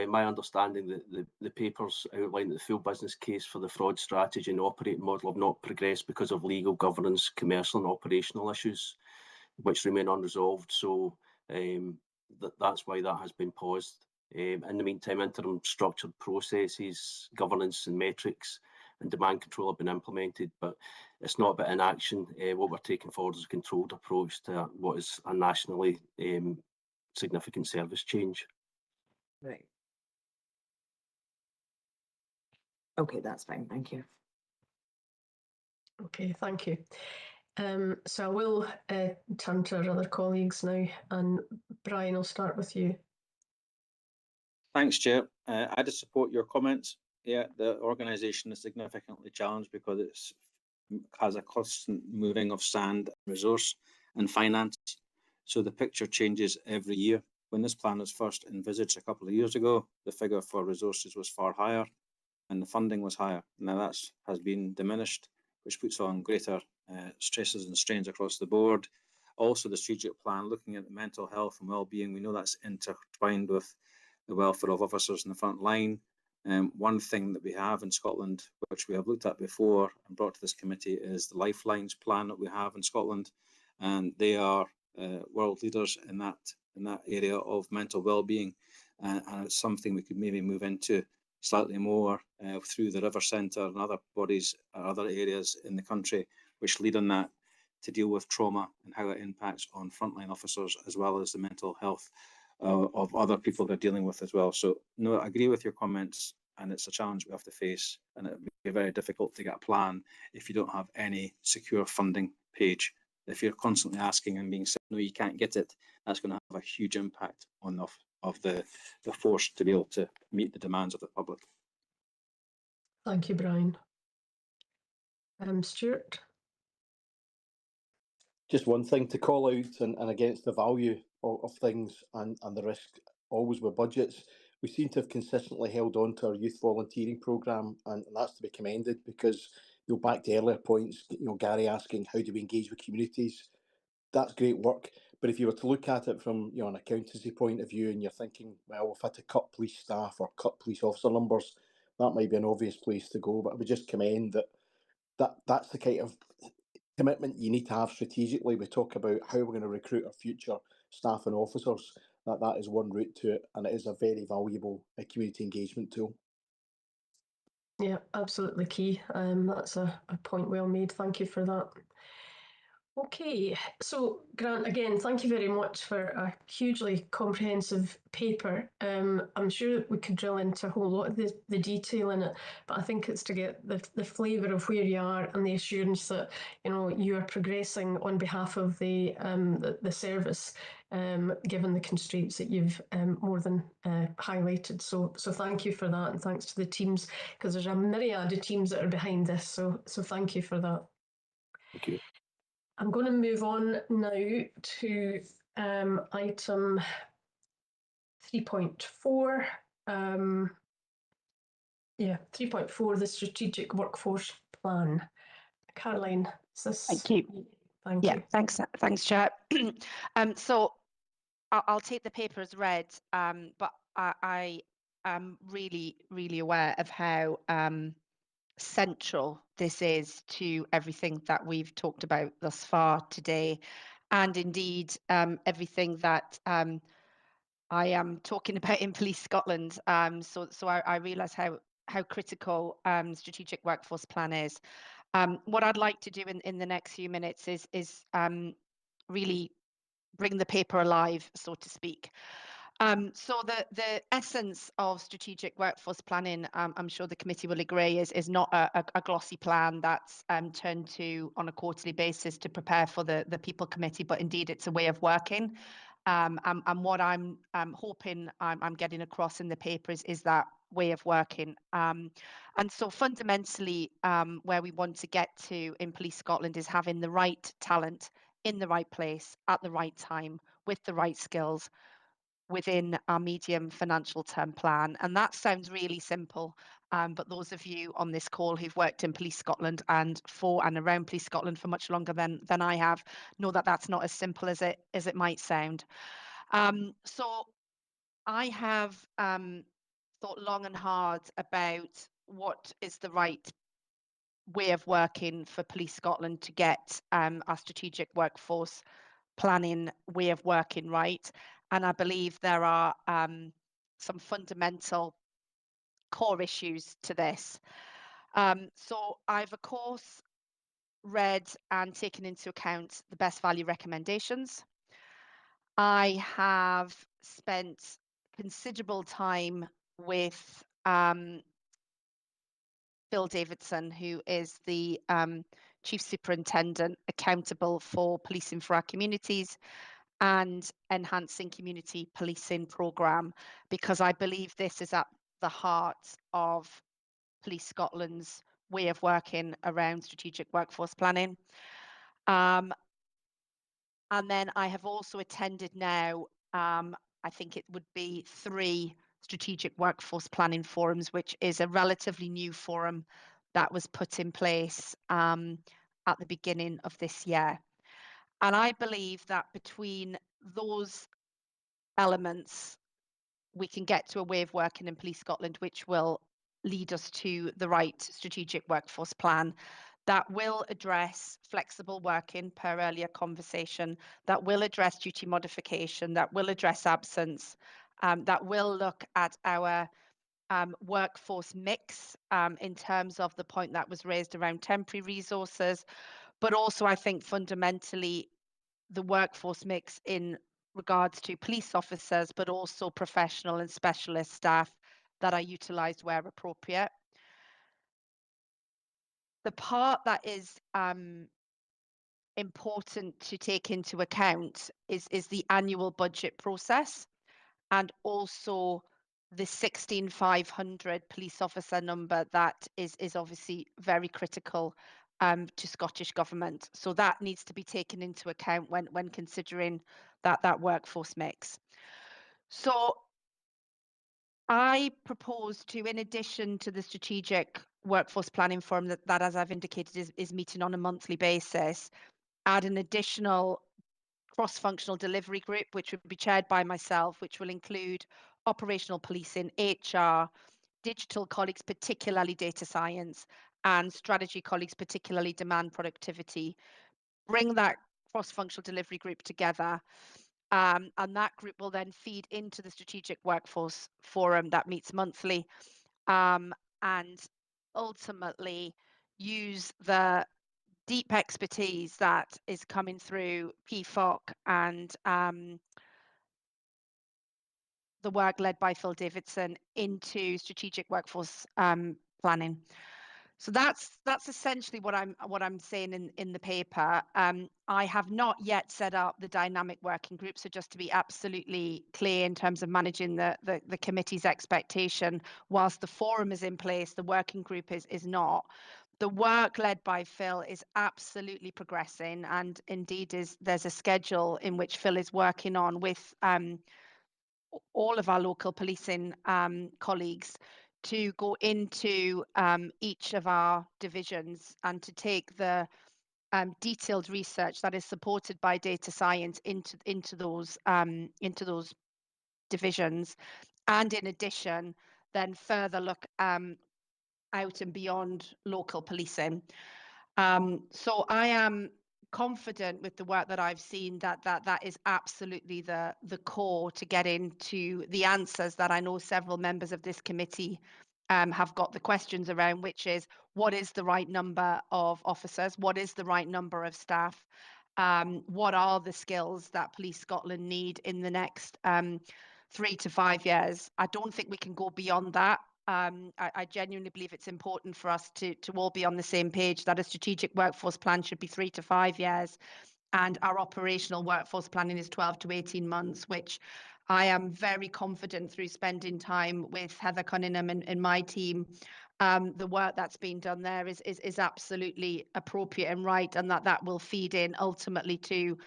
my understanding that the papers outline the full business case for the fraud strategy and operating model have not progressed because of legal, governance, commercial and operational issues, which remain unresolved. So that's why that has been paused. In the meantime, interim structured processes, governance and metrics and demand control have been implemented, but it's not about inaction. What we're taking forward is a controlled approach to what is a nationally significant service change. Right. Okay, that's fine. Thank you. Okay, thank you. So I will turn to our other colleagues now, and Brian, I'll start with you. Thanks, Chair. I just support your comments. Yeah, the organisation is significantly challenged because it has a constant moving of sand, resource and finance. So the picture changes every year. When this plan was first envisaged a couple of years ago, the figure for resources was far higher and the funding was higher. Now that has been diminished, which puts on greater stresses and strains across the board. Also, the strategic plan, looking at mental health and well-being, we know that's intertwined with the welfare of officers in the front line. One thing that we have in Scotland, which we have looked at before and brought to this committee, is the Lifelines plan that we have in Scotland, and they are world leaders in that area of mental well-being, and it's something we could maybe move into slightly more through the River Centre and other bodies, other areas in the country which lead on that, to deal with trauma and how it impacts on frontline officers as well as the mental health of other people they're dealing with as well. So no, I agree with your comments, and it's a challenge we have to face, and it would be very difficult to get a plan if you don't have any secure funding page. If you're constantly asking and being said, no, you can't get it, that's going to have a huge impact on the force to be able to meet the demands of the public. Thank you, Brian. Stuart? Just one thing to call out, and against the value of things and the risk always with budgets, we seem to have consistently held on to our youth volunteering programme, and that's to be commended, because back to earlier points, Gary asking how do we engage with communities, that's great work. But if you were to look at it from an accountancy point of view, and you're thinking, well, we've had to cut police staff or cut police officer numbers, that might be an obvious place to go, but I would just commend that's the kind of commitment you need to have strategically. We talk about how we're going to recruit our future staff and officers. That is one route to it, and it is a very valuable community engagement tool. Yeah, absolutely key. That's a point well made. Thank you for that. Okay, so Grant, again, thank you very much for a hugely comprehensive paper. I'm sure we could drill into a whole lot of the detail in it, but I think it's to get the flavour of where you are and the assurance that you are progressing on behalf of the service, given the constraints that you've more than highlighted. So thank you for that, and thanks to the teams, because there's a myriad of teams that are behind this. So thank you for that. Thank you. I'm going to move on now to item 3.4. 3.4, the strategic workforce plan. Caroline, is this? Thank you. Thank you. Thanks, Chair. So I'll take the paper as read, but I am really, really aware of how central this is to everything that we've talked about thus far today, and indeed everything that I am talking about in Police Scotland. So I realise how critical strategic workforce plan is. What I'd like to do in the next few minutes is really bring the paper alive, so to speak. So the essence of strategic workforce planning, I'm sure the committee will agree, is not a glossy plan that's turned to on a quarterly basis to prepare for the people committee, but indeed it's a way of working. And what I'm hoping I'm getting across in the paper is that way of working. And so fundamentally, where we want to get to in Police Scotland is having the right talent in the right place at the right time with the right skills within our medium financial term plan. And that sounds really simple, but those of you on this call who've worked in Police Scotland and for and around Police Scotland for much longer than I have know that that's not as simple as it might sound. So I have thought long and hard about what is the right way of working for Police Scotland to get our strategic workforce planning way of working right. And I believe there are some fundamental core issues to this. So I've, of course, read and taken into account the best value recommendations. I have spent considerable time with Bill Davidson, who is the Chief Superintendent accountable for policing for our communities and enhancing community policing programme, because I believe this is at the heart of Police Scotland's way of working around strategic workforce planning. And then I have also attended now, I think it would be 3 strategic workforce planning forums, which is a relatively new forum that was put in place at the beginning of this year. And I believe that between those elements, we can get to a way of working in Police Scotland which will lead us to the right strategic workforce plan that will address flexible working per earlier conversation, that will address duty modification, that will address absence, that will look at our workforce mix in terms of the point that was raised around temporary resources, but also I think fundamentally the workforce mix in regards to police officers, but also professional and specialist staff that are utilised where appropriate. The part that is important to take into account is the annual budget process, and also the 16,500 police officer number that is obviously very critical to Scottish Government. So that needs to be taken into account when considering that workforce mix. So I propose to, in addition to the strategic workforce planning forum that as I've indicated, is meeting on a monthly basis, add an additional cross-functional delivery group, which would be chaired by myself, which will include operational policing, HR, digital colleagues, particularly data science, and strategy colleagues, particularly demand productivity. Bring that cross-functional delivery group together. And that group will then feed into the strategic workforce forum that meets monthly, and ultimately use the deep expertise that is coming through PFOC and the work led by Phil Davidson into strategic workforce planning. So that's essentially what I'm saying in the paper. I have not yet set up the dynamic working group. So just to be absolutely clear in terms of managing the committee's expectation, whilst the forum is in place, the working group is not. The work led by Phil is absolutely progressing, and indeed there's a schedule in which Phil is working on with all of our local policing colleagues to go into each of our divisions and to take the detailed research that is supported by data science into those divisions, and in addition then further look out and beyond local policing. So I am confident with the work that I've seen that is absolutely the core to get into the answers that I know several members of this committee have got the questions around, which is what is the right number of officers, what is the right number of staff, what are the skills that Police Scotland need in the next 3 to 5 years. I don't think we can go beyond that. I genuinely believe it's important for us to all be on the same page that a strategic workforce plan should be 3 to 5 years, and our operational workforce planning is 12 to 18 months, which I am very confident through spending time with Heather Cunningham and my team. The work that's been done there is absolutely appropriate and right, and that will feed in ultimately to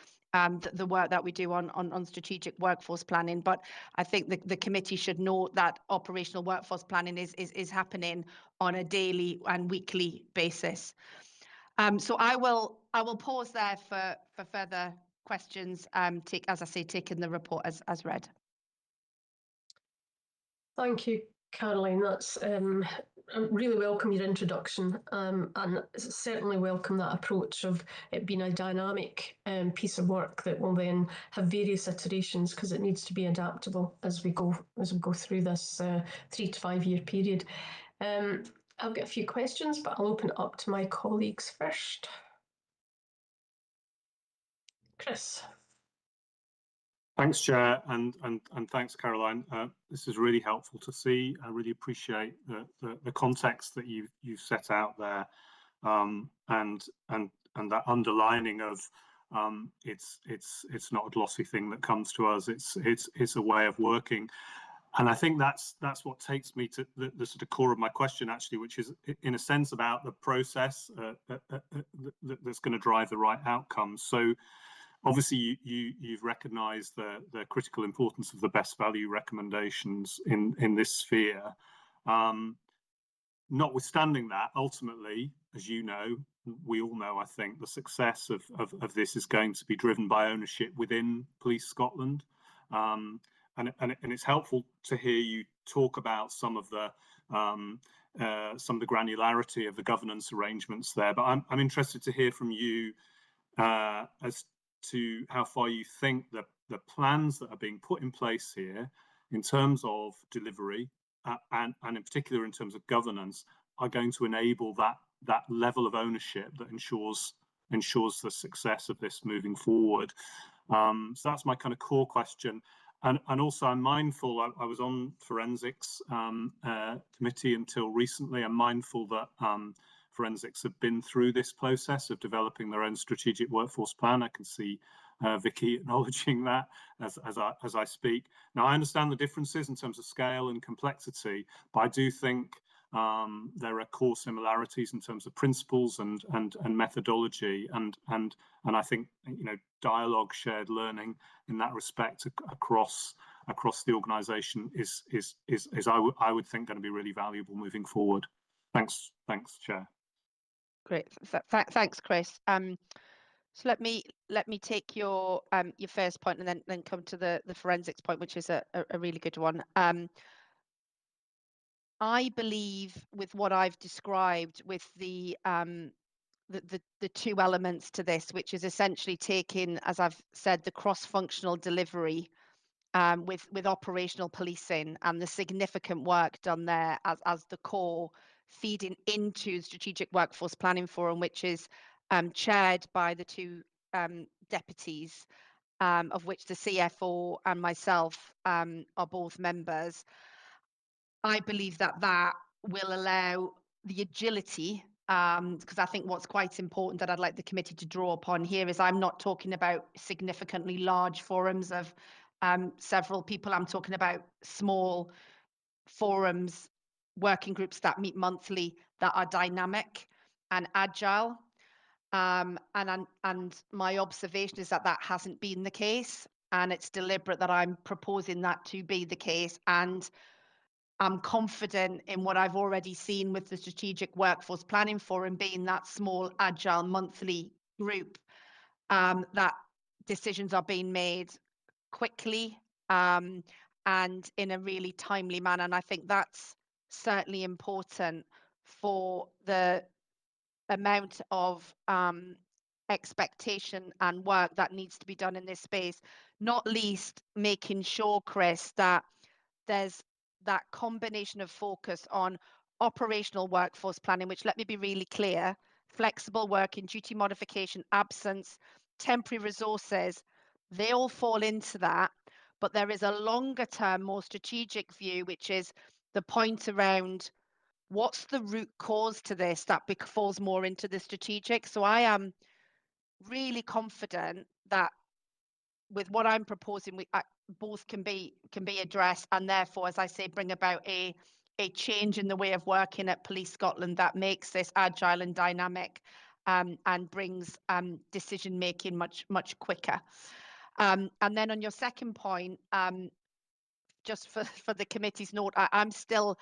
the work that we do on strategic workforce planning. But I think the committee should note that operational workforce planning is happening on a daily and weekly basis. So I will pause there for further questions. As I say, taking the report as read. Thank you, Caroline. That's I really welcome your introduction, and certainly welcome that approach of it being a dynamic piece of work that will then have various iterations, because it needs to be adaptable as we go through this 3 to 5 year period. I've got a few questions, but I'll open it up to my colleagues first. Chris. Thanks, Chair, and thanks, Caroline. This is really helpful to see. I really appreciate the context that you've set out there, and that underlining of it's not a glossy thing that comes to us. It's a way of working, and I think that's what takes me to the sort of core of my question, actually, which is in a sense about the process that's going to drive the right outcomes. So obviously, you've recognised the critical importance of the best value recommendations in this sphere. Notwithstanding that, ultimately, as you know, we all know, I think, the success of this is going to be driven by ownership within Police Scotland. And it's helpful to hear you talk about some of the granularity of the governance arrangements there. But I'm interested to hear from you as to how far you think that the plans that are being put in place here in terms of delivery and in particular in terms of governance are going to enable that level of ownership that ensures the success of this moving forward. So that's my kind of core question. And also I'm mindful, I was on forensics committee until recently. I'm mindful that forensics have been through this process of developing their own strategic workforce plan. I can see Vicky acknowledging that as I speak. Now, I understand the differences in terms of scale and complexity, but I do think there are core similarities in terms of principles and methodology, and I think, you know, dialogue, shared learning in that respect across the organisation is I would think going to be really valuable moving forward. Thanks, Chair. Great, thanks, Chris. So let me take your first point and then come to the forensics point, which is a really good one. I believe with what I've described with the two elements to this, which is essentially taking, as I've said, the cross-functional delivery with operational policing and the significant work done there as the core, feeding into strategic workforce planning forum, which is chaired by the two deputies, of which the CFO and myself are both members. I believe that will allow the agility, because I think what's quite important that I'd like the committee to draw upon here is I'm not talking about significantly large forums of several people. I'm talking about small forums, working groups that meet monthly, that are dynamic and agile. And my observation is that hasn't been the case, and it's deliberate that I'm proposing that to be the case. And I'm confident in what I've already seen with the Strategic Workforce Planning Forum being that small, agile monthly group, that decisions are being made quickly and in a really timely manner. And I think that's certainly important for the amount of expectation and work that needs to be done in this space, not least making sure, Chris, that there's that combination of focus on operational workforce planning, which, let me be really clear, flexible working, duty modification, absence, temporary resources, they all fall into that. But there is a longer term, more strategic view, which is the point around what's the root cause to this that falls more into the strategic. So I am really confident that with what I'm proposing, both can be addressed, and therefore, as I say, bring about a change in the way of working at Police Scotland that makes this agile and dynamic, and brings decision making much quicker. And then on your second point, just for the committee's note, I'm still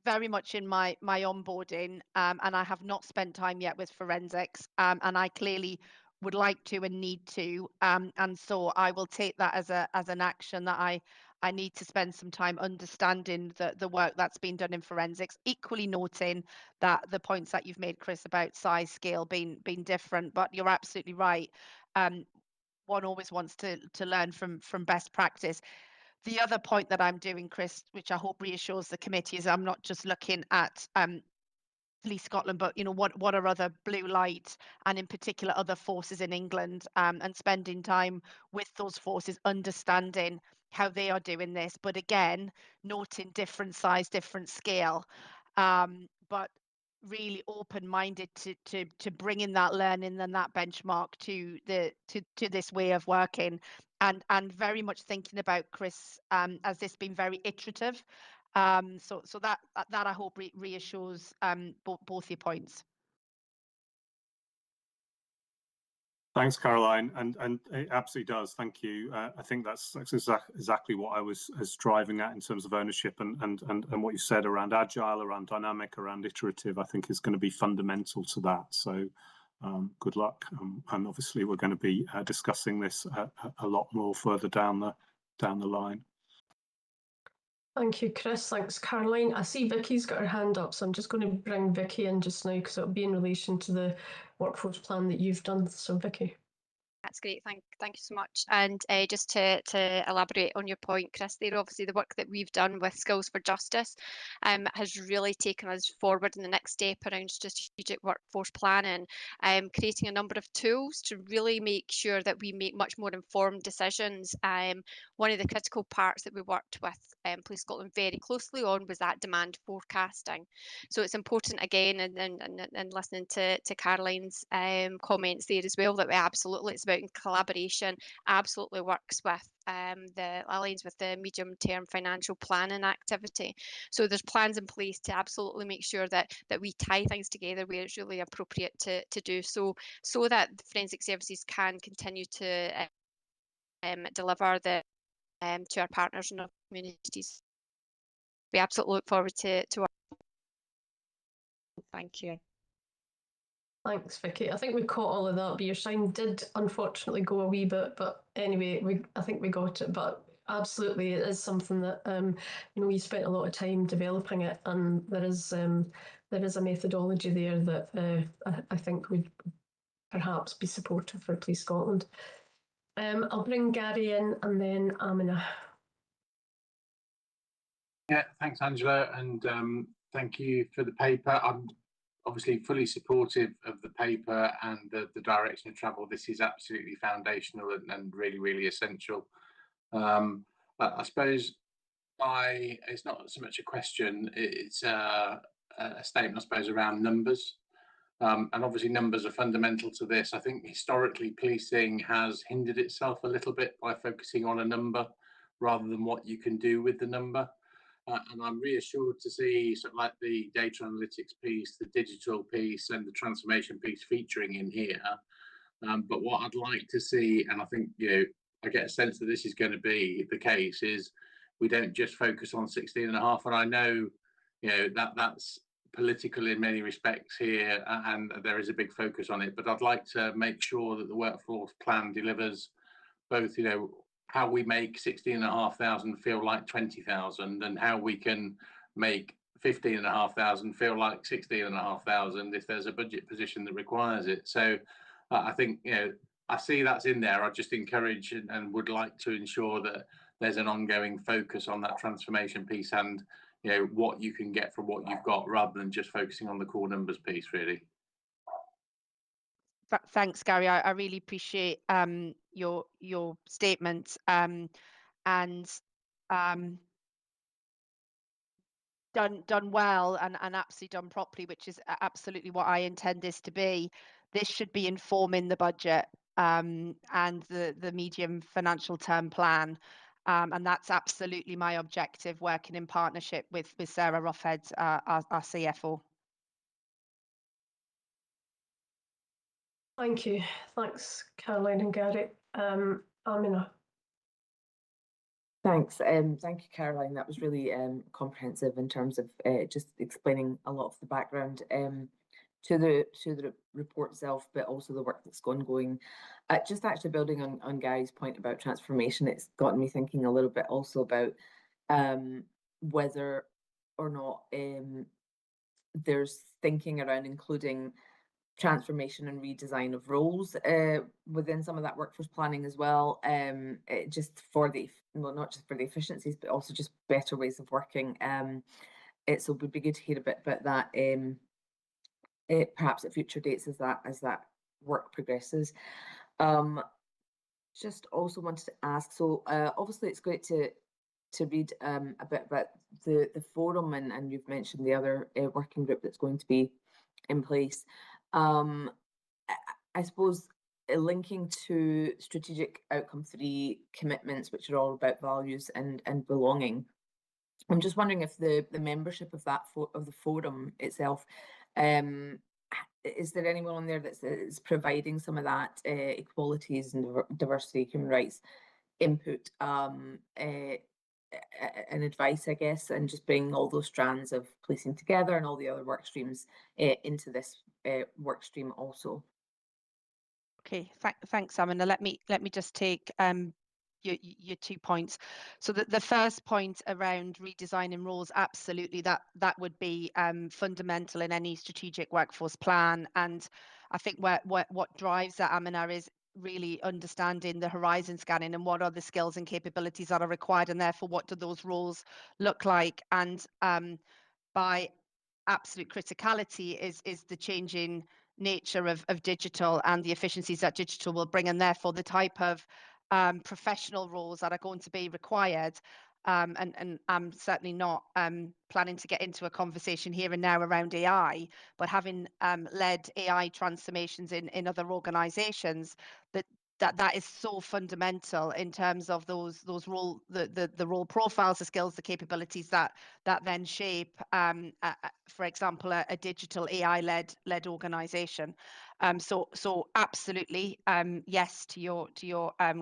very much in my onboarding, and I have not spent time yet with forensics, and I clearly would like to and need to, and so I will take that as an action that I need to spend some time understanding the work that's been done in forensics, equally noting that the points that you've made, Chris, about size, scale being different, but you're absolutely right. One always wants to learn from best practice. The other point that I'm doing, Chris, which I hope reassures the committee, is I'm not just looking at Police Scotland, but what are other blue light and in particular other forces in England, and spending time with those forces, understanding how they are doing this. But again, noting different size, different scale, but really open-minded to bringing that learning and that benchmark to this way of working, and very much thinking about, Chris, as this being very iterative. So that I hope reassures both your points. Thanks, Caroline, and it absolutely does. Thank you. I think that's exactly what I was driving at in terms of ownership, and what you said around agile, around dynamic, around iterative, I think is going to be fundamental to that. So good luck, and obviously we're going to be discussing this a lot more further down the line. Thank you, Chris. Thanks, Caroline. I see Vicky's got her hand up, so I'm just going to bring Vicky in just now because it'll be in relation to the workforce plan that you've done. So, Vicky. That's great. Thank you so much. And just to elaborate on your point, Chris, there, obviously the work that we've done with Skills for Justice has really taken us forward in the next step around strategic workforce planning, creating a number of tools to really make sure that we make much more informed decisions. One of the critical parts that we worked with Police Scotland very closely on was that demand forecasting. So it's important, again, and listening to Caroline's comments there as well, that we absolutely, it's about collaboration, absolutely works with the aligns with the medium-term financial planning activity. So there's plans in place to absolutely make sure that we tie things together where it's really appropriate to do so that the forensic services can continue to deliver to our partners and our communities. We absolutely look forward to our. Thank you. Thanks, Vicky. I think we caught all of that, but your sound did unfortunately go a wee bit. But anyway, I think we got it. But absolutely, it is something that we spent a lot of time developing it, and there is a methodology there that I think would perhaps be supportive for Police Scotland. I'll bring Gary in and then Amina. Yeah, thanks, Angela, and thank you for the paper. I'm obviously fully supportive of the paper and the direction of travel. This is absolutely foundational and really, really essential. I suppose it's not so much a question, it's a statement, I suppose, around numbers. And obviously numbers are fundamental to this. I think historically policing has hindered itself a little bit by focusing on a number rather than what you can do with the number. And I'm reassured to see sort of like the data analytics piece, the digital piece and the transformation piece featuring in here. But what I'd like to see, and I think, I get a sense that this is going to be the case, is we don't just focus on 16.5. And I know, that's political in many respects here, and there is a big focus on it. But I'd like to make sure that the workforce plan delivers both, how we make 16,500 feel like 20,000, and how we can make 15,500 feel like 16,500 if there's a budget position that requires it. So I think, I see that's in there. I just encourage and would like to ensure that there's an ongoing focus on that transformation piece and, what you can get from what you've got rather than just focusing on the core numbers piece, really. Thanks, Gary. I really appreciate your statement and done well and absolutely done properly, which is absolutely what I intend this to be. This should be informing the budget and the medium financial term plan. And that's absolutely my objective, working in partnership with Sarah Roughead, our CFO. Thank you. Thanks, Caroline and Gary. Amina. Thanks. Thank you, Caroline. That was really comprehensive in terms of just explaining a lot of the background to the report itself, but also the work that's ongoing. Just actually building on Gary's point about transformation, it's gotten me thinking a little bit also about whether or not there's thinking around including transformation and redesign of roles within some of that workforce planning as well, just for not just for the efficiencies, but also just better ways of working. So it would be good to hear a bit about that, perhaps at future dates as that work progresses. Just also wanted to ask, so obviously it's great to read a bit about the forum, and you've mentioned the other working group that's going to be in place. I suppose linking to strategic outcome 3 commitments, which are all about values and belonging. I'm just wondering if the membership of that of the forum itself, is there anyone on there that's providing some of that equalities and diversity, human rights input and advice, I guess, and just bringing all those strands of policing together and all the other work streams into this work stream also? Okay, thanks, Amina. Let me just take your 2 points. So the first point around redesigning roles, absolutely, that would be fundamental in any strategic workforce plan. And I think what drives that, Amina, is really understanding the horizon scanning and what are the skills and capabilities that are required, and therefore what do those roles look like. And by absolute criticality is the changing nature of digital and the efficiencies that digital will bring, and therefore the type of professional roles that are going to be required. And I'm certainly not planning to get into a conversation here and now around AI, but having led AI transformations in other organizations, that is so fundamental in terms of those role the role profiles, the skills, the capabilities that then shape, for example, a digital AI led organization. So absolutely yes to your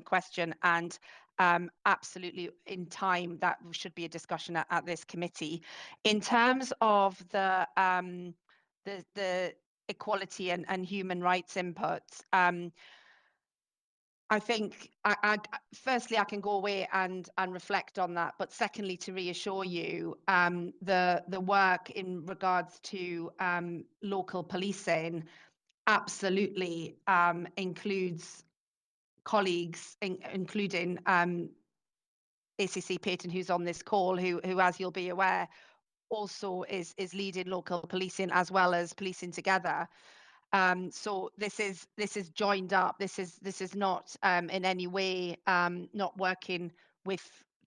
question, and absolutely in time that should be a discussion at this committee. In terms of the equality and human rights inputs, I think, firstly, I can go away and reflect on that. But secondly, to reassure you, the work in regards to local policing absolutely includes colleagues, including ACC Peyton, who's on this call, who, as you'll be aware, also is leading local policing as well as Policing Together. So this is joined up. This is not in any way not working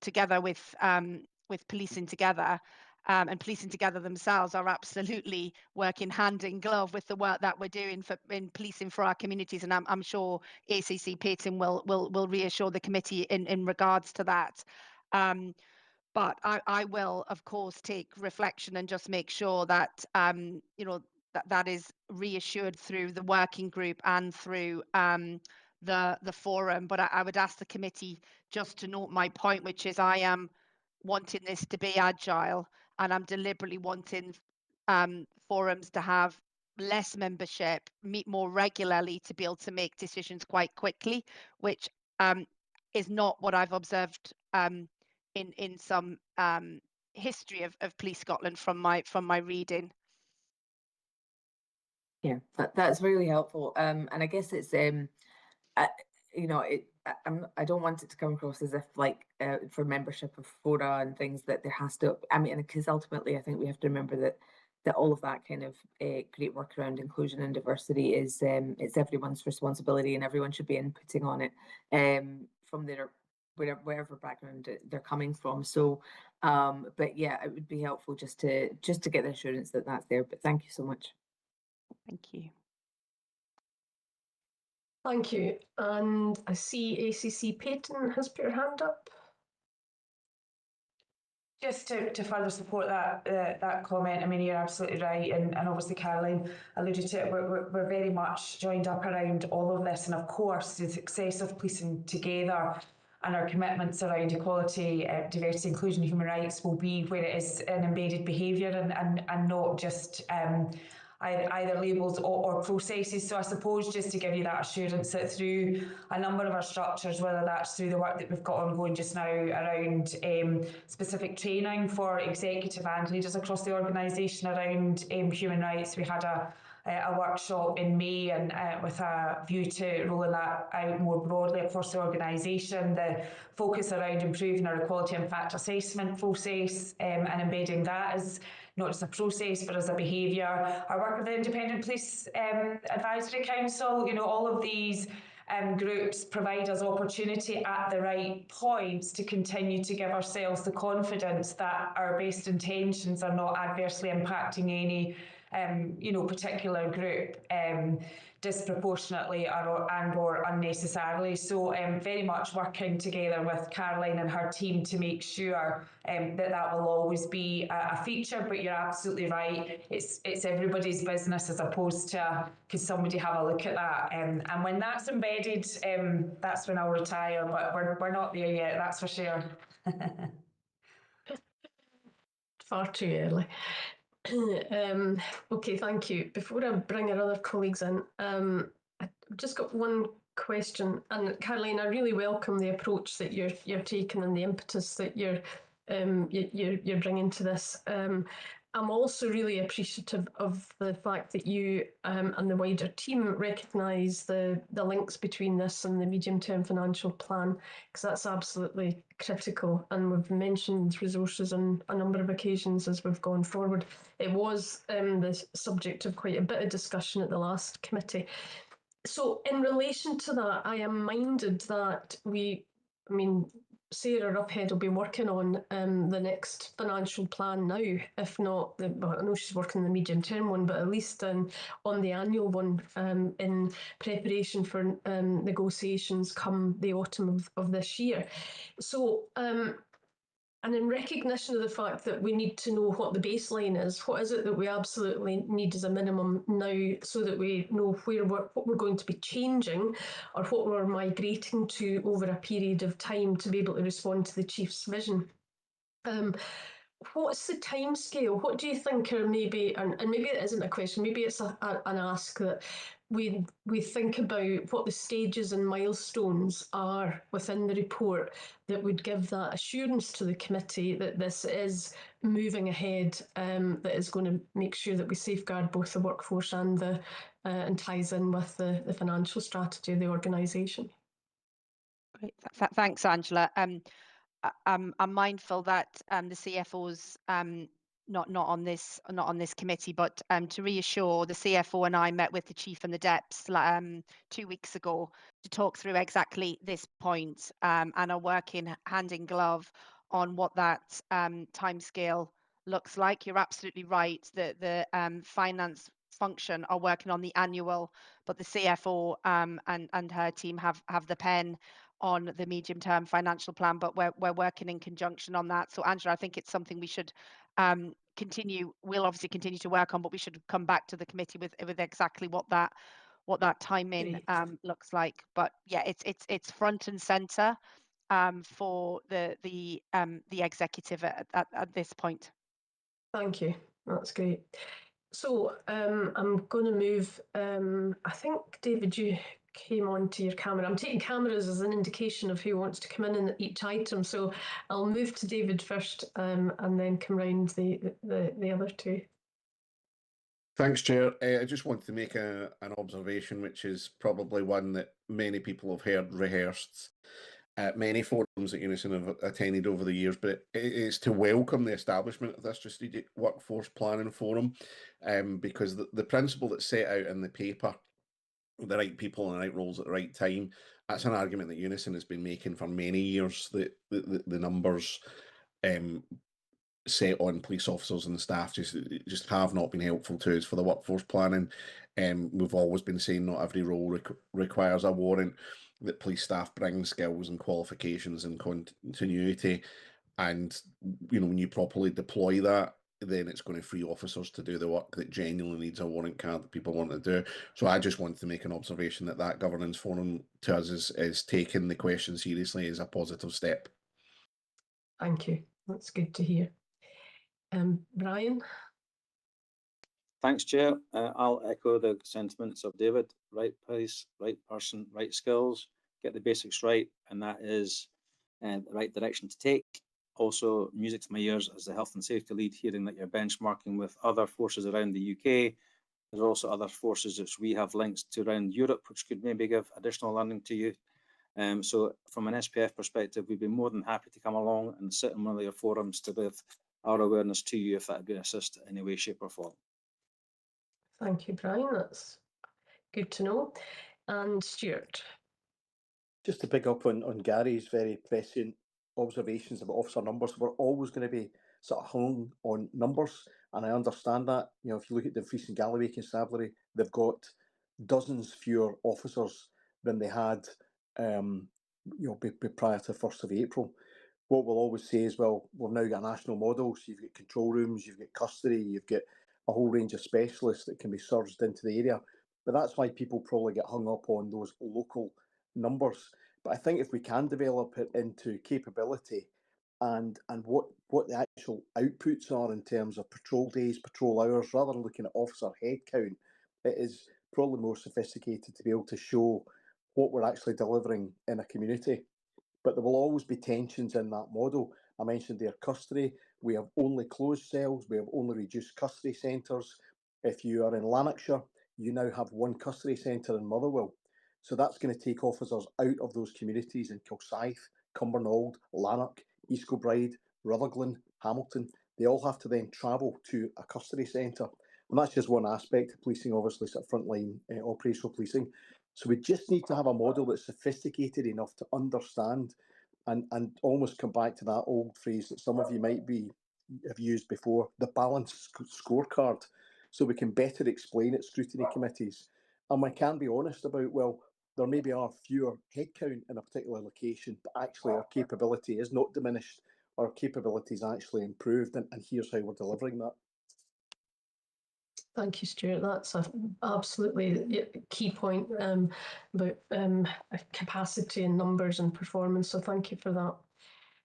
together with Policing Together. And Policing Together themselves are absolutely working hand in glove with the work that we're doing in policing for our communities. And I'm sure ACC Peyton will reassure the committee in regards to that. But I will, of course, take reflection and just make sure that that is reassured through the working group and through the forum. But I would ask the committee just to note my point, which is I am wanting this to be agile, and I'm deliberately wanting forums to have less membership, meet more regularly to be able to make decisions quite quickly, which is not what I've observed in some history of Police Scotland from my reading. Yeah, that's really helpful. And I guess it's I don't want it to come across as if for membership of fora and things that there has to. I mean, because ultimately I think we have to remember that all of that kind of great work around inclusion and diversity is it's everyone's responsibility, and everyone should be inputting on it from their wherever background they're coming from. So, but yeah, it would be helpful just to get the assurance that that's there. But thank you so much. Thank you. Thank you. And I see ACC Peyton has put her hand up. Just to further support that comment, I mean, you're absolutely right, and obviously Caroline alluded to it, we're very much joined up around all of this, and of course the success of Policing Together and our commitments around equality, diversity, inclusion, human rights will be where it is an embedded behaviour and not just either labels or processes. So I suppose just to give you that assurance that through a number of our structures, whether that's through the work that we've got ongoing just now around specific training for executive and leaders across the organisation around human rights. We had a workshop in May and with a view to rolling that out more broadly across the organisation. The focus around improving our equality impact assessment process and embedding that as not just a process but as a behaviour. Our work with the Independent Police Advisory Council, all of these groups provide us opportunity at the right points to continue to give ourselves the confidence that our best intentions are not adversely impacting any particular group disproportionately or unnecessarily. So very much working together with Caroline and her team to make sure that will always be a feature. But you're absolutely right, it's everybody's business as opposed to could somebody have a look at that. And when that's embedded, that's when I'll retire. But we're not there yet, that's for sure. Far too early. Okay, thank you. Before I bring our other colleagues in, I've just got one question. And Caroline, I really welcome the approach that you're taking and the impetus that you're bringing to this. I'm also really appreciative of the fact that you and the wider team recognise the links between this and the medium-term financial plan, because that's absolutely critical. And we've mentioned resources on a number of occasions as we've gone forward. It was the subject of quite a bit of discussion at the last committee. So in relation to that, I am minded that Sarah Roughhead will be working on the next financial plan now, if not, I know she's working on the medium-term one, but at least on the annual one in preparation for negotiations come the autumn of this year. So, and in recognition of the fact that we need to know what the baseline is, what is it that we absolutely need as a minimum now so that we know what we're going to be changing or what we're migrating to over a period of time to be able to respond to the Chief's vision. what's the time scale? What do you think are maybe, and maybe it isn't a question, maybe it's an ask that we think about what the stages and milestones are within the report that would give that assurance to the committee that this is moving ahead, that is going to make sure that we safeguard both the workforce and and ties in with the financial strategy of the organisation. Great, thanks, Angela. I'm mindful that the CFO's not on this committee, but to reassure, the CFO and I met with the chief and the DEPs 2 weeks ago to talk through exactly this point, and are working hand in glove on what that timescale looks like. You're absolutely right that the finance function are working on the annual, but the CFO and her team have the pen on the medium-term financial plan, but we're working in conjunction on that. So Angela, I think it's something we should we'll obviously continue to work on, but we should come back to the committee with exactly what that timing looks like. But yeah, it's front and center for the executive at this point. Thank you. That's great. So I'm going to move. I think, David, you came onto your camera. I'm taking cameras as an indication of who wants to come in each item. So I'll move to David first, and then come round the other two. Thanks, Chair. I just wanted to make an observation, which is probably one that many people have heard rehearsed at many forums that Unison have attended over the years, but it is to welcome the establishment of this strategic workforce planning forum, because the principle that's set out in the paper, the right people in the right roles at the right time, that's an argument that Unison has been making for many years, that the numbers set on police officers and staff just have not been helpful to us for the workforce planning. We've always been saying not every role requires a warrant, that police staff bring skills and qualifications and continuity, and when you properly deploy that, then it's going to free officers to do the work that genuinely needs a warrant card that people want to do. So I just wanted to make an observation that governance forum to us is taking the question seriously, as a positive step. Thank you. That's good to hear. Brian? Thanks, Chair. I'll echo the sentiments of David. Right place, right person, right skills. Get the basics right, and that is the right direction to take. Also, music to my ears as the health and safety lead, hearing that you're benchmarking with other forces around the UK. There's also other forces which we have links to around Europe, which could maybe give additional learning to you. So from an SPF perspective, we'd be more than happy to come along and sit in one of your forums to give our awareness to you if that would be an assist in any way, shape or form. Thank you, Brian. That's good to know. And Stuart? Just to pick up on Gary's very prescient observations about officer numbers, we're always going to be sort of hung on numbers, and I understand that. If you look at the Dumfries and Galloway Constabulary, they've got dozens fewer officers than they had prior to 1st of April. What we'll always say is, well, we've now got a national model, so you've got control rooms, you've got custody, you've got a whole range of specialists that can be surged into the area. But that's why people probably get hung up on those local numbers. But I think if we can develop it into capability and what the actual outputs are in terms of patrol days, patrol hours, rather than looking at officer headcount, it is probably more sophisticated to be able to show what we're actually delivering in a community. But there will always be tensions in that model. I mentioned their custody. We have only closed cells. We have only reduced custody centres. If you are in Lanarkshire, you now have one custody centre in Motherwell. So that's going to take officers out of those communities in Kilsyth, Cumbernauld, Lanark, East Kilbride, Rutherglen, Hamilton. They all have to then travel to a custody centre. And that's just one aspect of policing, obviously, sort of frontline operational policing. So we just need to have a model that's sophisticated enough to understand and almost come back to that old phrase that some of you might have used before, the balanced scorecard, so we can better explain at scrutiny committees. And we can be honest about, well, there maybe are fewer headcount in a particular location, but actually our capability is not diminished. Our capability is actually improved, and here's how we're delivering that. Thank you, Stuart. That's an absolutely key point about capacity and numbers and performance. So thank you for that.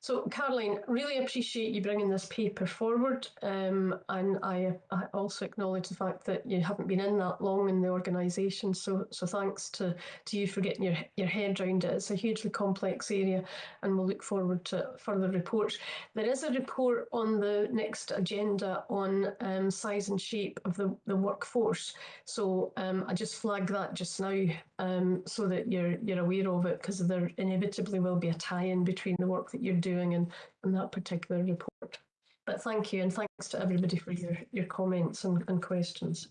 So, Caroline, really appreciate you bringing this paper forward, and I also acknowledge the fact that you haven't been in that long in the organisation. So thanks to you for getting your head around it. It's a hugely complex area, and we'll look forward to further reports. There is a report on the next agenda on size and shape of the workforce. So I just flag that just now so that you're aware of it, because there inevitably will be a tie-in between the work that you're doing and that particular report. But thank you, and thanks to everybody for your comments and questions.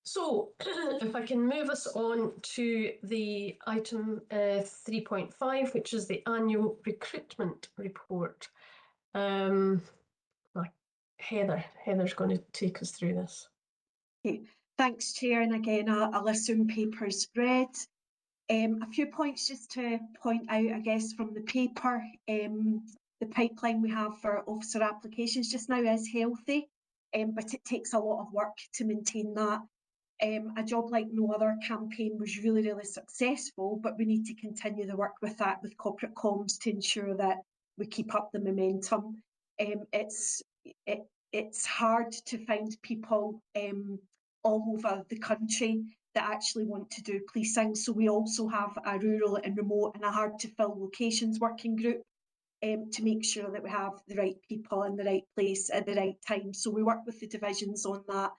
So if I can move us on to the item 3.5, which is the annual recruitment report. Heather's going to take us through this. Okay. Thanks, Chair, and again, I'll assume papers read. A few points just to point out, I guess, from the paper. The pipeline we have for officer applications just now is healthy, but it takes a lot of work to maintain that. A job like no other campaign was really, really successful, but we need to continue the work with that, with corporate comms, to ensure that we keep up the momentum. It's hard to find people all over the country that actually want to do policing. So we also have a rural and remote and a hard to fill locations working group to make sure that we have the right people in the right place at the right time. So we work with the divisions on that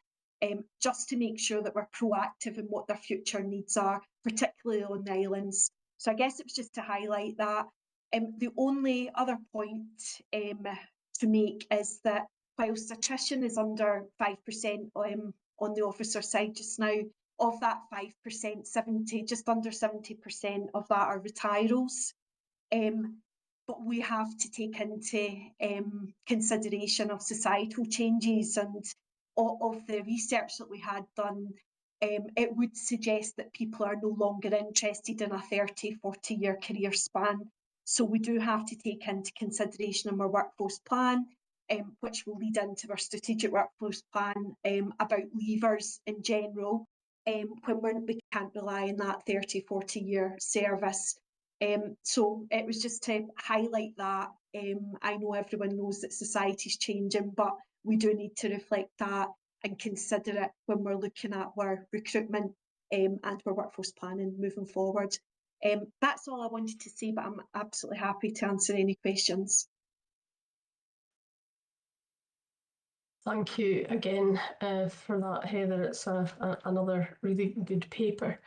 just to make sure that we're proactive in what their future needs are, particularly on the islands. So I guess it was just to highlight that. The only other point to make is that whilst attrition is under 5% on the officer side just now, of that 5%, just under 70% of that are retirals. But we have to take into consideration of societal changes and of the research that we had done. It would suggest that people are no longer interested in a 30, 40-year career span. So we do have to take into consideration in our workforce plan, which will lead into our strategic workforce plan about leavers in general, when we can't rely on that 30, 40-year service. So it was just to highlight that. I know everyone knows that society's changing, but we do need to reflect that and consider it when we're looking at our recruitment and our workforce planning moving forward. That's all I wanted to say, but I'm absolutely happy to answer any questions. Thank you again for that, Heather. It's another really good paper.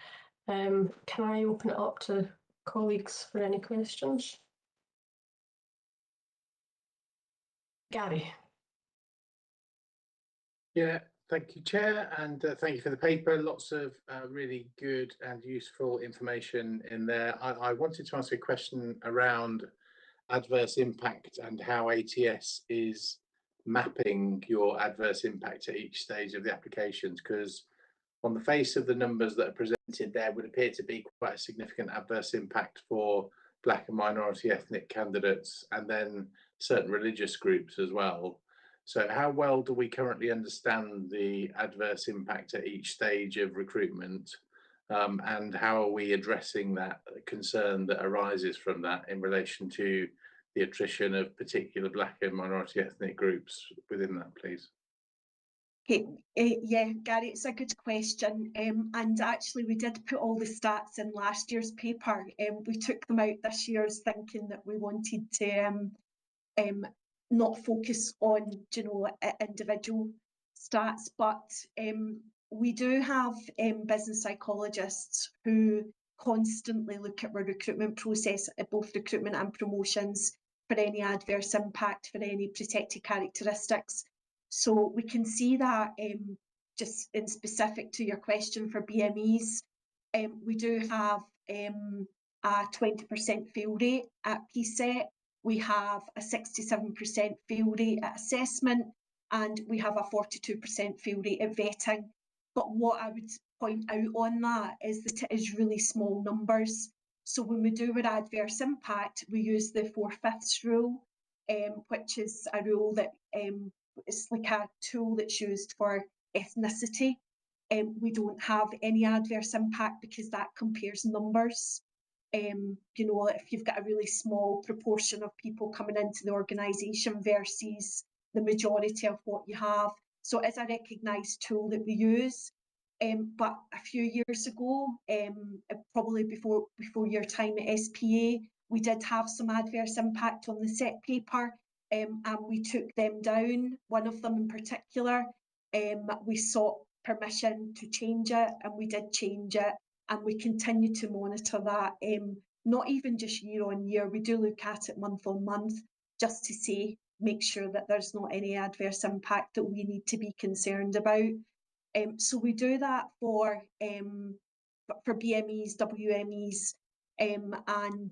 Can I open it up to colleagues for any questions? Gary. Yeah, thank you, Chair, and thank you for the paper. Lots of really good and useful information in there. I wanted to ask a question around adverse impact and how ATS is mapping your adverse impact at each stage of the applications, because on the face of the numbers that are presented there would appear to be quite a significant adverse impact for Black and minority ethnic candidates, and then certain religious groups as well. So how well do we currently understand the adverse impact at each stage of recruitment, and how are we addressing that concern that arises from that in relation to the attrition of particular Black and minority ethnic groups within that, please? Okay, yeah, Gary, it's a good question. And actually, we did put all the stats in last year's paper. We took them out this year's thinking that we wanted to not focus on, individual stats, but we do have business psychologists who constantly look at our recruitment process, both recruitment and promotions, for any adverse impact, for any protected characteristics. So we can see that just in specific to your question for BMEs, we do have a 20% fail rate at PSET. We have a 67% fail rate at assessment, and we have a 42% fail rate at vetting. But what I would point out on that is that it is really small numbers. So when we do our adverse impact, we use the 4/5 rule, which is a rule that it's like a tool that's used for ethnicity. We don't have any adverse impact because that compares numbers. You know, if you've got a really small proportion of people coming into the organisation versus the majority of what you have. So it's a recognised tool that we use. But a few years ago, probably before your time at SPA, we did have some adverse impact on the set paper, and we took them down. One of them in particular, we sought permission to change it, and we did change it, and we continue to monitor that, not even just year on year, we do look at it month on month, just to make sure that there's not any adverse impact that we need to be concerned about. So we do that for BMEs, WMEs, and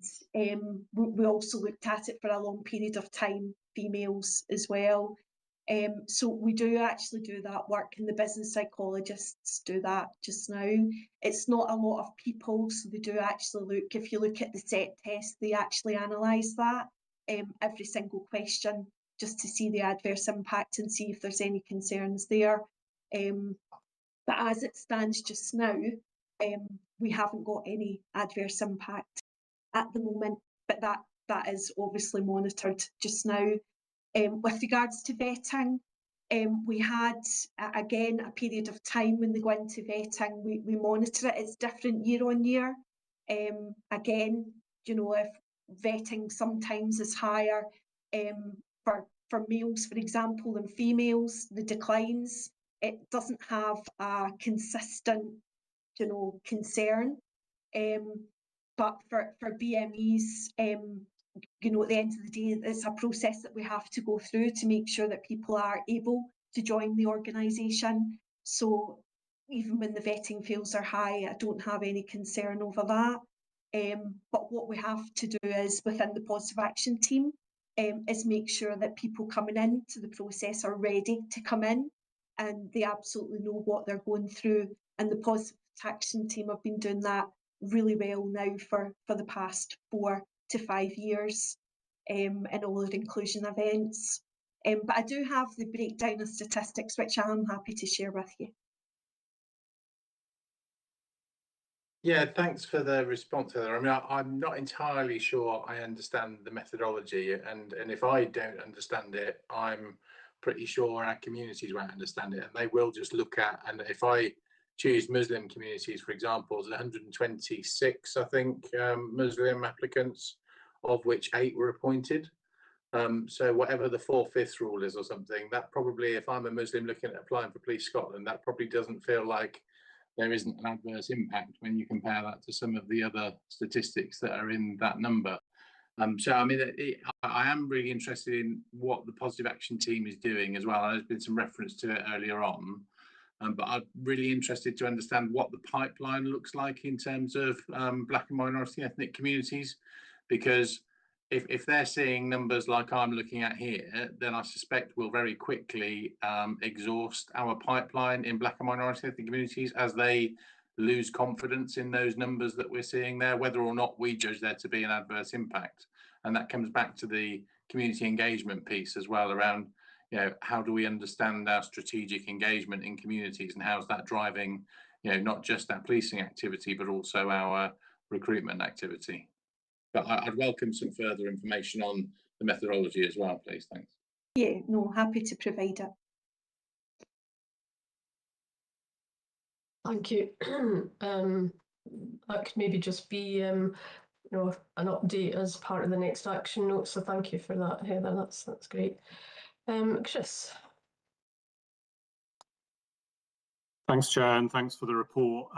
we also looked at it for a long period of time, females as well. So we do actually do that work, and the business psychologists do that just now. It's not a lot of people, so they do actually look. If you look at the set test, they actually analyse that, every single question, just to see the adverse impact and see if there's any concerns there. But as it stands just now, we haven't got any adverse impact at the moment, but that is obviously monitored just now. With regards to vetting, we had, again, a period of time when they go into vetting, we monitor it. It's different year on year. Again, you know, if vetting sometimes is higher for males, for example, than females, the declines, it doesn't have a consistent, you know, concern. But for BMEs, you know, at the end of the day, it's a process that we have to go through to make sure that people are able to join the organisation. So even when the vetting fields are high, I don't have any concern over that. But what we have to do is, within the positive action team, is make sure that people coming into the process are ready to come in, and they absolutely know what they're going through. And the positive action team have been doing that really well now for the past 4 to 5 years, in all their inclusion events. But I do have the breakdown of statistics, which I am happy to share with you. Yeah, thanks for the response, Heather. I mean, I'm not entirely sure I understand the methodology, and if I don't understand it, I'm pretty sure our communities won't understand it, and they will just look at, and if I choose Muslim communities, for example, there's 126, I think, Muslim applicants, of which 8 were appointed. So whatever the 4/5 rule is or something, that probably, if I'm a Muslim looking at applying for Police Scotland, that probably doesn't feel like there isn't an adverse impact when you compare that to some of the other statistics that are in that number. So, I mean, I am really interested in what the positive action team is doing as well. There's been some reference to it earlier on, but I'm really interested to understand what the pipeline looks like in terms of Black and minority ethnic communities, because if they're seeing numbers like I'm looking at here, then I suspect we'll very quickly exhaust our pipeline in Black and minority ethnic communities as they lose confidence in those numbers that we're seeing there, whether or not we judge there to be an adverse impact. And that comes back to the community engagement piece as well, around, you know, how do we understand our strategic engagement in communities, and how's that driving, you know, not just our policing activity, but also our recruitment activity. But I'd welcome some further information on the methodology as well, please. Thanks. Yeah, no, happy to provide it. Thank you. That could maybe just be, you know, an update as part of the next action note. So thank you for that, Heather. That's great. Chris. Thanks, Chair, and thanks for the report.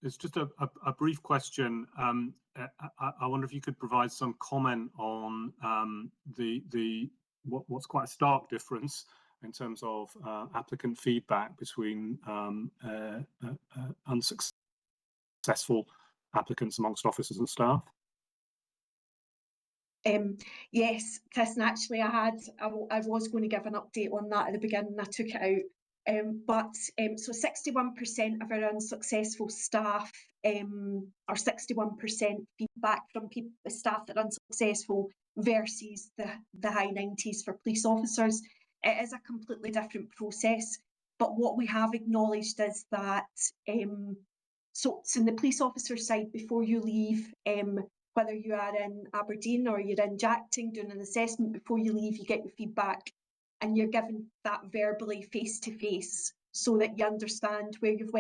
It's just a brief question. I wonder if you could provide some comment on what's quite a stark difference in terms of applicant feedback between unsuccessful applicants amongst officers and staff. Yes, Chris, and actually I was going to give an update on that at the beginning, I took it out. So 61% of our unsuccessful staff, or 61% feedback from staff that are unsuccessful versus the high 90s for police officers. It is a completely different process, but what we have acknowledged is that so in the police officer side, before you leave, whether you are in Aberdeen or you're in Jackting doing an assessment, before you leave, you get your feedback and you're given that verbally face to face so that you understand where you've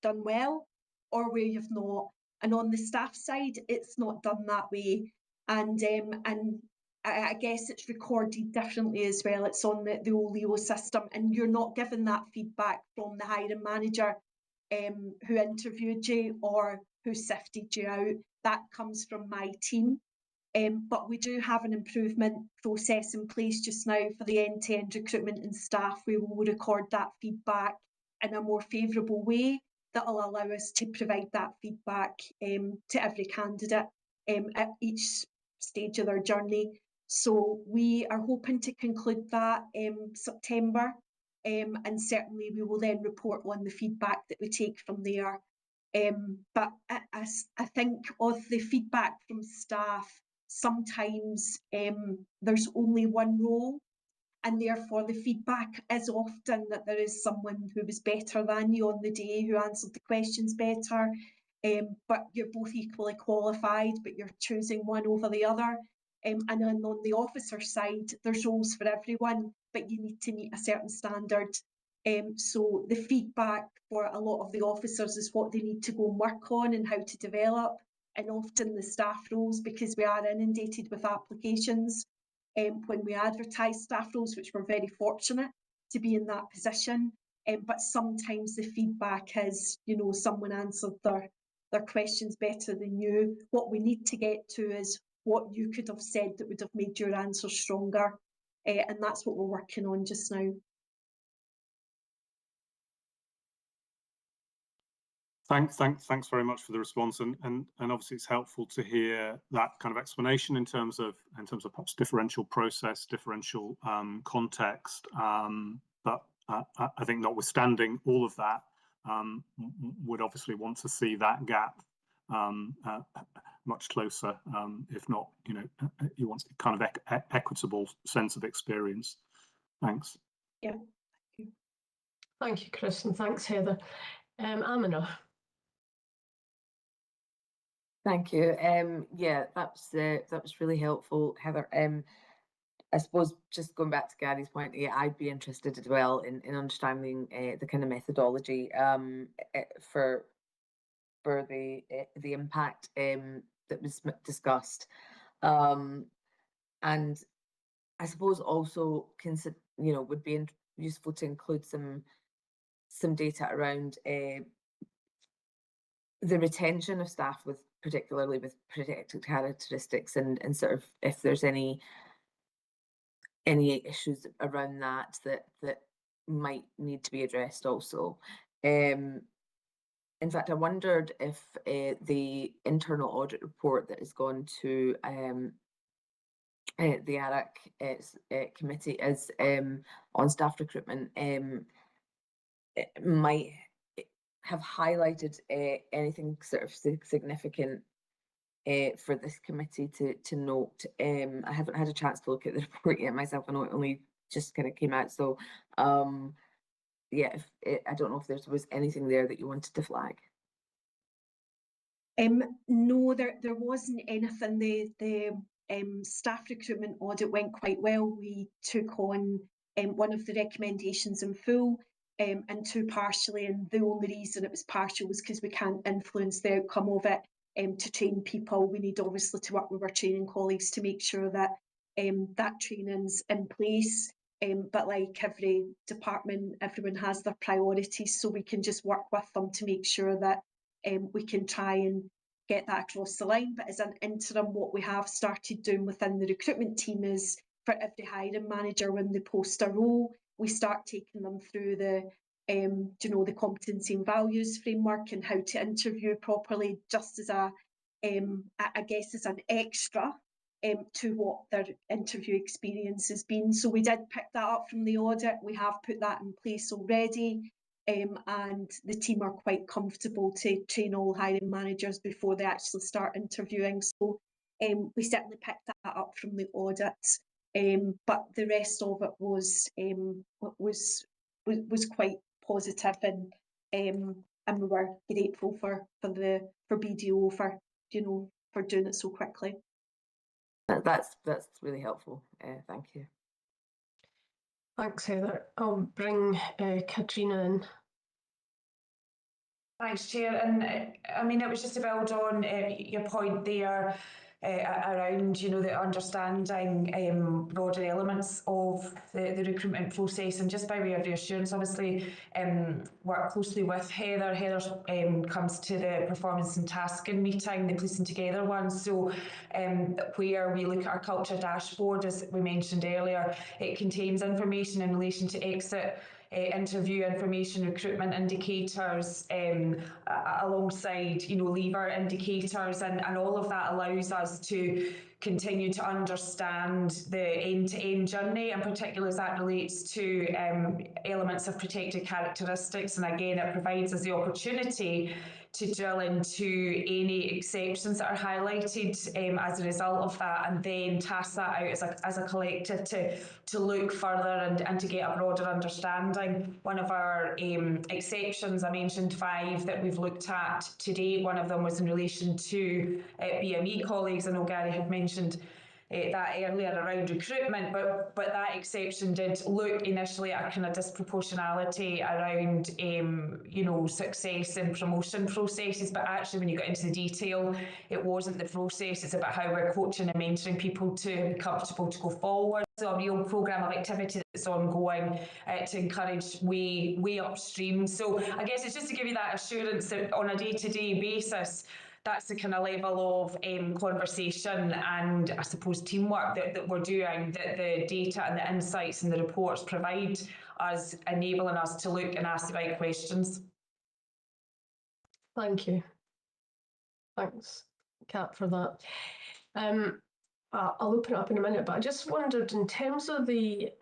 done well or where you've not. And on the staff side, it's not done that way. And I guess it's recorded differently as well. It's on the Olio system, and you're not given that feedback from the hiring manager who interviewed you or who sifted you out. That comes from my team. But we do have an improvement process in place just now for the end-to-end recruitment and staff. We will record that feedback in a more favourable way that will allow us to provide that feedback to every candidate at each stage of their journey. So we are hoping to conclude that September, and certainly we will then report on the feedback that we take from there. But I think of the feedback from staff, sometimes there's only one role, and therefore the feedback is often that there is someone who was better than you on the day, who answered the questions better, but you're both equally qualified, but you're choosing one over the other. And then on the officer side, there's roles for everyone, but you need to meet a certain standard. So the feedback for a lot of the officers is what they need to go and work on and how to develop. And often the staff roles, because we are inundated with applications, when we advertise staff roles, which we're very fortunate to be in that position. But sometimes the feedback is, you know, someone answered their questions better than you. What we need to get to is what you could have said that would have made your answer stronger. And that's what we're working on just now. Thanks very much for the response, and obviously it's helpful to hear that kind of explanation in terms of perhaps differential process, differential context. But I think notwithstanding all of that, would obviously want to see that gap much closer, if not, you know, you want kind of equitable sense of experience. Thanks. Yeah. Thank you, Chris, and thanks, Heather. Amina. Thank you. Yeah, that was really helpful, Heather. I suppose just going back to Gary's point, yeah, I'd be interested as well in understanding the kind of methodology for the impact that was discussed, and I suppose also would be useful to include some data around the retention of staff particularly with protected characteristics, and sort of if there's any issues around that might need to be addressed also. In fact, I wondered if the internal audit report that has gone to the ARAC committee is on staff recruitment might have highlighted anything sort of significant for this committee to note. I haven't had a chance to look at the report yet myself. I know it only just kind of came out. So yeah, I don't know if there was anything there that you wanted to flag. No, there wasn't anything. The staff recruitment audit went quite well. We took on one of the recommendations in full and two partially, and the only reason it was partial was because we can't influence the outcome of it. To train people, we need obviously to work with our training colleagues to make sure that that training's in place. But like every department, everyone has their priorities, so we can just work with them to make sure that we can try and get that across the line. But as an interim, what we have started doing within the recruitment team is for every hiring manager, when they post a role, we start taking them through the the competency and values framework and how to interview properly, just as I guess as an extra to what their interview experience has been. So we did pick that up from the audit. We have put that in place already. And the team are quite comfortable to train all hiring managers before they actually start interviewing. So we certainly picked that up from the audit. But the rest of it was quite positive, and we were grateful for BDO for doing it so quickly. That's really helpful. Thank you. Thanks, Heather. I'll bring Katrina in. Thanks, Chair. And I mean, it was just to build on your point there around, you know, the understanding broader elements of the recruitment process. And just by way of reassurance, obviously, work closely with Heather. Heather comes to the performance and tasking meeting, the policing together one. So where we look at our culture dashboard, as we mentioned earlier, it contains information in relation to exit interview information, recruitment indicators, alongside, you know, lever indicators, and all of that allows us to continue to understand the end-to-end journey, and particularly as that relates to elements of protected characteristics. And again, it provides us the opportunity to drill into any exceptions that are highlighted as a result of that, and then task that out as a collective to look further and to get a broader understanding. One of our exceptions, I mentioned 5 that we've looked at today. One of them was in relation to BME colleagues. I know Gary had mentioned that earlier around recruitment, but that exception did look initially at a kind of disproportionality around you know, success in promotion processes, but actually when you got into the detail, it wasn't the process, it's about how we're coaching and mentoring people to be comfortable to go forward. So a real programme of activity that's ongoing to encourage way upstream. So I guess it's just to give you that assurance that on a day-to-day basis, that's the kind of level of conversation and I suppose teamwork that we're doing, that the data and the insights and the reports provide us, enabling us to look and ask the right questions. Thank you. Thanks, Kat, for that. I'll open it up in a minute, but I just wondered, in terms of the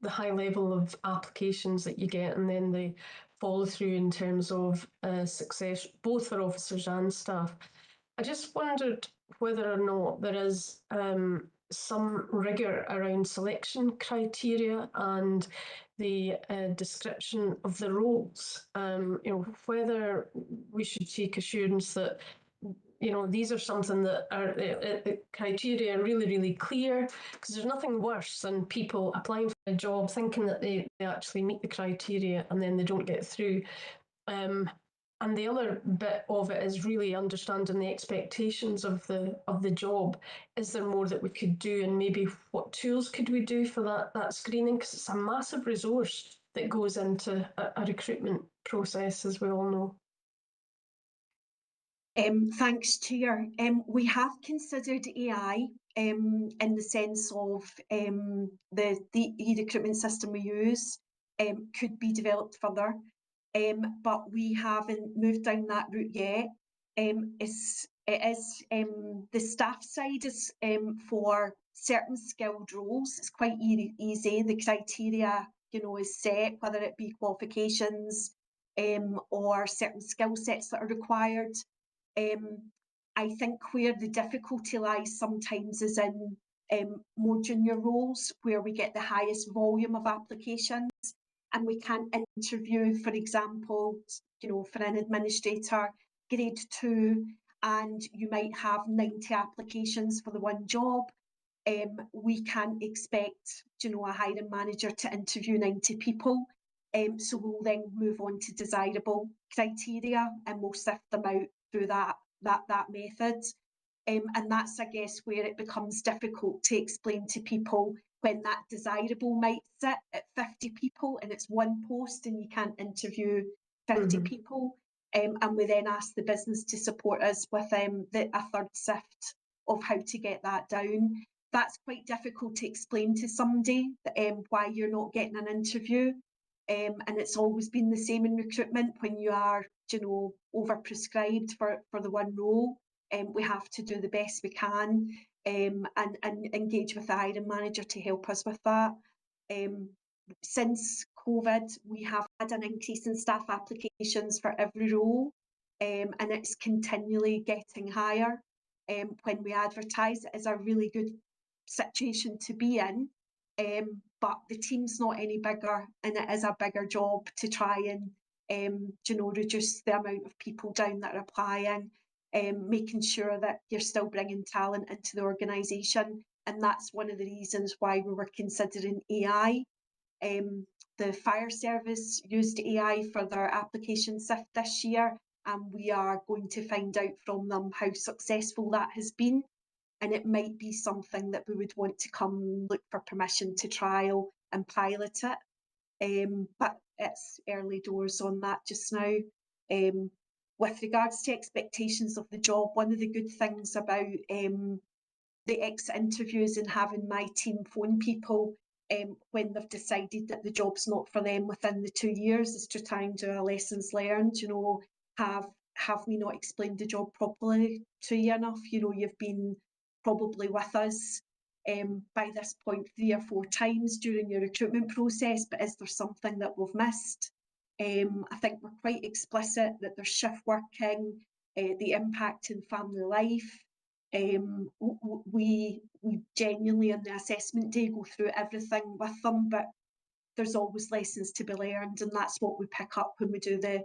high level of applications that you get and then the follow through in terms of success, both for officers and staff, I just wondered whether or not there is some rigour around selection criteria and the description of the roles, you know, whether we should take assurance that, you know, these are something that are the criteria are really clear, because there's nothing worse than people applying for a job thinking that they actually meet the criteria and then they don't get through. And the other bit of it is really understanding the expectations of the job. Is there more that we could do, and maybe what tools could we do for that screening? Because it's a massive resource that goes into a recruitment process, as we all know. Thanks, Chair. We have considered AI in the sense of the e-recruitment system we use could be developed further, but we haven't moved down that route yet. The staff side is for certain skilled roles. It's quite easy. The criteria, you know, is set, whether it be qualifications or certain skill sets that are required. I think where the difficulty lies sometimes is in more junior roles where we get the highest volume of applications and we can't interview, for example, you know, for an administrator, grade 2, and you might have 90 applications for the one job. We can't expect, you know, a hiring manager to interview 90 people. So we'll then move on to desirable criteria and we'll sift them out through that method. And that's, I guess, where it becomes difficult to explain to people when that desirable might sit at 50 people and it's one post and you can't interview 50 people. And we then ask the business to support us with a third sift of how to get that down. That's quite difficult to explain to somebody why you're not getting an interview. And it's always been the same in recruitment when you are, you know, overprescribed for the one role. We have to do the best we can and engage with the hiring manager to help us with that. Since COVID, we have had an increase in staff applications for every role, and it's continually getting higher. When we advertise, it is a really good situation to be in. But the team's not any bigger, and it is a bigger job to try and you know, reduce the amount of people down that are applying. making sure that you're still bringing talent into the organisation. And that's one of the reasons why we were considering AI. The fire service used AI for their application sift this year, and we are going to find out from them how successful that has been. And it might be something that we would want to come look for permission to trial and pilot it. But it's early doors on that just now. With regards to expectations of the job, one of the good things about the exit interviews and having my team phone people when they've decided that the job's not for them within the 2 years is to try and do a lessons learned. You know, have we not explained the job properly to you enough? You know, you've been probably with us by this point 3 or 4 times during your recruitment process, but is there something that we've missed? I think we're quite explicit that there's shift working, the impact in family life. We genuinely on the assessment day go through everything with them, but there's always lessons to be learned, and that's what we pick up when we do the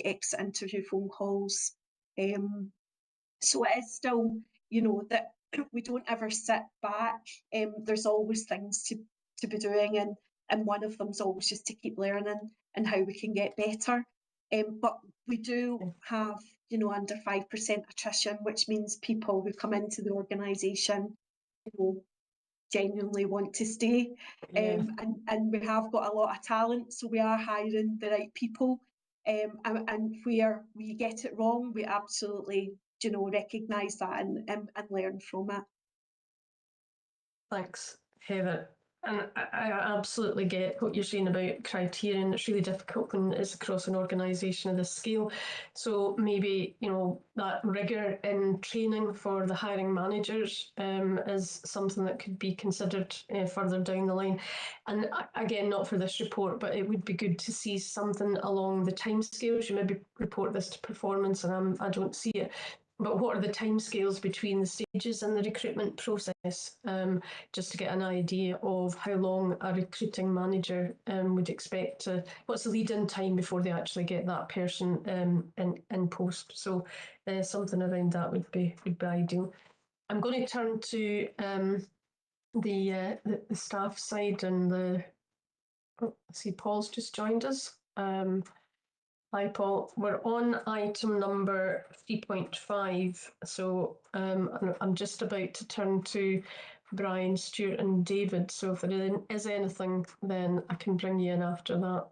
exit interview phone calls. So it is still, you know, that we don't ever sit back. There's always things to be doing, and one of them's always just to keep learning and how we can get better. But we do have, you know, under 5% attrition, which means people who come into the organisation, you know, genuinely want to stay. And we have got a lot of talent, so we are hiring the right people. And where we get it wrong, we absolutely, you know, recognise that and learn from it. Thanks, Heather. And I absolutely get what you're saying about criterion. It's really difficult when it's across an organisation of this scale. So maybe, you know, that rigour in training for the hiring managers is something that could be considered further down the line. And again, not for this report, but it would be good to see something along the timescales. You maybe report this to performance and I don't see it. But what are the timescales between the stages in the recruitment process? Just to get an idea of how long a recruiting manager would expect to, what's the lead-in time before they actually get that person in post? So something around that would be ideal. I'm going to turn to the staff side and the. Oh, I see Paul's just joined us. Hi, Paul. We're on item number 3.5. So I'm just about to turn to Brian, Stuart and David. So if there is anything, then I can bring you in after that.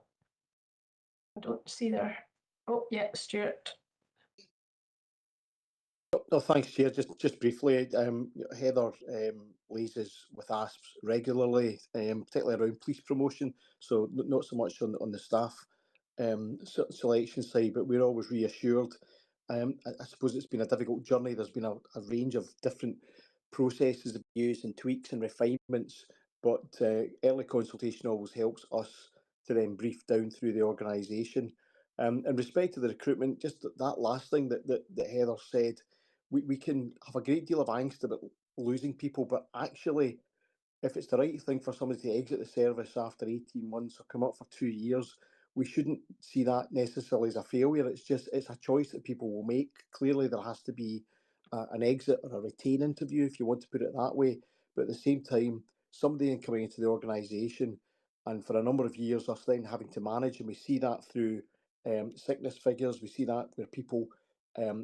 I don't see there. Oh, yeah, Stuart. No, thanks, Chair. Just briefly, Heather liaises with ASPs regularly, particularly around police promotion. So not so much on the staff selection side, but we're always reassured. I suppose it's been a difficult journey. There's been a range of different processes used and tweaks and refinements, but early consultation always helps us to then brief down through the organisation. In respect to the recruitment, just that last thing that Heather said, we can have a great deal of angst about losing people, but actually, if it's the right thing for somebody to exit the service after 18 months or come up for 2 years, we shouldn't see that necessarily as a failure. It's a choice that people will make. Clearly, there has to be an exit or a retain interview, if you want to put it that way. But at the same time, somebody coming into the organisation and for a number of years, us then having to manage, and we see that through sickness figures, we see that where people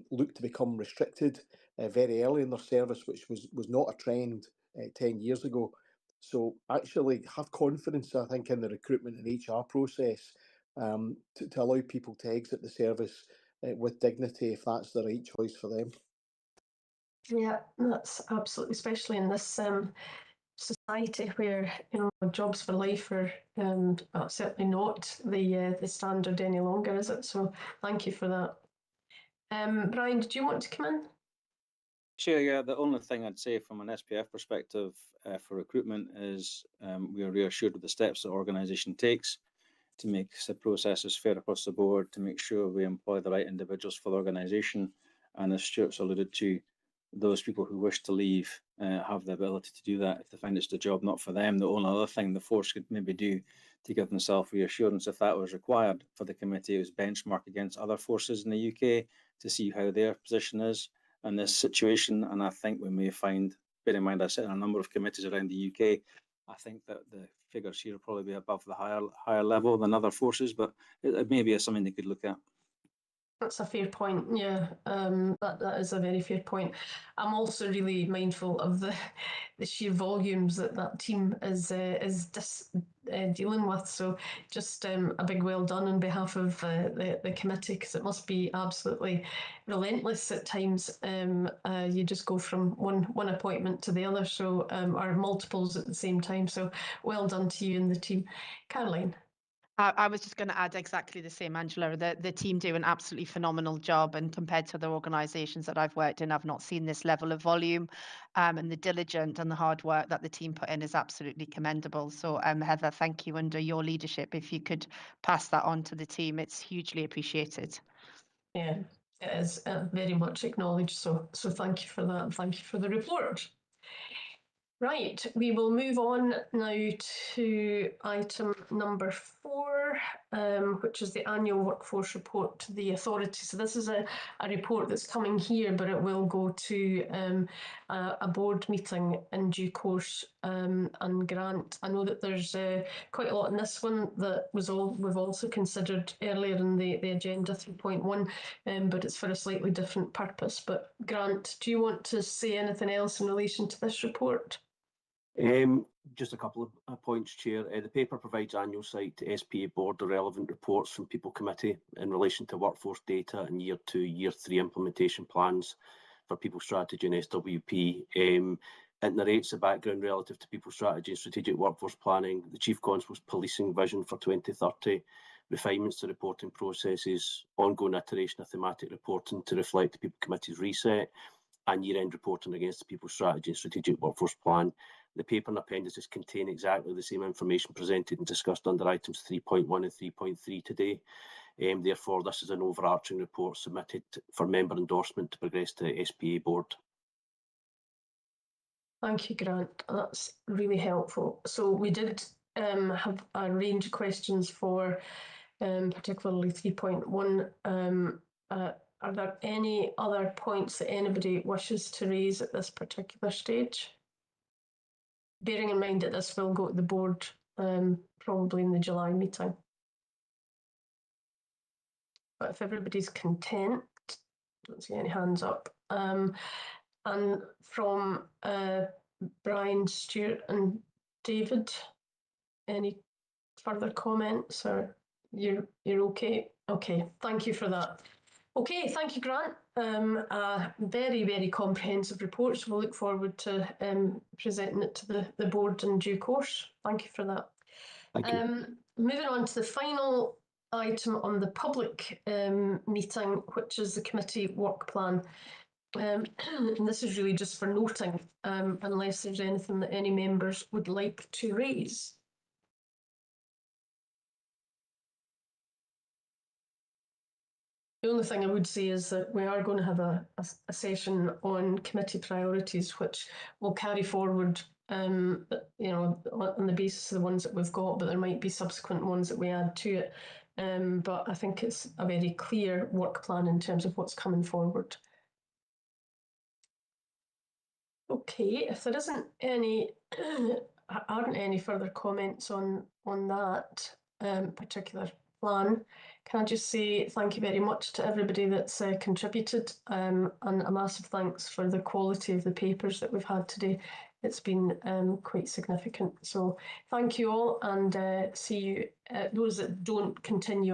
look to become restricted very early in their service, which was not a trend 10 years ago. So actually have confidence, I think, in the recruitment and HR process to allow people to exit the service with dignity if that's the right choice for them. Yeah, that's absolutely, especially in this society where, you know, jobs for life are certainly not the standard any longer, is it? So thank you for that. Brian, did you want to come in? Sure, yeah. The only thing I'd say from an SPF perspective for recruitment is we are reassured of the steps the organisation takes to make the processes fair across the board, to make sure we employ the right individuals for the organisation. And as Stuart's alluded to, those people who wish to leave have the ability to do that if they find it's the job not for them. The only other thing the force could maybe do to give themselves reassurance, if that was required for the committee, is benchmark against other forces in the UK to see how their position is. in this situation. And I think we may find, bear in mind I sit in a number of committees around the UK, I think that the figures here will probably be above the higher level than other forces, but it may be something they could look at. That's a fair point. Yeah, that is a very fair point. I'm also really mindful of the sheer volumes that team is dealing with. So just a big well done on behalf of the committee, because it must be absolutely relentless at times. You just go from one appointment to the other, so or multiples at the same time. So well done to you and the team, Caroline. I was just going to add exactly the same, Angela. The team do an absolutely phenomenal job, and compared to other organisations that I've worked in, I've not seen this level of volume, and the diligent and the hard work that the team put in is absolutely commendable. So Heather, thank you. Under your leadership, if you could pass that on to the team, it's hugely appreciated. Yeah, it is very much acknowledged. So thank you for that, and thank you for the report. Right, we will move on now to item number 4, which is the annual workforce report to the authority. So this is a report that's coming here, but it will go to a board meeting in due course. And Grant, I know that there's quite a lot in this one that we've also considered earlier in the agenda 3.1, but it's for a slightly different purpose. But Grant, do you want to say anything else in relation to this report? Just a couple of points, Chair. The paper provides annual sight to SPA board the relevant reports from People Committee in relation to workforce data and Year 2, Year 3 implementation plans for People Strategy and SWP. It narrates the background relative to People Strategy and Strategic Workforce Planning, the Chief Constable's policing vision for 2030, refinements to reporting processes, ongoing iteration of thematic reporting to reflect the People Committee's reset, and year-end reporting against the People Strategy and Strategic Workforce Plan. The paper and appendices contain exactly the same information presented and discussed under items 3.1 and 3.3 today. Therefore, this is an overarching report submitted for member endorsement to progress to the SPA board. Thank you, Grant. That's really helpful. So we did have a range of questions for particularly 3.1. Are there any other points that anybody wishes to raise at this particular stage? Bearing in mind that this will go to the board probably in the July meeting. But if everybody's content, don't see any hands up. And from Brian, Stuart and David, any further comments, or you're okay? Okay, thank you for that. Okay, thank you, Grant. A very, very comprehensive report. So we'll look forward to presenting it to the board in due course. Thank you for that. Thank you. Moving on to the final item on the public meeting, which is the committee work plan. And this is really just for noting, unless there's anything that any members would like to raise. The only thing I would say is that we are going to have a session on committee priorities, which will carry forward, on the basis of the ones that we've got, but there might be subsequent ones that we add to it. But I think it's a very clear work plan in terms of what's coming forward. Okay, if there aren't any further comments on that particular plan, can I just say thank you very much to everybody that's contributed, and a massive thanks for the quality of the papers that we've had today. It's been quite significant. So thank you all, and see you, those that don't continue